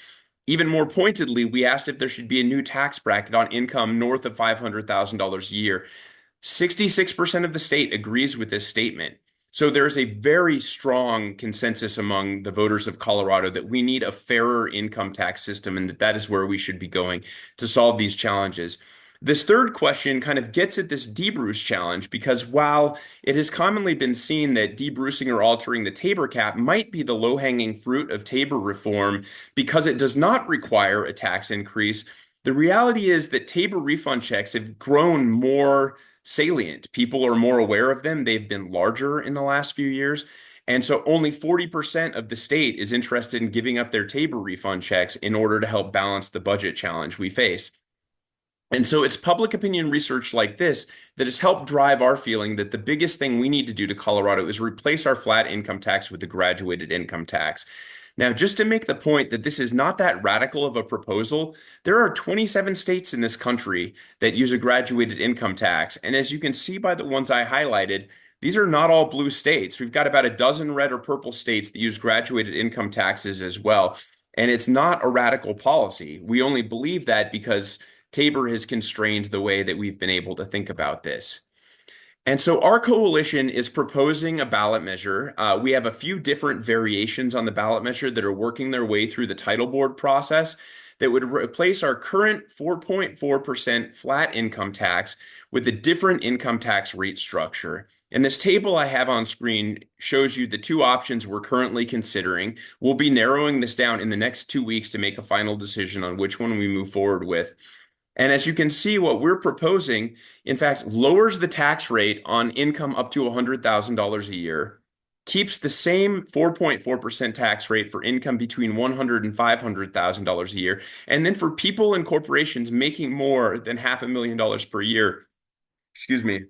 Even more pointedly, we asked if there should be a new tax bracket on income north of $500,000 a year. 66% of the state agrees with this statement. So there's a very strong consensus among the voters of Colorado that we need a fairer income tax system and that is where we should be going to solve these challenges. This third question kind of gets at this de-Bruce challenge because while it has commonly been seen that de-Brucing or altering the Tabor cap might be the low-hanging fruit of Tabor reform because it does not require a tax increase, the reality is that Tabor refund checks have grown more salient. People are more aware of them. They've been larger in the last few years. And so only 40% of the state is interested in giving up their Tabor refund checks in order to help balance the budget challenge we face. And so it's public opinion research like this that has helped drive our feeling that the biggest thing we need to do to Colorado is replace our flat income tax with the graduated income tax. Now, just to make the point that this is not that radical of a proposal, there are 27 states in this country that use a graduated income tax. And as you can see by the ones I highlighted, these are not all blue states. We've got about a dozen red or purple states that use graduated income taxes as well. And it's not a radical policy. We only believe that because Tabor has constrained the way that we've been able to think about this. And so our coalition is proposing a ballot measure. We have a few different variations on the ballot measure that are working their way through the title board process that would replace our current 4.4% flat income tax with a different income tax rate structure. And this table I have on screen shows you the two options we're currently considering. We'll be narrowing this down in the next 2 weeks to make a final decision on which one we move forward with. And as you can see, what we're proposing, in fact, lowers the tax rate on income up to $100,000 a year, keeps the same 4.4% tax rate for income between $100,000 and $500,000 a year, and then for people and corporations making more than $500,000 per year, excuse me,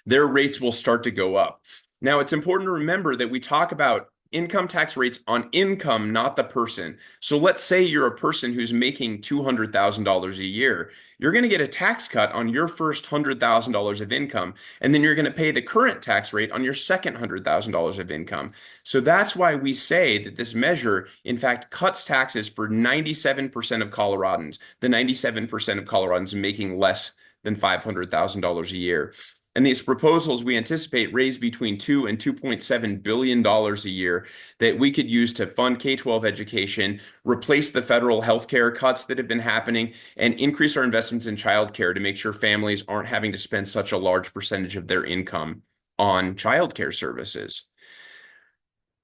their rates will start to go up. Now, it's important to remember that we talk about income tax rates on income, not the person. So let's say you're a person who's making $200,000 a year. You're going to get a tax cut on your first $100,000 of income, and then you're going to pay the current tax rate on your second $100,000 of income. So that's why we say that this measure, in fact, cuts taxes for 97% of Coloradans, the 97% of Coloradans making less than $500,000 a year. And these proposals we anticipate raise between $2 and $2.7 billion a year that we could use to fund K-12 education, replace the federal healthcare cuts that have been happening, and increase our investments in childcare to make sure families aren't having to spend such a large percentage of their income on childcare services.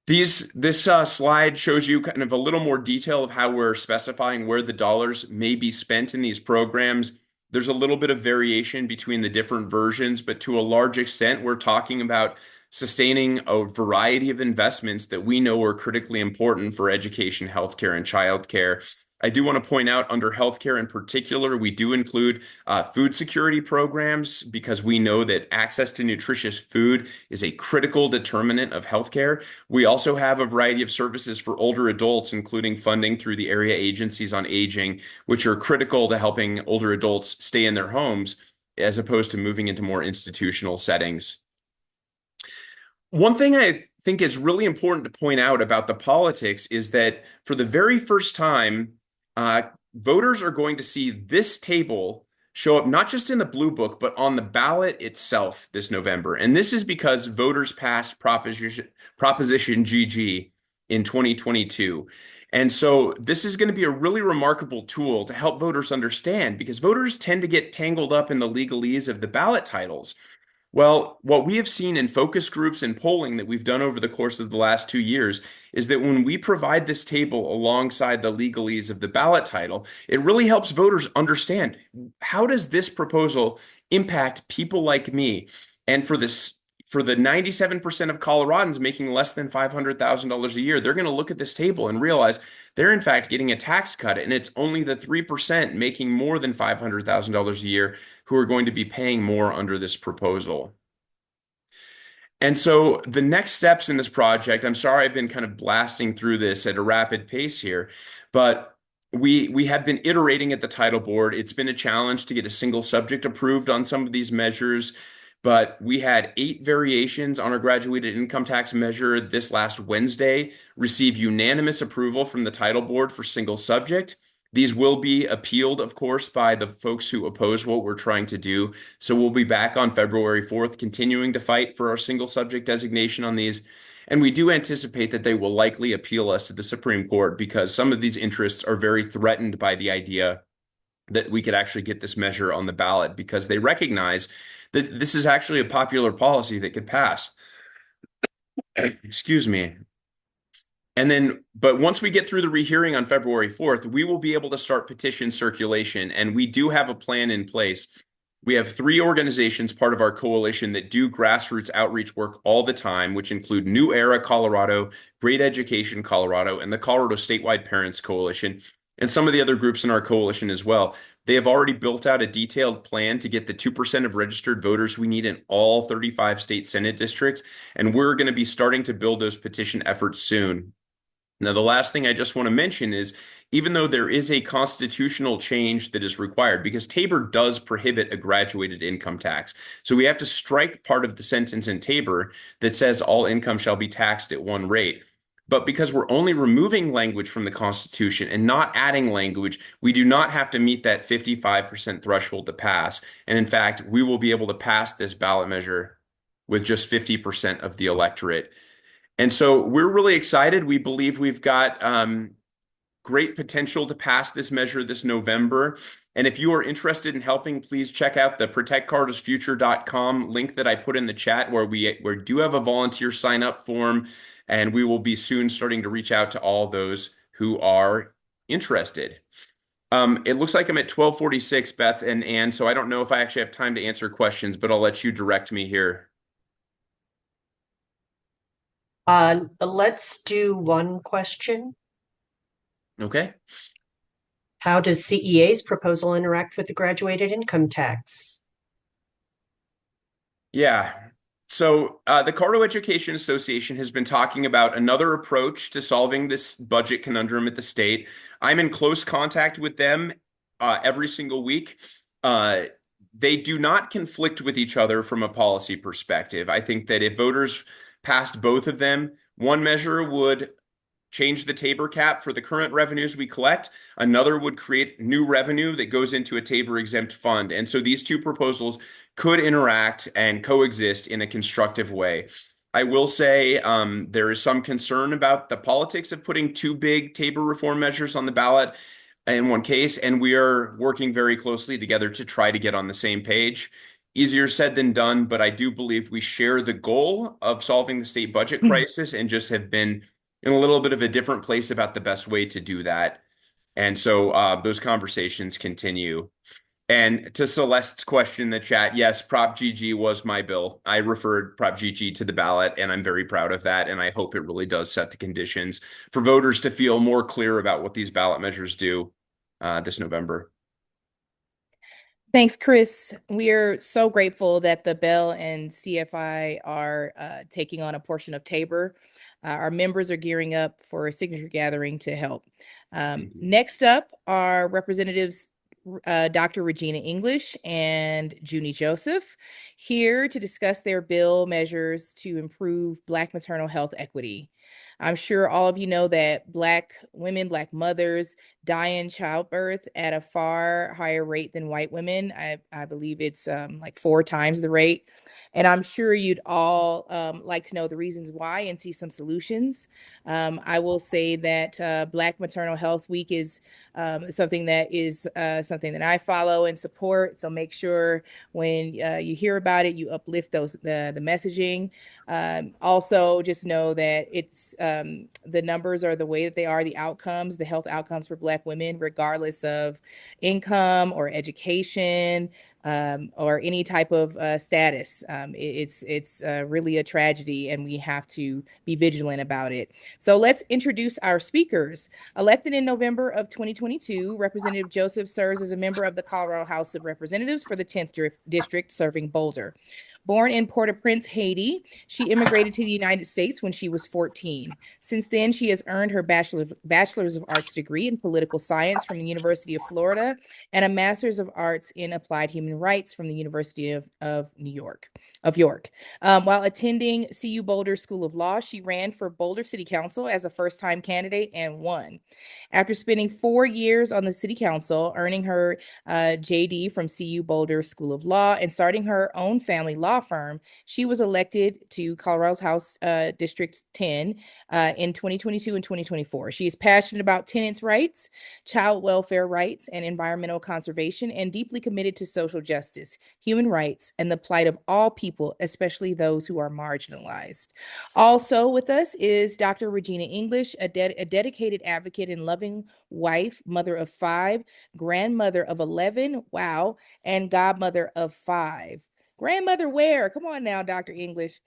This slide shows you kind of a little more detail of how we're specifying where the dollars may be spent in these programs. There's a little bit of variation between the different versions, but to a large extent, we're talking about sustaining a variety of investments that we know are critically important for education, healthcare, and childcare. I do want to point out under healthcare in particular, we do include food security programs because we know that access to nutritious food is a critical determinant of healthcare. We also have a variety of services for older adults, including funding through the area agencies on aging, which are critical to helping older adults stay in their homes as opposed to moving into more institutional settings. One thing I think is really important to point out about the politics is that for the very first time, voters are going to see this table show up not just in the Blue Book, but on the ballot itself this November. And this is because voters passed Proposition GG in 2022. And so this is going to be a really remarkable tool to help voters understand, because voters tend to get tangled up in the legalese of the ballot titles. Well, what we have seen in focus groups and polling that we've done over the course of the last 2 years is that when we provide this table alongside the legalese of the ballot title, it really helps voters understand, how does this proposal impact people like me? And for the 97% of Coloradans making less than $500,000 a year, they're going to look at this table and realize they're in fact getting a tax cut, and it's only the 3% making more than $500,000 a year who are going to be paying more under this proposal. And so the next steps in this project, I'm sorry I've been kind of blasting through this at a rapid pace here, but we have been iterating at the title board. It's been a challenge to get a single subject approved on some of these measures, but we had 8 variations on our graduated income tax measure this last Wednesday receive unanimous approval from the title board for single subject. These will be appealed, of course, by the folks who oppose what we're trying to do. So we'll be back on February 4th, continuing to fight for our single subject designation on these. And we do anticipate that they will likely appeal us to the Supreme Court because some of these interests are very threatened by the idea that we could actually get this measure on the ballot, because they recognize that this is actually a popular policy that could pass. Excuse me. But once we get through the rehearing on February 4th, we will be able to start petition circulation, and we do have a plan in place. We have 3 organizations part of our coalition that do grassroots outreach work all the time, which include New Era Colorado, Great Education Colorado, and the Colorado Statewide Parents Coalition, and some of the other groups in our coalition as well. They have already built out a detailed plan to get the 2% of registered voters we need in all 35 state Senate districts, and we're going to be starting to build those petition efforts soon. Now, the last thing I just want to mention is, even though there is a constitutional change that is required, because Tabor does prohibit a graduated income tax, so we have to strike part of the sentence in Tabor that says all income shall be taxed at one rate. But because we're only removing language from the Constitution and not adding language, we do not have to meet that 55% threshold to pass. And in fact, we will be able to pass this ballot measure with just 50% of the electorate. And so we're really excited. We believe we've got great potential to pass this measure this November. And if you are interested in helping, please check out the protectcartersfuture.com link that I put in the chat, where we do have a volunteer sign up form, and we will be soon starting to reach out to all those who are interested. It looks like I'm at 12:46, Beth and Ann, so I don't know if I actually have time to answer questions, but I'll let you direct me here. Let's do one question. Okay. How does CEA's proposal interact with the graduated income tax? Yeah. So the Colorado Education Association has been talking about another approach to solving this budget conundrum at the state. I'm in close contact with them every single week. They do not conflict with each other from a policy perspective. I think that if voters passed both of them, one measure would change the Tabor cap for the current revenues we collect. Another would create new revenue that goes into a Tabor exempt fund. And so these two proposals could interact and coexist in a constructive way. I will say there is some concern about the politics of putting two big Tabor reform measures on the ballot in one case, and we are working very closely together to try to get on the same page. Easier said than done, but I do believe we share the goal of solving the state budget crisis and just have been in a little bit of a different place about the best way to do that. And so those conversations continue. And to Celeste's question in the chat, yes, Prop GG was my bill. I referred Prop GG to the ballot, and I'm very proud of that. And I hope it really does set the conditions for voters to feel more clear about what these ballot measures do this November. Thanks, Chris. We're so grateful that the Bell and CFI are taking on a portion of Tabor. Our members are gearing up for a signature gathering to help. Next up are Representatives Dr. Regina English and Junie Joseph, here to discuss their bill measures to improve Black maternal health equity. I'm sure all of you know that Black women, Black mothers die in childbirth at a far higher rate than white women. I believe it's like 4 times the rate. And I'm sure you'd all like to know the reasons why and see some solutions. I will say that Black Maternal Health Week is something that I follow and support. So make sure when you hear about it, you uplift the messaging. Also, just know that it's the numbers are the way that they are, the outcomes, the health outcomes for Black women, regardless of income or education, or any type of status. It's really a tragedy, and we have to be vigilant about it. So let's introduce our speakers. Elected in November of 2022, Representative Joseph serves as a member of the Colorado House of Representatives for the 10th District, serving Boulder. Born in Port-au-Prince, Haiti, she immigrated to the United States when she was 14. Since then, she has earned her Bachelor's of Arts degree in Political Science from the University of Florida and a Master's of Arts in Applied Human Rights from the University of York. While attending CU Boulder School of Law, she ran for Boulder City Council as a first-time candidate and won. After spending 4 years on the City Council, earning her JD from CU Boulder School of Law, and starting her own family law firm, she was elected to Colorado's House District 10 in 2022 and 2024. She is passionate about tenants' rights, child welfare rights, and environmental conservation, and deeply committed to social justice, human rights, and the plight of all people, especially those who are marginalized. Also with us is Dr. Regina English, a dedicated advocate and loving wife, mother of 5, grandmother of 11, wow, and godmother of 5. Grandmother where? Come on now, Dr. English.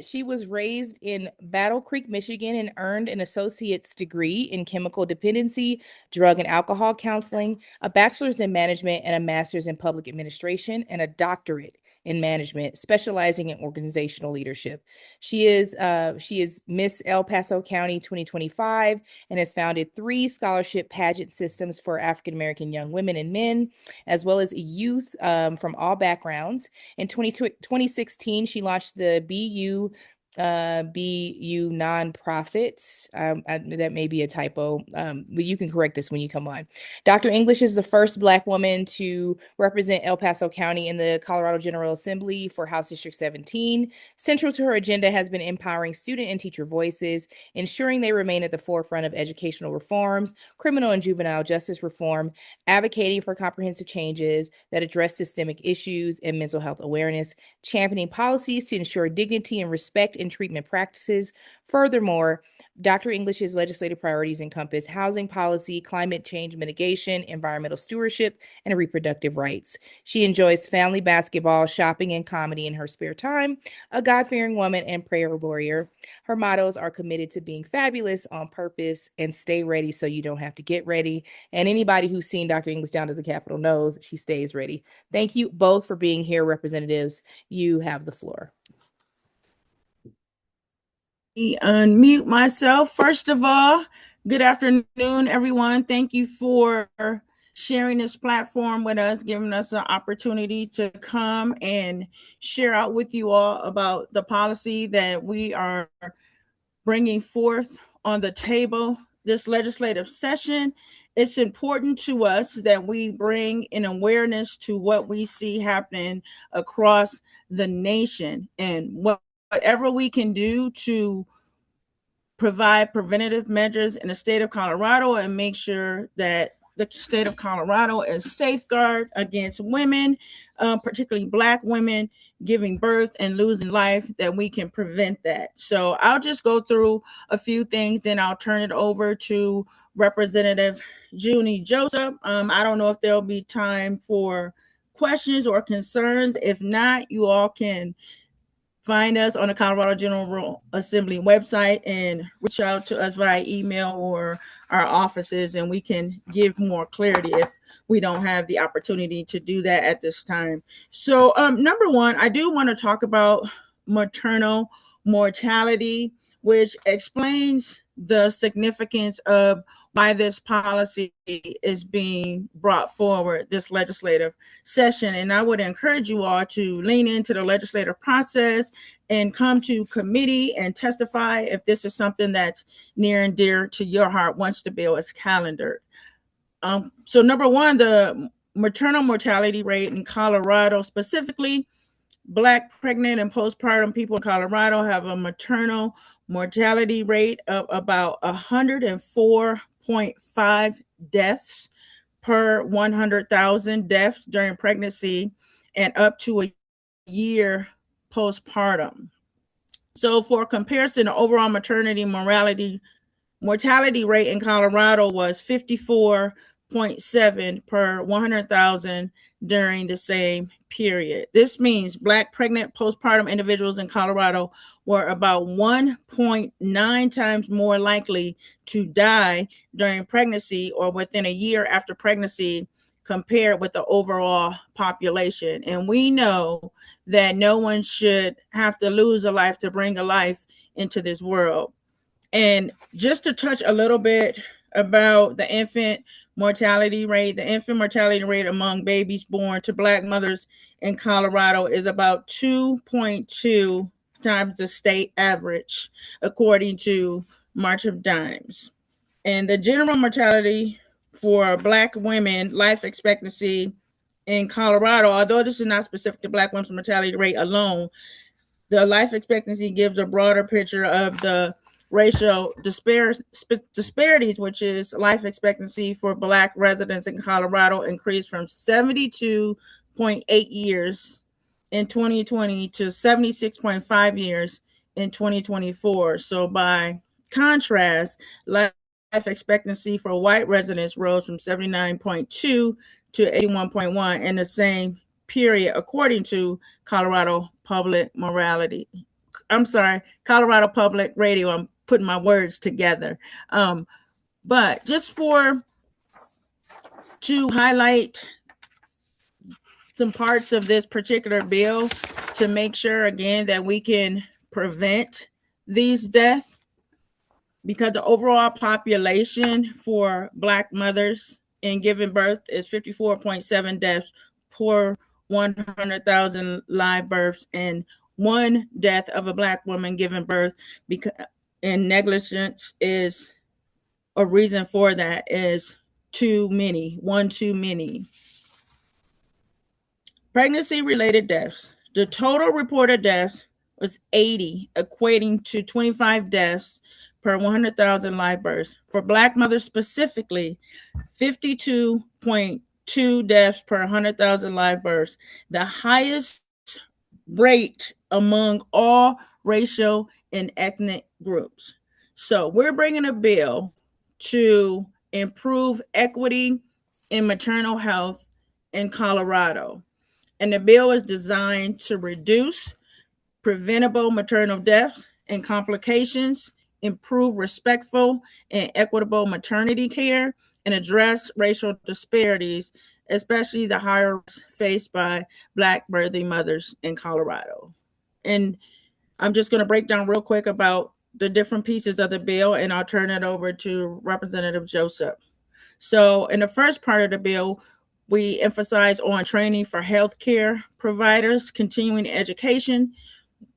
She was raised in Battle Creek, Michigan, and earned an associate's degree in chemical dependency, drug and alcohol counseling, a bachelor's in management, and a master's in public administration, and a doctorate in management, specializing in organizational leadership. She is Miss El Paso County 2025 and has founded 3 scholarship pageant systems for African American young women and men, as well as youth from all backgrounds. In 2016, she launched the BU BU nonprofits. That may be a typo, but you can correct this when you come on. Dr. English is the first Black woman to represent El Paso County in the Colorado General Assembly for House District 17. Central to her agenda has been empowering student and teacher voices, ensuring they remain at the forefront of educational reforms, criminal and juvenile justice reform, advocating for comprehensive changes that address systemic issues and mental health awareness, championing policies to ensure dignity and respect in treatment practices. Furthermore, Dr. English's legislative priorities encompass housing policy, climate change mitigation, environmental stewardship, and reproductive rights. She enjoys family basketball, shopping, and comedy in her spare time, a God-fearing woman and prayer warrior. Her mottos are committed to being fabulous on purpose and stay ready so you don't have to get ready. And anybody who's seen Dr. English down to the Capitol knows she stays ready. Thank you both for being here, representatives. You have the floor. Unmute myself. First of all, good afternoon, everyone. Thank you for sharing this platform with us, giving us an opportunity to come and share out with you all about the policy that we are bringing forth on the table this legislative session. It's important to us that we bring an awareness to what we see happening across the nation, and whatever we can do to provide preventative measures in the state of Colorado and make sure that the state of Colorado is safeguard against women, particularly Black women, giving birth and losing life, that we can prevent that. So I'll just go through a few things, then I'll turn it over to Representative Junie Joseph. I don't know if there'll be time for questions or concerns. If not, you all can find us on the Colorado General Assembly website and reach out to us via email or our offices, and we can give more clarity if we don't have the opportunity to do that at this time. So number one, I do want to talk about maternal mortality, which explains the significance of why this policy is being brought forward this legislative session. And I would encourage you all to lean into the legislative process and come to committee and testify if this is something that's near and dear to your heart once the bill is calendared. So number one, the maternal mortality rate in Colorado, specifically Black pregnant and postpartum people in Colorado, have a maternal mortality rate of about 104.5 deaths per 100,000 deaths during pregnancy and up to a year postpartum. So for comparison, the overall maternity mortality rate in Colorado was 54.7 per 100,000 during the same period. This means Black pregnant postpartum individuals in Colorado were about 1.9 times more likely to die during pregnancy or within a year after pregnancy compared with the overall population. And we know that no one should have to lose a life to bring a life into this world. And just to touch a little bit about the infant mortality rate, the infant mortality rate among babies born to Black mothers in Colorado is about 2.2 times the state average, according to March of Dimes. And the general mortality for Black women life expectancy in Colorado, although this is not specific to Black women's mortality rate alone, the life expectancy gives a broader picture of the racial disparities, which is life expectancy for Black residents in Colorado increased from 72.8 years in 2020 to 76.5 years in 2024. So by contrast, life expectancy for white residents rose from 79.2 to 81.1 in the same period, according to Colorado Public Colorado Public Radio. I'm putting my words together. But just to highlight some parts of this particular bill to make sure, again, that we can prevent these deaths, because the overall population for Black mothers in giving birth is 54.7 deaths per 100,000 live births, and one death of a Black woman giving birth, because and negligence is a reason for that, is too many, one too many. Pregnancy-related deaths. The total reported deaths was 80, equating to 25 deaths per 100,000 live births. For Black mothers specifically, 52.2 deaths per 100,000 live births, the highest rate among all racial and ethnic groups. So we're bringing a bill to improve equity in maternal health in Colorado. And the bill is designed to reduce preventable maternal deaths and complications, improve respectful and equitable maternity care, and address racial disparities, especially the higher risks faced by Black birthing mothers in Colorado. And I'm just going to break down real quick about the different pieces of the bill, and I'll turn it over to Representative Joseph. So in the first part of the bill, we emphasize on training for healthcare providers, continuing education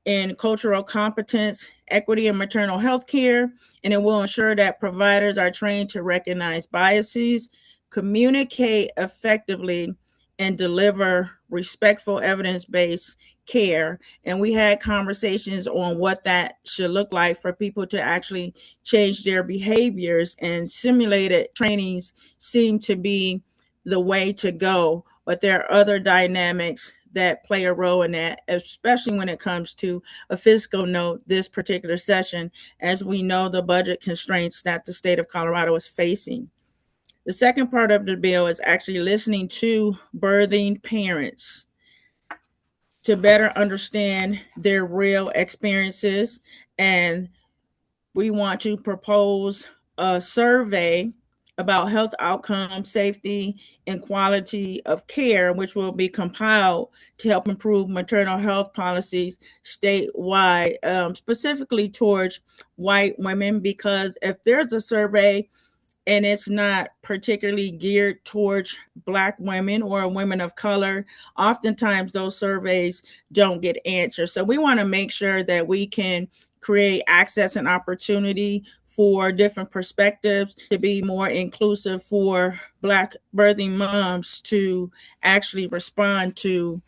in cultural competence, equity in maternal health care, and it will ensure that providers are trained to recognize biases, communicate effectively, and deliver respectful evidence-based care. And we had conversations on what that should look like for people to actually change their behaviors, and simulated trainings seem to be the way to go, but there are other dynamics that play a role in that, especially when it comes to a fiscal note this particular session, as we know the budget constraints that the state of Colorado is facing. The second part of the bill is actually listening to birthing parents to better understand their real experiences, and we want to propose a survey about health outcomes, safety, and quality of care, which will be compiled to help improve maternal health policies statewide, specifically towards white women, because if there's a survey and it's not particularly geared towards Black women or women of color, oftentimes those surveys don't get answered. So we want to make sure that we can create access and opportunity for different perspectives, to be more inclusive for Black birthing moms to actually respond to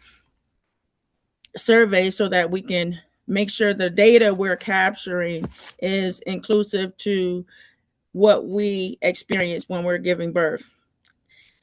surveys, so that we can make sure the data we're capturing is inclusive to what we experience when we're giving birth.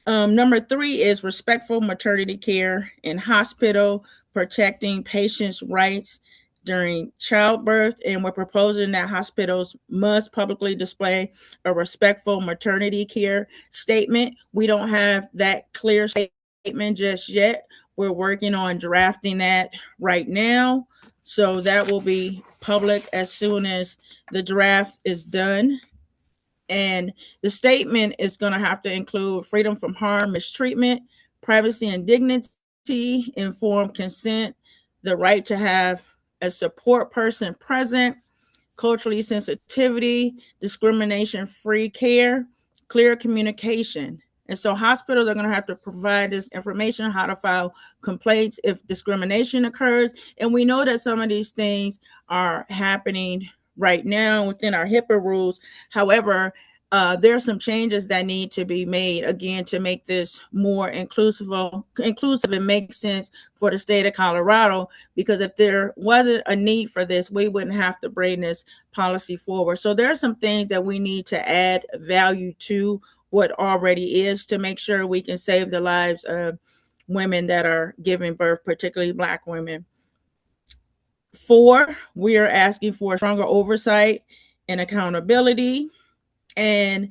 Number 3 is respectful maternity care in hospital, protecting patients' rights during childbirth. And we're proposing that hospitals must publicly display a respectful maternity care statement. We don't have that clear statement just yet. We're working on drafting that right now. So that will be public as soon as the draft is done. And the statement is going to have to include freedom from harm, mistreatment, privacy and dignity, informed consent, the right to have a support person present, culturally sensitivity, discrimination-free care, clear communication. And so hospitals are going to have to provide this information, how to file complaints if discrimination occurs. And we know that some of these things are happening right now within our HIPAA rules. However, there are some changes that need to be made, again, to make this more inclusive and make sense for the state of Colorado, because if there wasn't a need for this, we wouldn't have to bring this policy forward. So there are some things that we need to add value to what already is, to make sure we can save the lives of women that are giving birth, particularly Black women. 4, we are asking for stronger oversight and accountability. And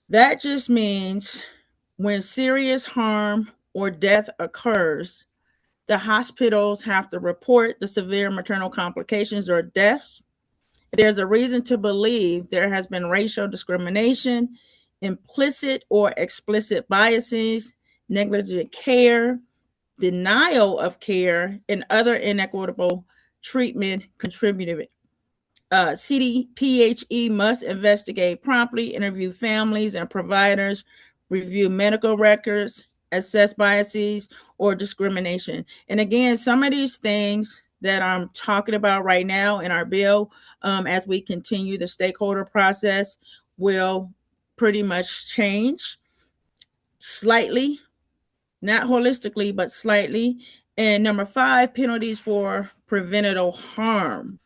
that just means when serious harm or death occurs, the hospitals have to report the severe maternal complications or deaths. If there's a reason to believe there has been racial discrimination, implicit or explicit biases, negligent care, denial of care, and other inequitable treatment contributed. CDPHE must investigate promptly, interview families and providers, review medical records, assess biases or discrimination. And again, some of these things that I'm talking about right now in our bill, as we continue the stakeholder process, will pretty much change slightly, not holistically, but slightly. And number 5, penalties for preventable harm.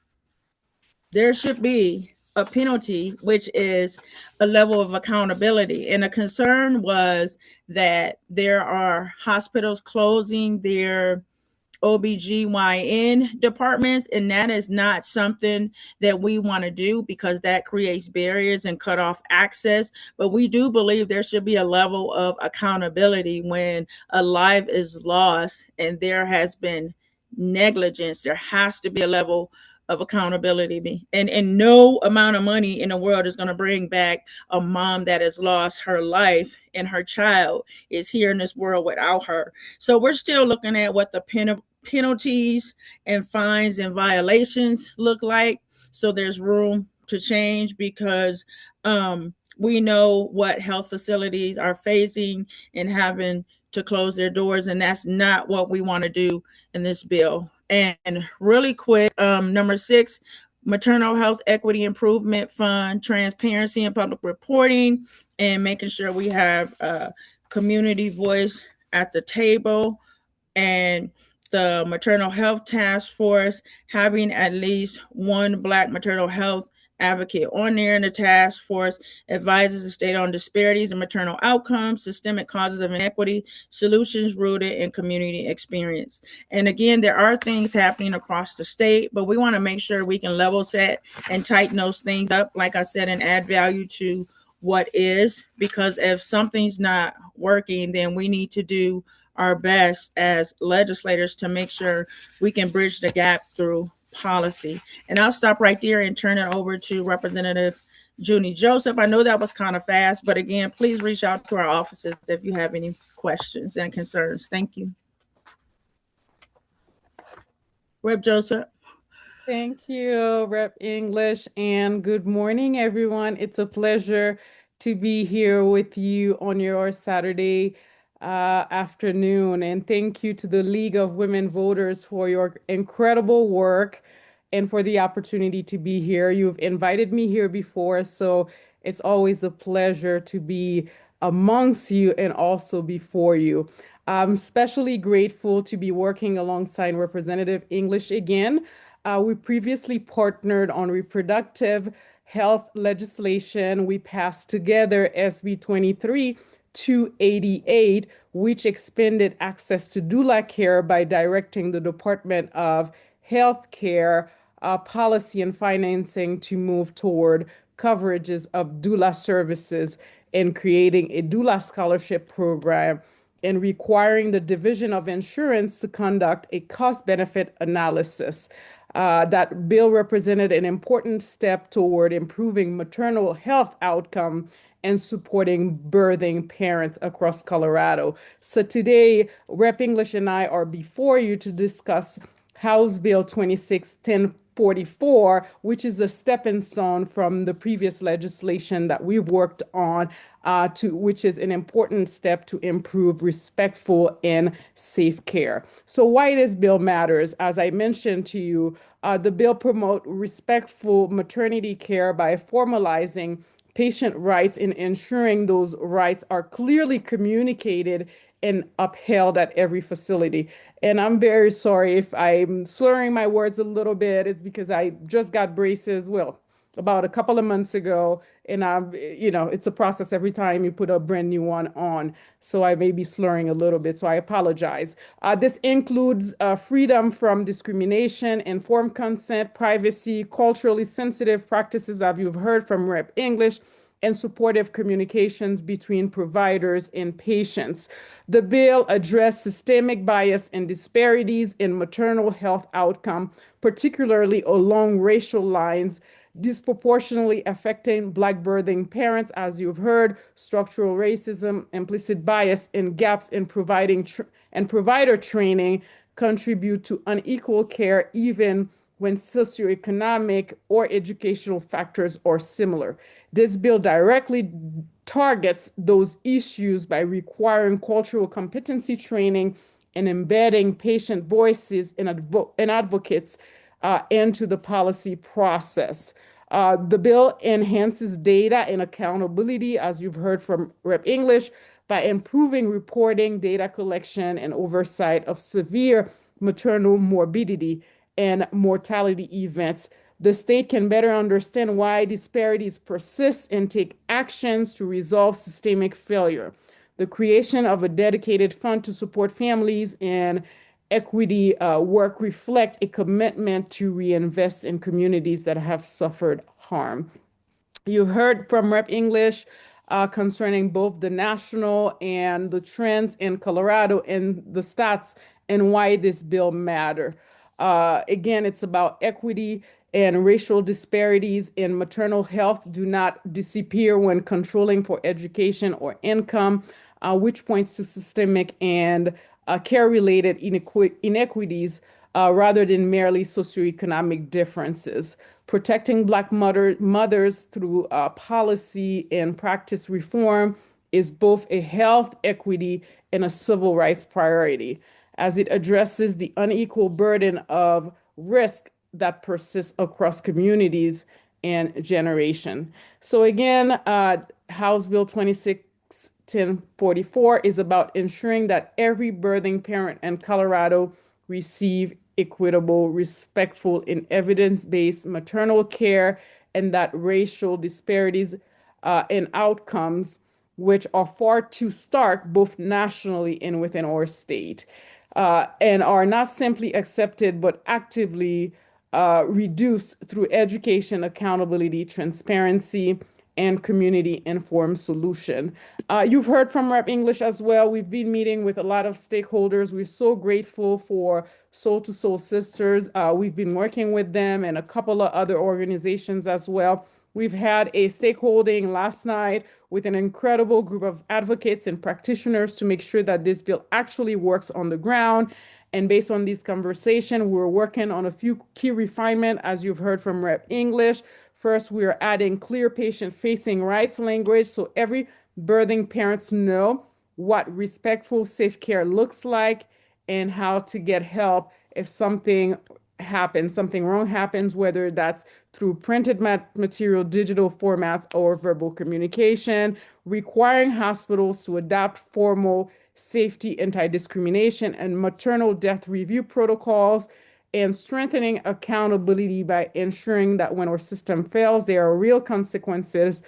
There should be a penalty, which is a level of accountability. And the concern was that there are hospitals closing their OBGYN departments, and that is not something that we want to do because that creates barriers and cut off access. But we do believe there should be a level of accountability when a life is lost and there has been negligence. There has to be a level of accountability, and no amount of money in the world is going to bring back a mom that has lost her life and her child is here in this world without her. So we're still looking at what the penalties and fines and violations look like. So there's room to change because we know what health facilities are facing and having to close their doors, and that's not what we want to do in this bill. And really quick, number 6, maternal health equity improvement fund, transparency and public reporting, and making sure we have community voice at the table. And the maternal health task force, having at least one Black maternal health advocate on there in the task force, advises the state on disparities in maternal outcomes, systemic causes of inequity, solutions rooted in community experience. And again, there are things happening across the state, but we want to make sure we can level set and tighten those things up, like I said, and add value to what is, because if something's not working, then we need to do our best as legislators to make sure we can bridge the gap through policy. And I'll stop right there and turn it over to Representative Junie Joseph. I know that was kind of fast, but again, please reach out to our offices if you have any questions and concerns. Thank you. Rep. Joseph. Thank you, Rep. English, and good morning, everyone. It's a pleasure to be here with you on your Saturday afternoon. And thank you to the League of Women Voters for your incredible work and for the opportunity to be here. You've invited me here before, so it's always a pleasure to be amongst you and also before you. I'm especially grateful to be working alongside Representative English again. We previously partnered on reproductive health legislation. We passed together SB 23-288, which expanded access to doula care by directing the Department of Health Care policy and financing to move toward coverages of doula services and creating a doula scholarship program and requiring the Division of Insurance to conduct a cost-benefit analysis. That bill represented an important step toward improving maternal health outcome and supporting birthing parents across Colorado. So today, Rep. English and I are before you to discuss House Bill 261044, which is a stepping stone from the previous legislation that we've worked on, which is an important step to improve respectful and safe care. So why this bill matters, as I mentioned to you, the bill promotes respectful maternity care by formalizing patient rights and ensuring those rights are clearly communicated and upheld at every facility. And I'm very sorry if I'm slurring my words a little bit. It's because I just got braces, well, about a couple of months ago. And it's a process every time you put a brand new one on. So I may be slurring a little bit, so I apologize. This includes freedom from discrimination, informed consent, privacy, culturally sensitive practices, as you've heard from Rep. English, and supportive communications between providers and patients. The bill addressed systemic bias and disparities in maternal health outcome, particularly along racial lines, disproportionately affecting Black birthing parents, as you've heard, structural racism, implicit bias, and gaps in providing and provider training contribute to unequal care even when socioeconomic or educational factors are similar. This bill directly targets those issues by requiring cultural competency training and embedding patient voices and advocates into the policy process. The bill enhances data and accountability, as you've heard from Rep. English, by improving reporting, data collection, and oversight of severe maternal morbidity and mortality events. The state can better understand why disparities persist and take actions to resolve systemic failure. The creation of a dedicated fund to support families and equity work reflect a commitment to reinvest in communities that have suffered harm. You heard from Rep. English concerning both the national and the trends in Colorado and the stats and why this bill matter. Again, it's about equity and racial disparities in maternal health do not disappear when controlling for education or income, which points to systemic and care-related inequities rather than merely socioeconomic differences. Protecting Black mothers through policy and practice reform is both a health equity and a civil rights priority, as it addresses the unequal burden of risk that persists across communities and generation. So again, House Bill 261044 is about ensuring that every birthing parent in Colorado receive equitable, respectful, and evidence-based maternal care, and that racial disparities in outcomes, which are far too stark both nationally and within our state, and are not simply accepted but actively reduced through education, accountability, transparency, and community informed solution. You've heard from Rep. English as well. We've been meeting with a lot of stakeholders. We're so grateful for Soul to Soul Sisters. We've been working with them and a couple of other organizations as well. We've had a stakeholding last night with an incredible group of advocates and practitioners to make sure that this bill actually works on the ground. And based on this conversation, we're working on a few key refinement, as you've heard from Rep. English. First, we are adding clear patient-facing rights language so every birthing parents know what respectful safe care looks like and how to get help if something happens, something wrong happens, whether that's through printed material, digital formats, or verbal communication, requiring hospitals to adopt formal safety, anti-discrimination, and maternal death review protocols, and strengthening accountability by ensuring that when our system fails, there are real consequences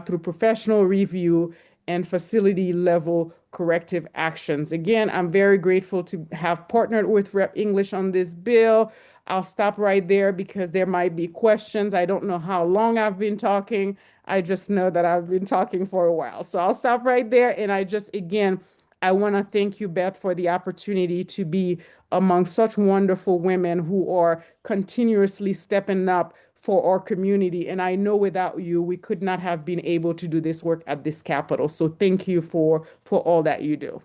through professional review and facility level corrective actions. Again, I'm very grateful to have partnered with Rep. English on this bill. I'll stop right there because there might be questions. I don't know how long I've been talking. I just know that I've been talking for a while. So I'll stop right there. And again, I want to thank you, Beth, for the opportunity to be among such wonderful women who are continuously stepping up for our community. And I know without you, we could not have been able to do this work at this Capitol. So thank you for all that you do.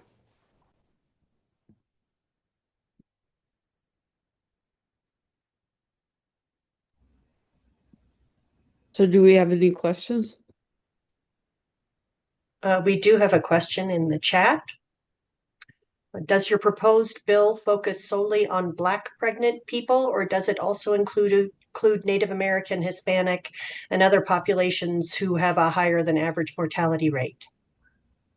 So do we have any questions? We do have a question in the chat. Does your proposed bill focus solely on Black pregnant people, or does it also include Native American, Hispanic, and other populations who have a higher than average mortality rate?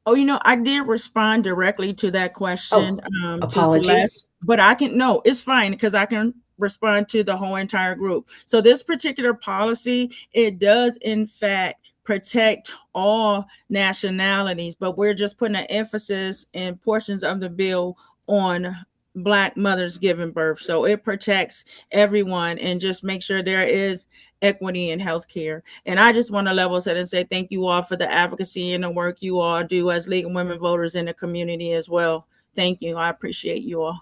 Oh, I did respond directly to that question to apologies. Celeste, but no, it's fine because I can respond to the whole entire group. So this particular policy, it does in fact protect all nationalities, but we're just putting an emphasis in portions of the bill on Black mothers giving birth. So it protects everyone and just make sure there is equity in healthcare. And I just want to level set and say thank you all for the advocacy and the work you all do as League of Women Voters in the community as well. Thank you. I appreciate you all.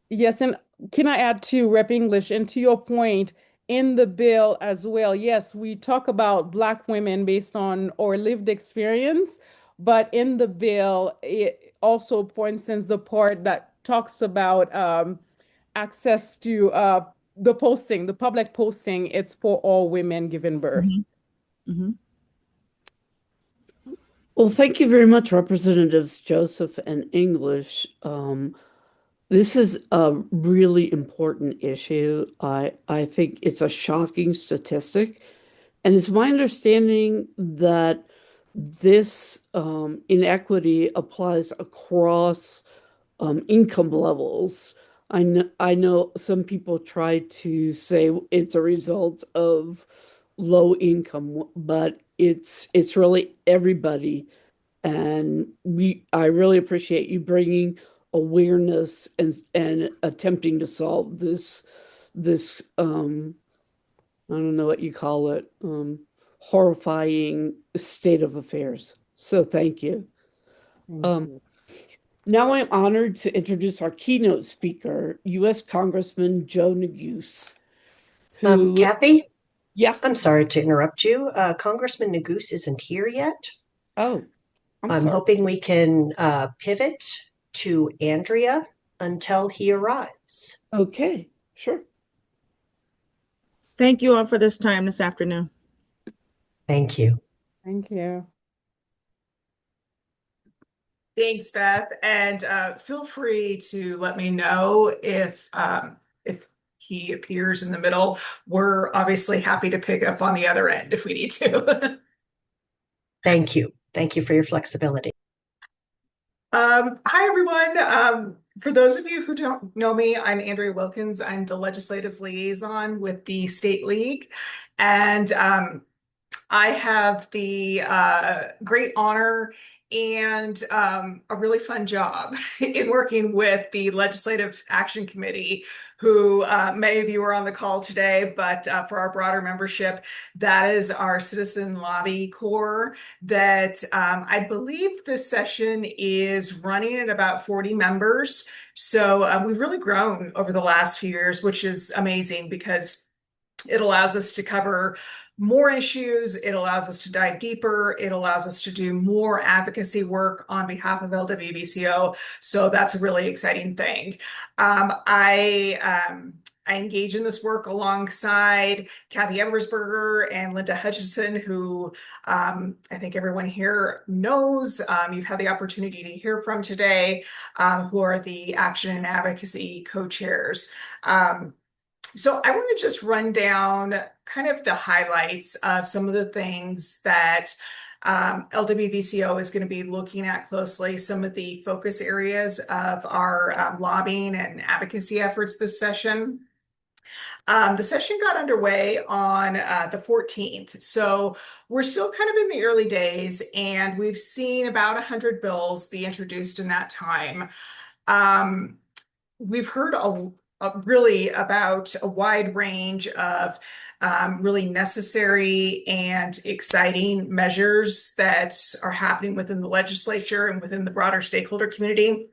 Yes, and can I add to Rep. English and to your point in the bill as well? Yes, we talk about Black women based on our lived experience, but in the bill, it also, for instance, the part that talks about access to the public posting, it's for all women giving birth. Mm-hmm. Well, thank you very much, Representatives Joseph and English. This is a really important issue. I think it's a shocking statistic. And it's my understanding that this inequity applies across income levels. I know some people try to say it's a result of low income, but it's really everybody. And I really appreciate you bringing awareness and attempting to solve this I don't know what you call it, horrifying state of affairs. So thank you. Now I'm honored to introduce our keynote speaker, U.S. Congressman Joe Neguse, who, Kathy? yeah. I'm sorry to interrupt you. Congressman Neguse isn't here yet. Oh, I'm I'm sorry. hoping we can pivot to Andrea until he arrives. Okay, sure. Thank you all for this time this afternoon. Thank you. Thank you. Thanks, Beth. And feel free to let me know if he appears in the middle. We're obviously happy to pick up on the other end if we need to. Thank you. Thank you for your flexibility. Hi, everyone. For those of you who don't know me, I'm Andrea Wilkins. I'm the legislative liaison with the State League. And I have the great honor and a really fun job in working with the Legislative Action Committee, who many of you are on the call today, but for our broader membership, that is our Citizen Lobby Corps that I believe this session is running at about 40 members. So we've really grown over the last few years, which is amazing because it allows us to cover more issues. It allows us to dive deeper. It allows us to do more advocacy work on behalf of LWVCO. So that's a really exciting thing. I engage in this work alongside Kathy Eversberger and Linda Hutchinson, who I think everyone here knows. You've had the opportunity to hear from today, who are the Action and Advocacy co-chairs. So I want to just run down kind of the highlights of some of the things that LWVCO is going to be looking at closely, some of the focus areas of our lobbying and advocacy efforts this session. The session got underway on the 14th. So we're still kind of in the early days, and we've seen about 100 bills be introduced in that time. We've heard really about a wide range of really necessary and exciting measures that are happening within the legislature and within the broader stakeholder community.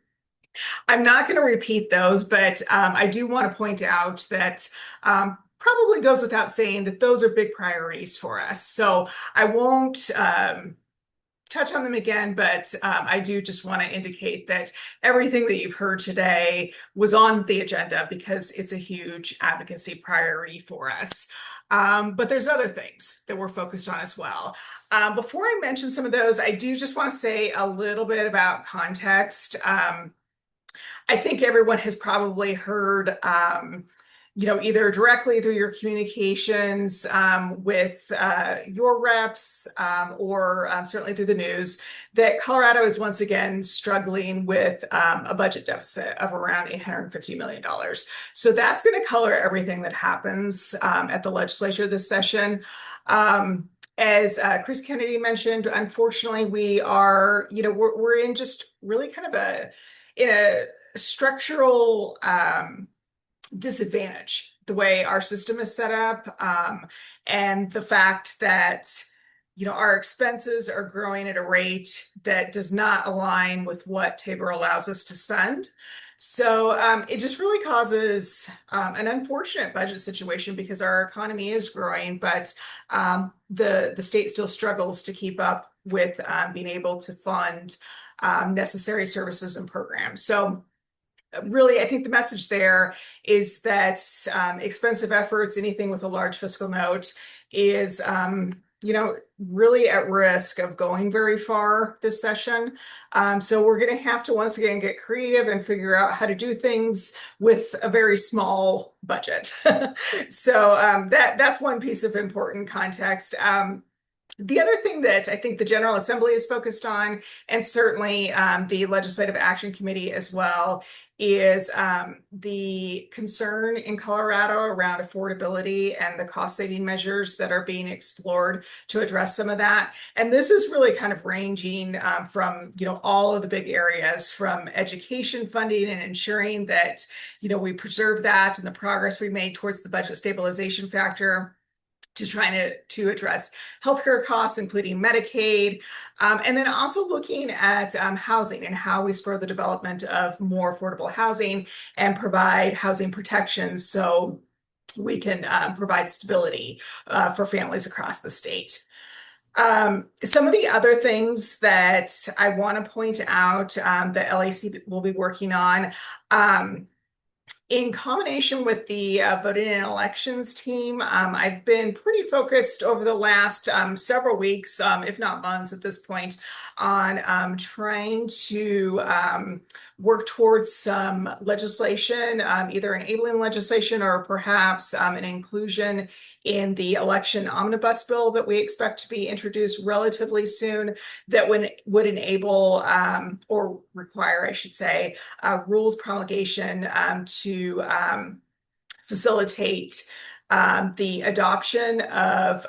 I'm not going to repeat those, but I do want to point out that probably goes without saying that those are big priorities for us. So I won't touch on them again, but I do just want to indicate that everything that you've heard today was on the agenda because it's a huge advocacy priority for us. But there's other things that we're focused on as well. Before I mention some of those, I do just want to say a little bit about context. I think everyone has probably heard, either directly through your communications with your reps or certainly through the news, that Colorado is once again struggling with a budget deficit of around $850 million. So that's going to color everything that happens at the legislature this session. As Chris Kennedy mentioned, unfortunately, we are, we're in just really kind of in a structural disadvantage the way our system is set up, and the fact that our expenses are growing at a rate that does not align with what Tabor allows us to spend. So it just really causes an unfortunate budget situation because our economy is growing, but the state still struggles to keep up with being able to fund necessary services and programs. So really, I think the message there is that expensive efforts, anything with a large fiscal note, is really at risk of going very far this session. So we're going to have to once again get creative and figure out how to do things with a very small budget. So that's one piece of important context. The other thing that I think the General Assembly is focused on, and certainly the Legislative Action Committee as well, is the concern in Colorado around affordability and the cost-saving measures that are being explored to address some of that. And this is really kind of ranging from, all of the big areas, from education funding and ensuring that, we preserve that and the progress we made towards the budget stabilization factor, to trying to address healthcare costs, including Medicaid, and then also looking at housing and how we spur the development of more affordable housing and provide housing protections so we can provide stability for families across the state. Some of the other things that I want to point out that LAC will be working on, in combination with the voting and elections team, I've been pretty focused over the last several weeks, if not months at this point, on trying to work towards some legislation, either enabling legislation or perhaps an inclusion in the election omnibus bill that we expect to be introduced relatively soon, that would enable or require, I should say, rules promulgation to facilitate the adoption of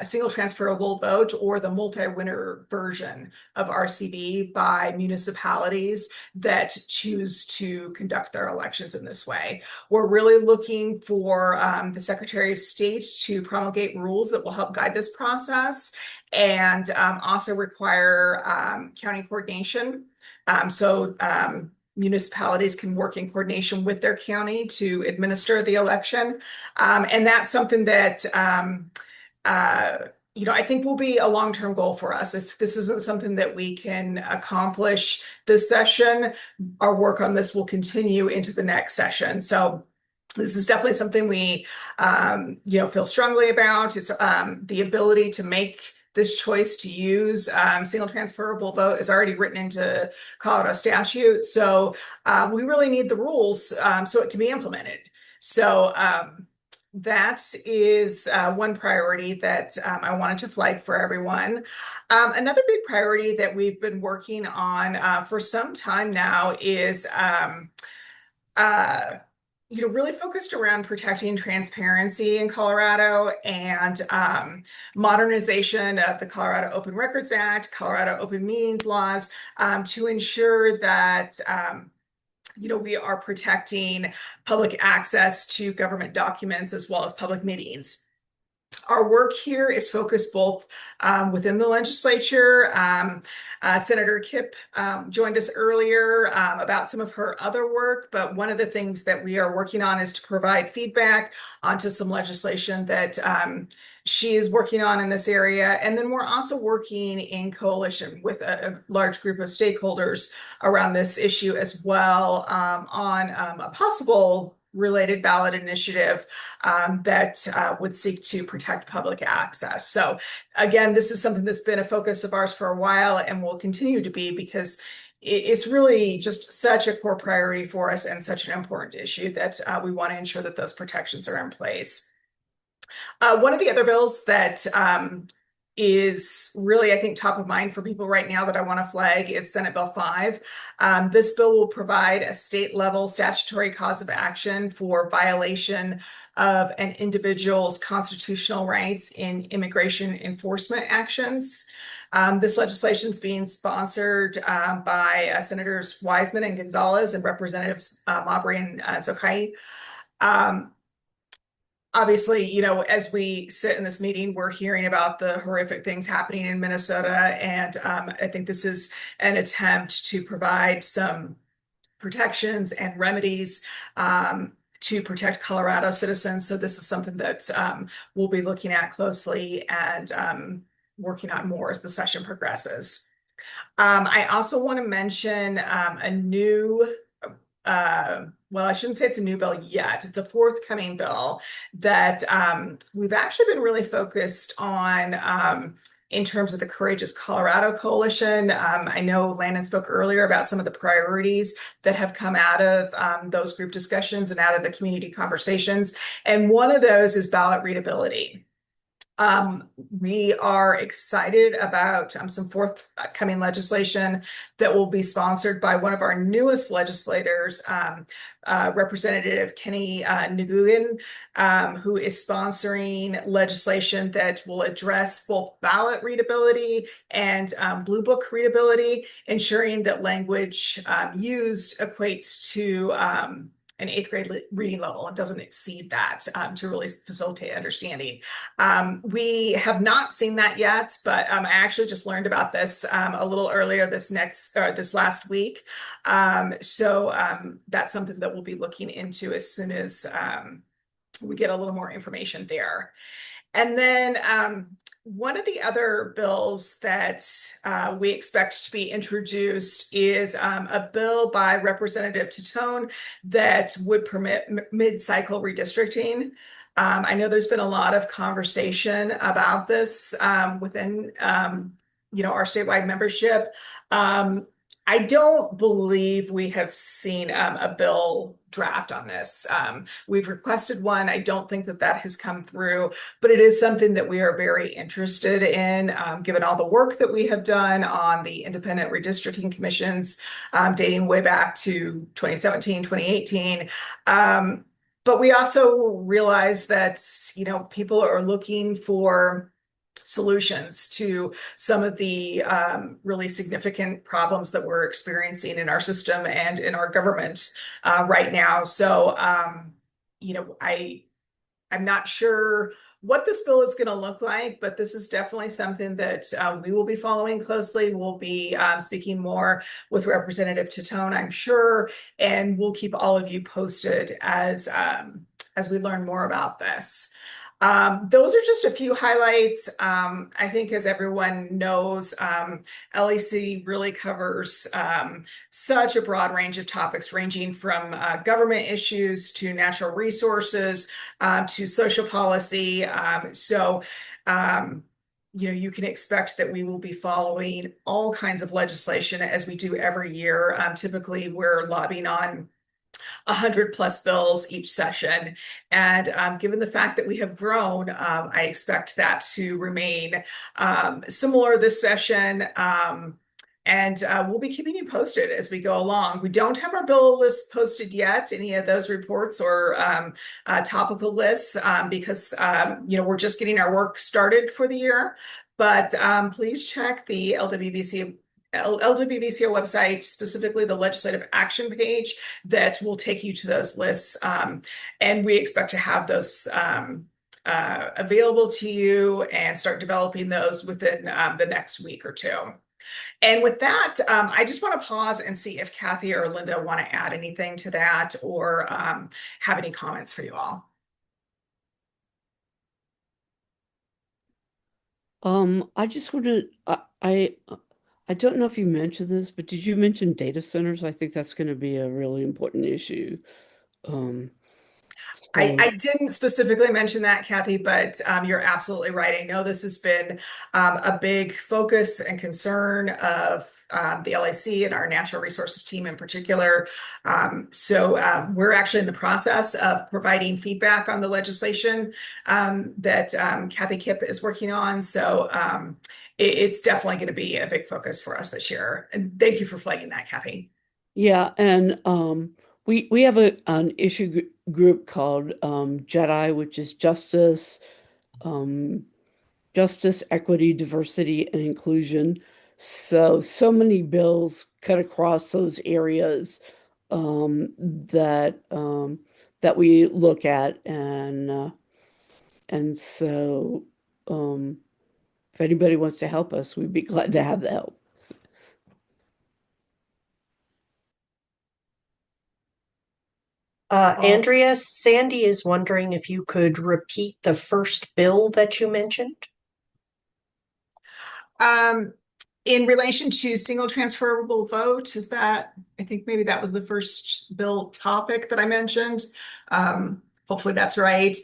single transferable vote, or the multi-winner version of RCV, by municipalities that choose to conduct their elections in this way. We're really looking for the Secretary of State to promulgate rules that will help guide this process, and also require county coordination. So municipalities can work in coordination with their county to administer the election. And that's something that I think will be a long-term goal for us. If this isn't something that we can accomplish this session, our work on this will continue into the next session. So this is definitely something we, feel strongly about. It's the ability to make this choice to use single transferable vote is already written into Colorado statute. So we really need the rules so it can be implemented. So that is one priority that I wanted to flag for everyone. Another big priority that we've been working on for some time now is really focused around protecting transparency in Colorado, and modernization of the Colorado Open Records Act, Colorado Open Meetings laws, to ensure that we are protecting public access to government documents as well as public meetings. Our work here is focused both within the legislature. Senator Kipp joined us earlier about some of her other work, but one of the things that we are working on is to provide feedback onto some legislation that she is working on in this area. And then we're also working in coalition with a large group of stakeholders around this issue as well, on a possible related ballot initiative that would seek to protect public access. So again, this is something that's been a focus of ours for a while and will continue to be, because it's really just such a core priority for us and such an important issue that we want to ensure that those protections are in place. One of the other bills that is really, I think, top of mind for people right now that I want to flag is Senate Bill 5. This bill will provide a state-level statutory cause of action for violation of an individual's constitutional rights in immigration enforcement actions. This legislation is being sponsored by Senators Wiseman and Gonzalez and Representatives Mabry and Zokai. Obviously, as we sit in this meeting, we're hearing about the horrific things happening in Minnesota. And I think this is an attempt to provide some protections and remedies to protect Colorado citizens. So this is something that we'll be looking at closely and working on more as the session progresses. I also want to mention a new well, I shouldn't say it's a new bill yet. It's a forthcoming bill that we've actually been really focused on in terms of the Courageous Colorado Coalition. I know Landon spoke earlier about some of the priorities that have come out of those group discussions and out of the community conversations. And one of those is ballot readability. We are excited about some forthcoming legislation that will be sponsored by one of our newest legislators, Representative Kenny Nguyen, who is sponsoring legislation that will address both ballot readability and Blue Book readability, ensuring that language used equates to an eighth grade reading level. It doesn't exceed that to really facilitate understanding. We have not seen that yet, but I actually just learned about this a little earlier this last week. So that's something that we'll be looking into as soon as we get a little more information there. And then one of the other bills that we expect to be introduced is a bill by Representative Titone that would permit mid-cycle redistricting. I know there's been a lot of conversation about this within our statewide membership. I don't believe we have seen a bill draft on this. We've requested one. I don't think that has come through, but it is something that we are very interested in, given all the work that we have done on the independent redistricting commissions dating way back to 2017, 2018. But we also realize that, people are looking for solutions to some of the really significant problems that we're experiencing in our system and in our government right now. So, I'm not sure what this bill is going to look like, but this is definitely something that we will be following closely. We'll be speaking more with Representative Titone, I'm sure, and we'll keep all of you posted as we learn more about this. Those are just a few highlights. I think, as everyone knows, LEC really covers such a broad range of topics, ranging from government issues to natural resources to social policy. So you can expect that we will be following all kinds of legislation as we do every year. Typically, we're lobbying on 100+ bills each session. And given the fact that we have grown, I expect that to remain similar this session. And we'll be keeping you posted as we go along. We don't have our bill list posted yet, any of those reports or topical lists, because we're just getting our work started for the year. But please check the LWVCO website, specifically the legislative action page that will take you to those lists. And we expect to have those available to you and start developing those within the next week or two. And with that, I just want to pause and see if Kathy or Linda want to add anything to that or have any comments for you all. I just wanted, I don't know if you mentioned this, but did you mention data centers? I think that's going to be a really important issue. I didn't specifically mention that, Kathy, but you're absolutely right. I know this has been a big focus and concern of the LAC and our natural resources team in particular. So we're actually in the process of providing feedback on the legislation that Kathy Kipp is working on. So it's definitely going to be a big focus for us this year. And thank you for flagging that, Kathy. Yeah, and we have an issue group called JEDI, which is Justice, Equity, Diversity, and Inclusion. So many bills cut across those areas that we look at, and so if anybody wants to help us, we'd be glad to have the help. Andrea, Sandy is wondering if you could repeat the first bill that you mentioned. In relation to single transferable vote, I think maybe that was the first bill topic that I mentioned. Hopefully that's right.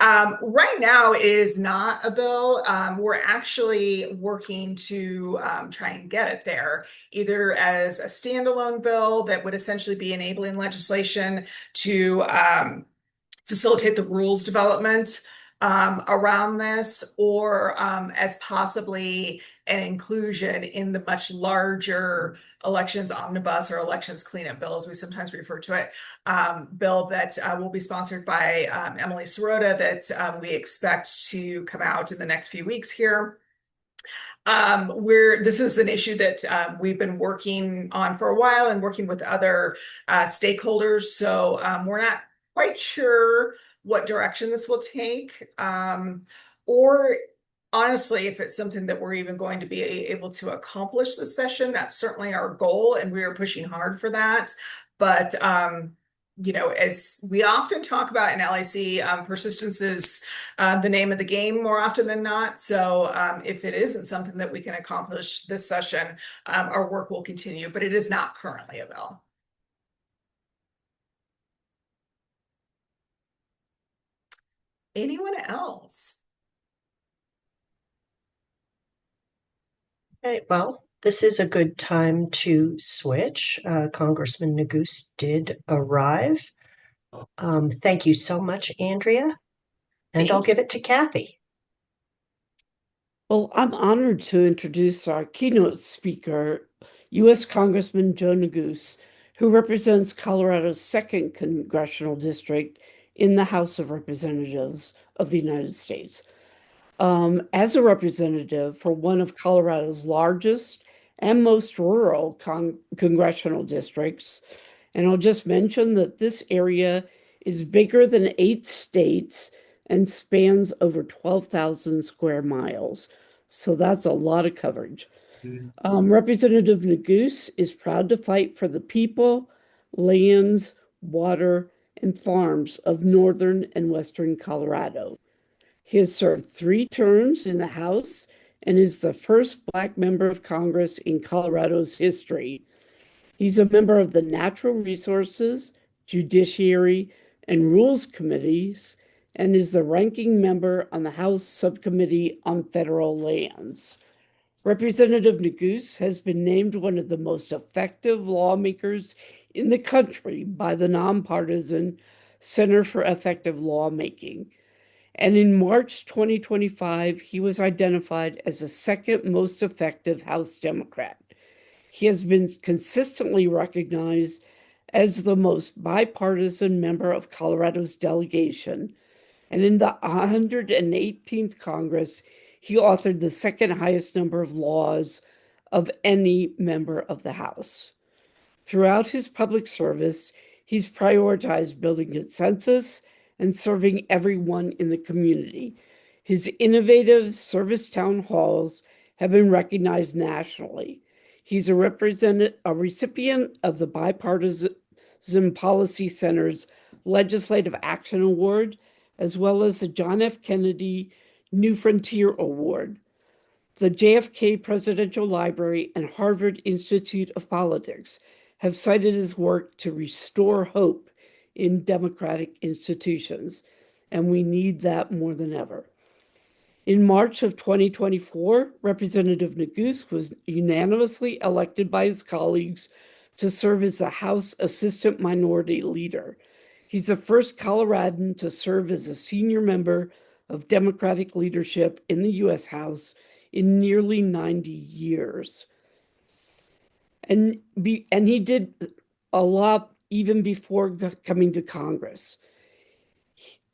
Right now, it is not a bill. We're actually working to try and get it there, either as a standalone bill that would essentially be enabling legislation to facilitate the rules development around this, or as possibly an inclusion in the much larger elections omnibus or elections cleanup bill, as we sometimes refer to it, bill that will be sponsored by Emily Sirota that we expect to come out in the next few weeks here. This is an issue that we've been working on for a while and working with other stakeholders. So we're not quite sure what direction this will take, or honestly, if it's something that we're even going to be able to accomplish this session. That's certainly our goal, and we are pushing hard for that. But as we often talk about in LIC, persistence is the name of the game more often than not. So if it isn't something that we can accomplish this session, our work will continue, but it is not currently a bill. Anyone else? Okay, well, this is a good time to switch. Congressman Neguse did arrive. Thank you so much, Andrea. And I'll give it to Kathy. Well, I'm honored to introduce our keynote speaker, U.S. Congressman Joe Neguse, who represents Colorado's 2nd Congressional District in the House of Representatives of the United States. As a representative for one of Colorado's largest and most rural congressional districts, and I'll just mention that this area is bigger than 8 states and spans over 12,000 square miles. So that's a lot of coverage. Representative Neguse is proud to fight for the people, lands, water, and farms of northern and western Colorado. He has served 3 terms in the House and is the first Black member of Congress in Colorado's history. He's a member of the Natural Resources, Judiciary, and Rules Committees, and is the ranking member on the House Subcommittee on Federal Lands. Representative Neguse has been named one of the most effective lawmakers in the country by the nonpartisan Center for Effective Lawmaking. And in March 2025, he was identified as the 2nd most effective House Democrat. He has been consistently recognized as the most bipartisan member of Colorado's delegation. And in the 118th Congress, he authored the 2nd highest number of laws of any member of the House. Throughout his public service, he's prioritized building consensus and serving everyone in the community. His innovative service town halls have been recognized nationally. He's a recipient of the Bipartisan Policy Center's Legislative Action Award, as well as the John F. Kennedy New Frontier Award. The JFK Presidential Library and Harvard Institute of Politics have cited his work to restore hope in democratic institutions, and we need that more than ever. In March of 2024, Representative Neguse was unanimously elected by his colleagues to serve as the House Assistant Minority Leader. He's the first Coloradan to serve as a senior member of Democratic leadership in the U.S. House in nearly 90 years. And he did a lot even before coming to Congress.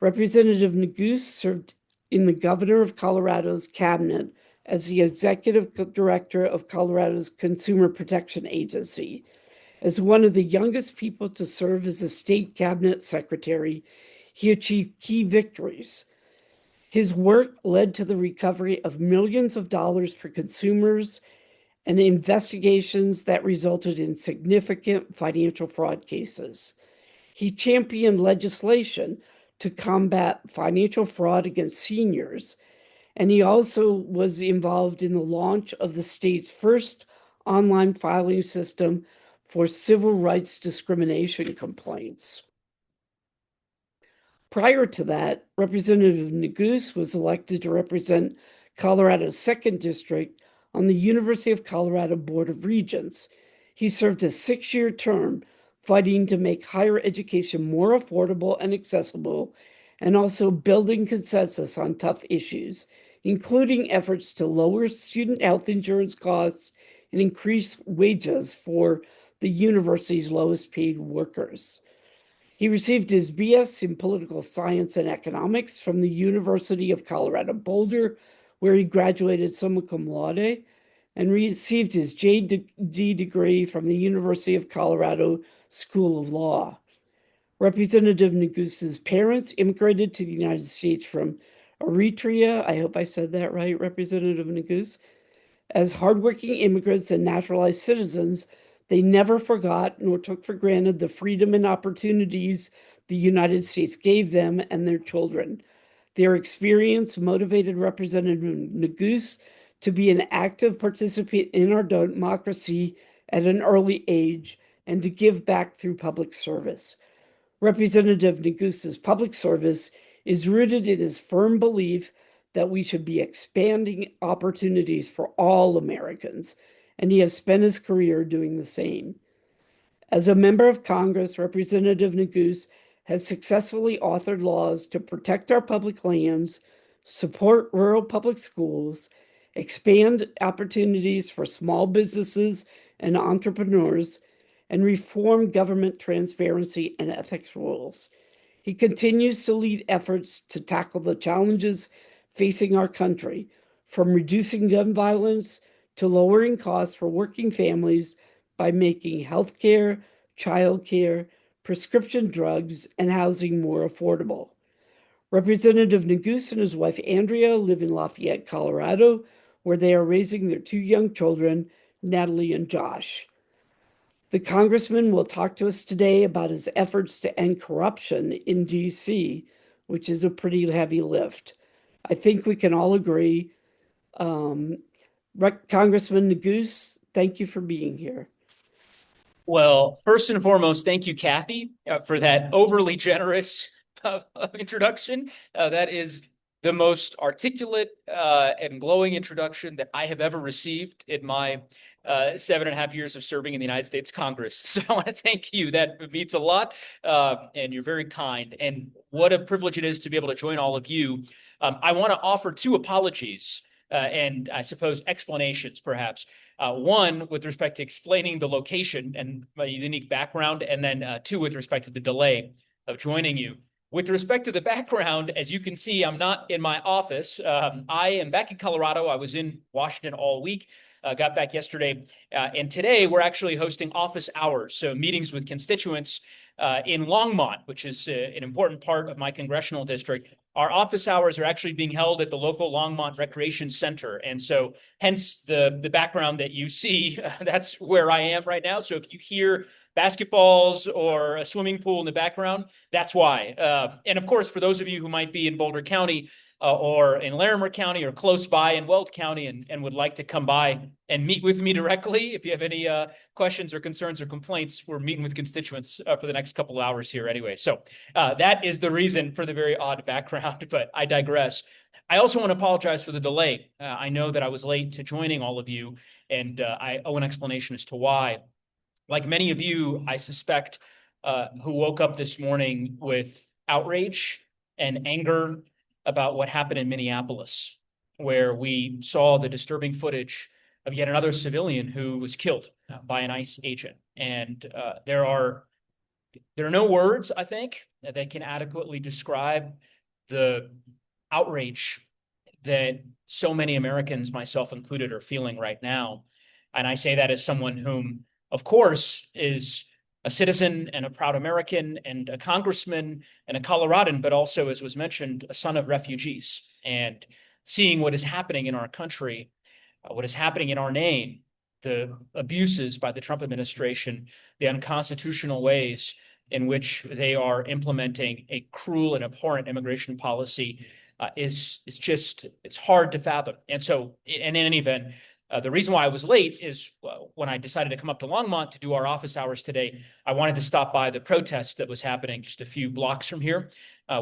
Representative Neguse served in the governor of Colorado's cabinet as the executive director of Colorado's Consumer Protection Agency. As one of the youngest people to serve as a state cabinet secretary, he achieved key victories. His work led to the recovery of millions of dollars for consumers and investigations that resulted in significant financial fraud cases. He championed legislation to combat financial fraud against seniors And he also was involved in the launch of the state's first online filing system for civil rights discrimination complaints. Prior to that, Representative Neguse was elected to represent Colorado's 2nd District on the University of Colorado Board of Regents. He served a 6-year term fighting to make higher education more affordable and accessible, and also building consensus on tough issues, including efforts to lower student health insurance costs and increase wages for the university's lowest paid workers. He received his BS in political science and economics from the University of Colorado Boulder, where he graduated summa cum laude, and received his JD degree from the University of Colorado School of Law. Representative Neguse's parents immigrated to the United States from Eritrea. I hope I said that right, Representative Neguse. As hardworking immigrants and naturalized citizens, they never forgot nor took for granted the freedom and opportunities the United States gave them and their children. Their experience motivated Representative Neguse to be an active participant in our democracy at an early age and to give back through public service. Representative Neguse's public service is rooted in his firm belief that we should be expanding opportunities for all Americans, and he has spent his career doing the same. As a member of Congress, Representative Neguse has successfully authored laws to protect our public lands, support rural public schools, expand opportunities for small businesses and entrepreneurs, and reform government transparency and ethics rules. He continues to lead efforts to tackle the challenges facing our country, from reducing gun violence to lowering costs for working families by making healthcare, childcare, prescription drugs, and housing more affordable. Representative Neguse and his wife Andrea live in Lafayette, Colorado, where they are raising their 2 young children, Natalie and Josh. The congressman will talk to us today about his efforts to end corruption in D.C., which is a pretty heavy lift. I think we can all agree. Congressman Neguse, thank you for being here. Well, first and foremost, thank you, Kathy, for that overly generous introduction. That is the most articulate and glowing introduction that I have ever received in my 7.5 years of serving in the United States Congress. So I want to thank you. That means a lot, and you're very kind. And what a privilege it is to be able to join all of you. I want to offer 2 apologies and I suppose explanations, perhaps. One, with respect to explaining the location and my unique background, and then 2, with respect to the delay of joining you. With respect to the background, as you can see, I'm not in my office. I am back in Colorado. I was in Washington all week, got back yesterday. And today we're actually hosting office hours, so meetings with constituents in Longmont, which is an important part of my congressional district. Our office hours are actually being held at the local Longmont Recreation Center. And so hence the background that you see, that's where I am right now. So if you hear basketballs or a swimming pool in the background, that's why. And of course, for those of you who might be in Boulder County or in Larimer County or close by in Weld County and would like to come by and meet with me directly, if you have any questions or concerns or complaints, we're meeting with constituents for the next couple of hours here anyway. So that is the reason for the very odd background, but I digress. I also want to apologize for the delay. I know that I was late to joining all of you, and I owe an explanation as to why. Like many of you, I suspect, who woke up this morning with outrage and anger about what happened in Minneapolis, where we saw the disturbing footage of yet another civilian who was killed by an ICE agent. And there are no words, I think, that can adequately describe the outrage that so many Americans, myself included, are feeling right now. And I say that as someone whom, of course, is a citizen and a proud American and a congressman and a Coloradan, but also, as was mentioned, a son of refugees. And seeing what is happening in our country, what is happening in our name, the abuses by the Trump administration, the unconstitutional ways in which they are implementing a cruel and abhorrent immigration policy it's hard to fathom. And so, in any event, the reason why I was late is when I decided to come up to Longmont to do our office hours today, I wanted to stop by the protest that was happening just a few blocks from here,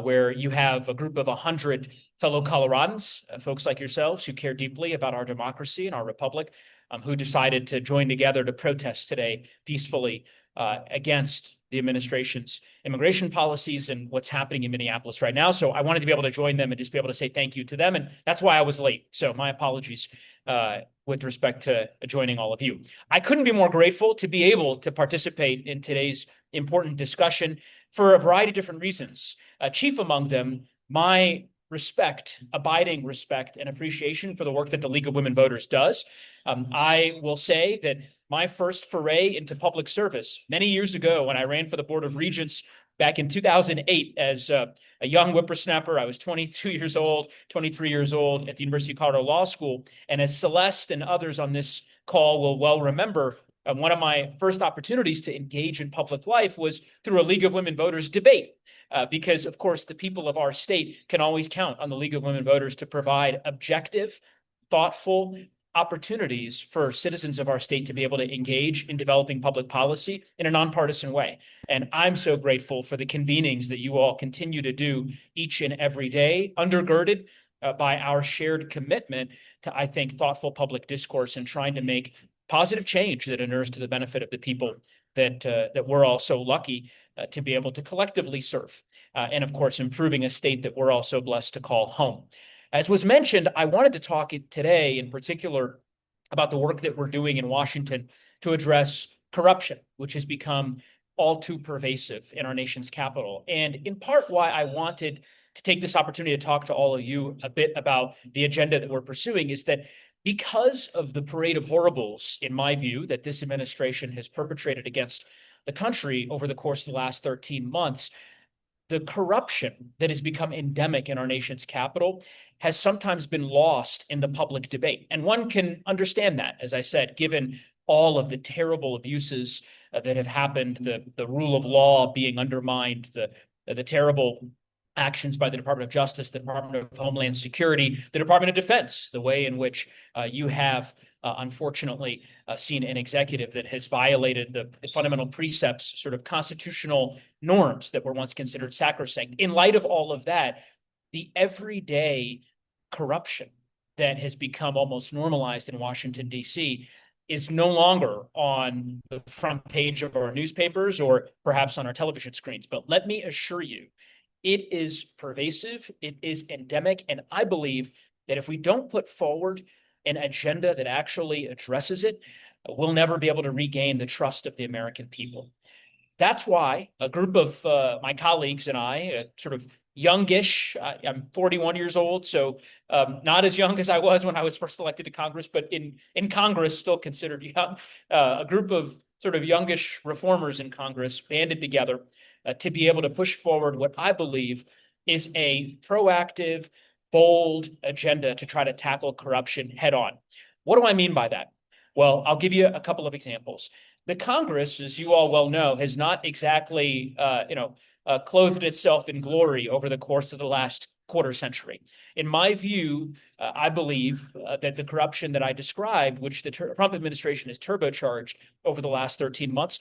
where you have a group of 100 fellow Coloradans, folks like yourselves who care deeply about our democracy and our republic, who decided to join together to protest today peacefully against the administration's immigration policies and what's happening in Minneapolis right now. So I wanted to be able to join them and just be able to say thank you to them. And that's why I was late. So my apologies with respect to joining all of you. I couldn't be more grateful to be able to participate in today's important discussion for a variety of different reasons. Chief among them, my abiding respect and appreciation for the work that the League of Women Voters does. I will say that my first foray into public service many years ago when I ran for the Board of Regents back in 2008 as a young whippersnapper. I was 22 years old, 23 years old at the University of Colorado Law School. And as Celeste and others on this call will well remember, one of my first opportunities to engage in public life was through a League of Women Voters debate. Because, of course, the people of our state can always count on the League of Women Voters to provide objective, thoughtful opportunities for citizens of our state to be able to engage in developing public policy in a nonpartisan way. And I'm so grateful for the convenings that you all continue to do each and every day, undergirded by our shared commitment to, I think, thoughtful public discourse and trying to make positive change that inures to the benefit of the people that we're all so lucky to be able to collectively serve. And of course, improving a state that we're all so blessed to call home. As was mentioned, I wanted to talk today in particular about the work that we're doing in Washington to address corruption, which has become all too pervasive in our nation's capital. And in part why I wanted to take this opportunity to talk to all of you a bit about the agenda that we're pursuing is that because of the parade of horribles, in my view, that this administration has perpetrated against the country over the course of the last 13 months, the corruption that has become endemic in our nation's capital has sometimes been lost in the public debate. And one can understand that, as I said, given all of the terrible abuses that have happened, the rule of law being undermined, the terrible actions by the Department of Justice, the Department of Homeland Security, the Department of Defense, the way in which you have unfortunately seen an executive that has violated the fundamental precepts, sort of constitutional norms that were once considered sacrosanct. In light of all of that, the everyday corruption that has become almost normalized in Washington, D.C., is no longer on the front page of our newspapers or perhaps on our television screens. But let me assure you, it is pervasive, it is endemic, and I believe that if we don't put forward an agenda that actually addresses it, we'll never be able to regain the trust of the American people. That's why a group of my colleagues and I, sort of youngish, I'm 41 years old, so not as young as I was when I was first elected to Congress, but in Congress still considered young, a group of sort of youngish reformers in Congress banded together to be able to push forward what I believe is a proactive, bold agenda to try to tackle corruption head on. What do I mean by that? Well, I'll give you a couple of examples. The Congress, as you all well know, has not exactly, clothed itself in glory over the course of the last quarter century. In my view, I believe that the corruption that I described, which the Trump administration has turbocharged over the last 13 months,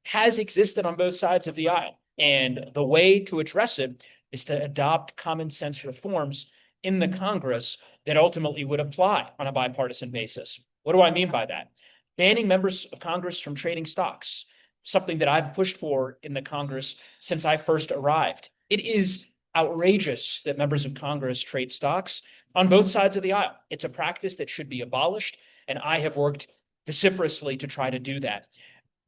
has existed on both sides of the aisle. And the way to address it is to adopt common sense reforms in the Congress that ultimately would apply on a bipartisan basis. What do I mean by that? Banning members of Congress from trading stocks, something that I've pushed for in the Congress since I first arrived. It is outrageous that members of Congress trade stocks on both sides of the aisle. It's a practice that should be abolished, and I have worked vociferously to try to do that.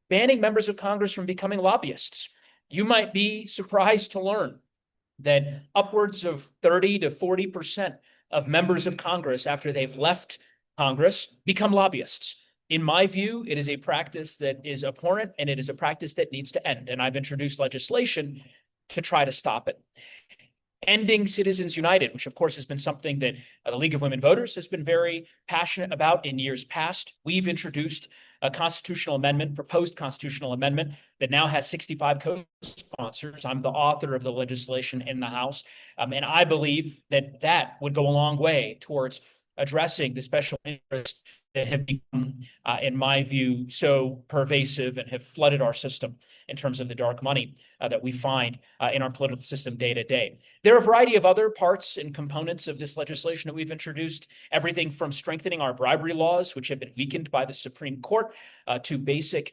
Banning members of Congress from becoming lobbyists. You might be surprised to learn that upwards of 30 to 40% of members of Congress, after they've left Congress, become lobbyists. In my view, it is a practice that is abhorrent, and it is a practice that needs to end. And I've introduced legislation to try to stop it. Ending Citizens United, which of course has been something that the League of Women Voters has been very passionate about in years past. We've introduced a constitutional amendment, proposed constitutional amendment that now has 65 co-sponsors. I'm the author of the legislation in the House. And I believe that that would go a long way towards addressing the special interests that have become, in my view, so pervasive and have flooded our system in terms of the dark money that we find in our political system day to day. There are a variety of other parts and components of this legislation that we've introduced, everything from strengthening our bribery laws, which have been weakened by the Supreme Court, to basic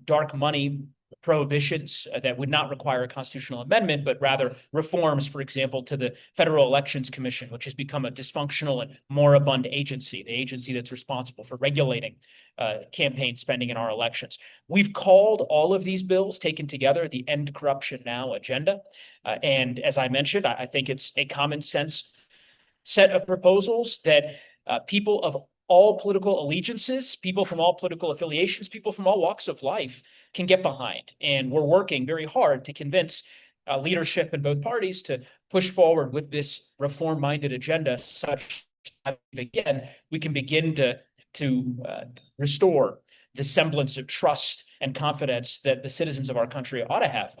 dark money prohibitions that would not require a constitutional amendment, but rather reforms, for example, to the Federal Elections Commission, which has become a dysfunctional and moribund agency, the agency that's responsible for regulating campaign spending in our elections. We've called all of these bills taken together the End Corruption Now agenda. And as I mentioned, I think it's a common sense set of proposals that people of all political allegiances, people from all political affiliations, people from all walks of life can get behind. And we're working very hard to convince leadership in both parties to push forward with this reform-minded agenda such that, again, we can begin to restore the semblance of trust and confidence that the citizens of our country ought to have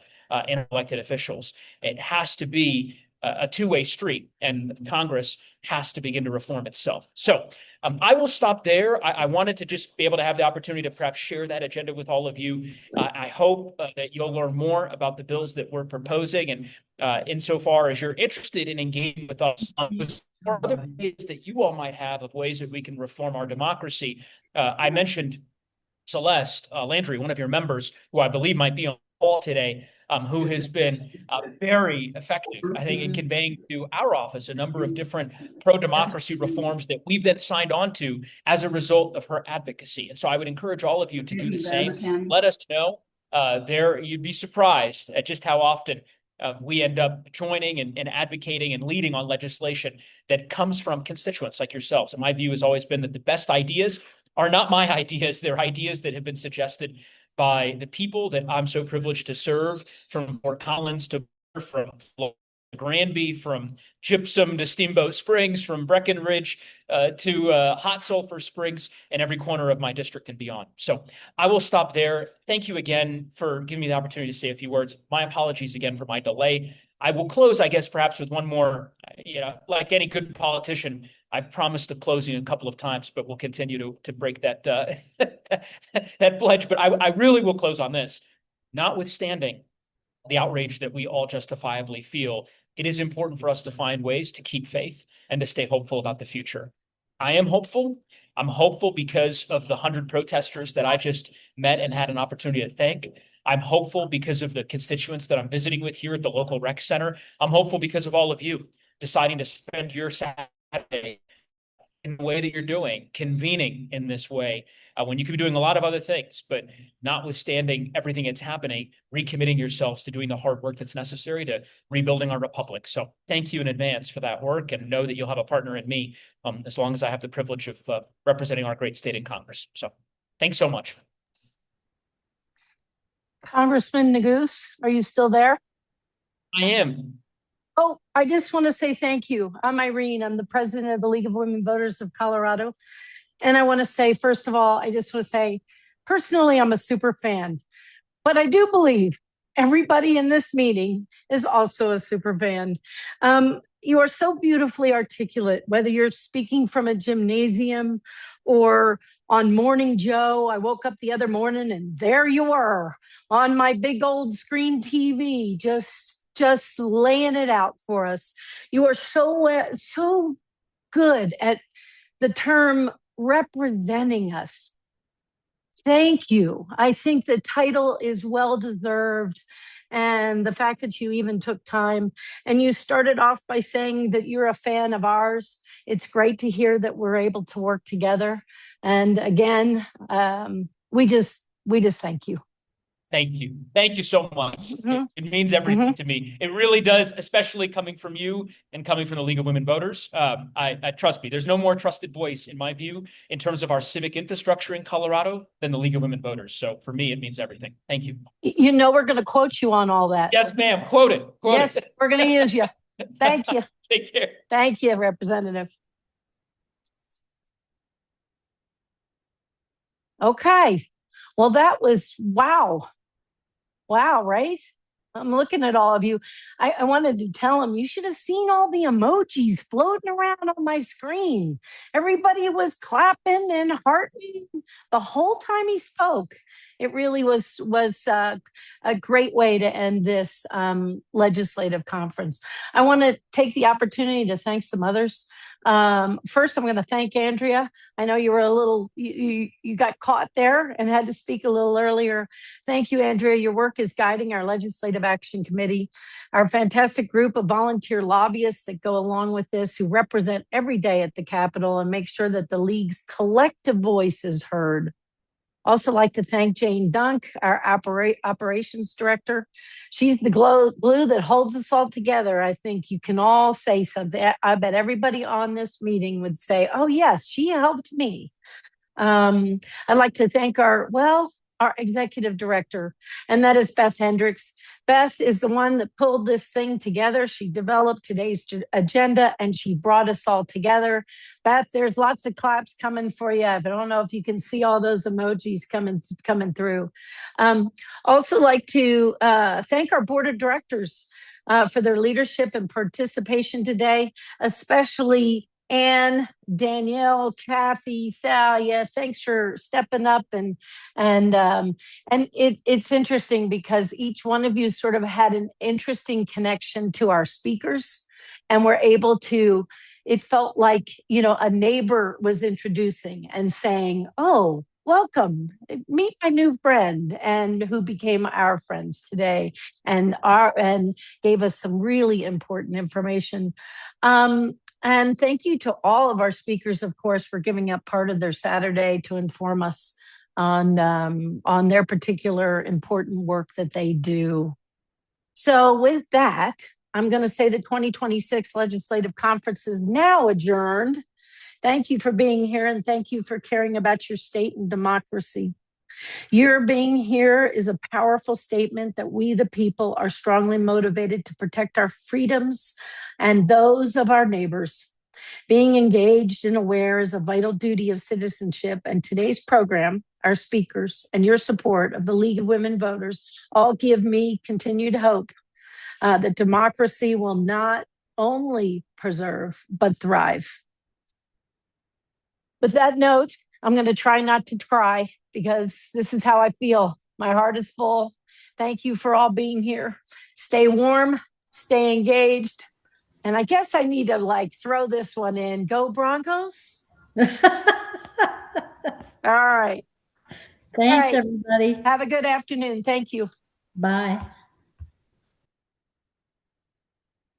in elected officials. It has to be a two-way street, and Congress has to begin to reform itself. So I will stop there. I wanted to just be able to have the opportunity to perhaps share that agenda with all of you. I hope that you'll learn more about the bills that we're proposing, and insofar as you're interested in engaging with us on other ways that you all might have of ways that we can reform our democracy. I mentioned Celeste Landry, one of your members, who I believe might be on the call today, who has been very effective, I think, in conveying to our office a number of different pro-democracy reforms that we've then signed on to as a result of her advocacy. And so I would encourage all of you to do the same. Let us know. You'd be surprised at just how often we end up joining and advocating and leading on legislation that comes from constituents like yourselves. And my view has always been that the best ideas are not my ideas. They're ideas that have been suggested by the people that I'm so privileged to serve, from Fort Collins to from Granby, from Gypsum to Steamboat Springs, from Breckenridge to Hot Sulphur Springs, and every corner of my district and beyond. So I will stop there. Thank you again for giving me the opportunity to say a few words. My apologies again for my delay. I will close, I guess, perhaps with one more, like any good politician, I've promised the closing a couple of times, but we'll continue to break that that pledge. But I really will close on this. Notwithstanding the outrage that we all justifiably feel, it is important for us to find ways to keep faith and to stay hopeful about the future. I am hopeful. I'm hopeful because of the 100 protesters that I just met and had an opportunity to thank. I'm hopeful because of the constituents that I'm visiting with here at the local rec center. I'm hopeful because of all of you deciding to spend your Saturday in the way that you're doing, convening in this way, when you could be doing a lot of other things, but notwithstanding everything that's happening, recommitting yourselves to doing the hard work that's necessary to rebuilding our republic. So thank you in advance for that work, and know that you'll have a partner in me as long as I have the privilege of representing our great state in Congress. So thanks so much. Congressman Neguse, are you still there? I am. Oh, I just want to say thank you. I'm Irene. I'm the president of the League of Women Voters of Colorado. And I want to say, first of all, I just want to say, personally, I'm a super fan. But I do believe everybody in this meeting is also a super fan. You are so beautifully articulate, whether you're speaking from a gymnasium or on Morning Joe. I woke up the other morning and there you were on my big old screen TV, just laying it out for us. You are so good at the term representing us. Thank you. I think the title is well deserved. And the fact that you even took time and you started off by saying that you're a fan of ours. It's great to hear that we're able to work together. And again, we just thank you. Thank you. Thank you so much. It means everything to me. It really does, especially coming from you and coming from the League of Women Voters. I trust me, there's no more trusted voice, in my view, in terms of our civic infrastructure in Colorado than the League of Women Voters. So for me, it means everything. Thank you. You know, we're going to quote you on all that. Yes, ma'am. Quote it. Yes, we're going to use you. Thank you. Take care. Thank you, Representative. Okay. Well, that was wow. Wow, right? I'm looking at all of you. I wanted to tell him, you should have seen all the emojis floating around on my screen. Everybody was clapping and heartening the whole time he spoke. It really was a great way to end this legislative conference. I want to take the opportunity to thank some others. First, I'm going to thank Andrea. I know you were a little, you got caught there and had to speak a little earlier. Thank you, Andrea. Your work is guiding our Legislative Action Committee, our fantastic group of volunteer lobbyists that go along with this, who represent every day at the Capitol and make sure that the League's collective voice is heard. Also like to thank Jane Dunk, our operations director. She's the glue that holds us all together. I think you can all say something. I bet everybody on this meeting would say, oh yes, she helped me. I'd like to thank our executive director, and that is Beth Hendricks. Beth is the one that pulled this thing together. She developed today's agenda and she brought us all together. Beth, there's lots of claps coming for you. I don't know if you can see all those emojis coming through. Also like to thank our board of directors for their leadership and participation today, especially Anne, Danielle, Kathy, Thalia, thanks for stepping up it's interesting because each one of you sort of had an interesting connection to our speakers, and we're able to. It felt like a neighbor was introducing and saying, "Oh, welcome, meet my new friend," and who became our friends today, and gave us some really important information. And thank you to all of our speakers, of course, for giving up part of their Saturday to inform us on their particular important work that they do. So with that, I'm going to say the 2026 Legislative Conference is now adjourned. Thank you for being here, and thank you for caring about your state and democracy. Your being here is a powerful statement that we, the people, are strongly motivated to protect our freedoms and those of our neighbors. Being engaged and aware is a vital duty of citizenship, and today's program, our speakers, and your support of the League of Women Voters all give me continued hope that democracy will not only preserve, but thrive. With that note, I'm going to try not to cry because this is how I feel. My heart is full. Thank you for all being here. Stay warm, stay engaged. And I guess I need to throw this one in. Go Broncos. All right. Thanks, everybody. Have a good afternoon. Thank you. Bye.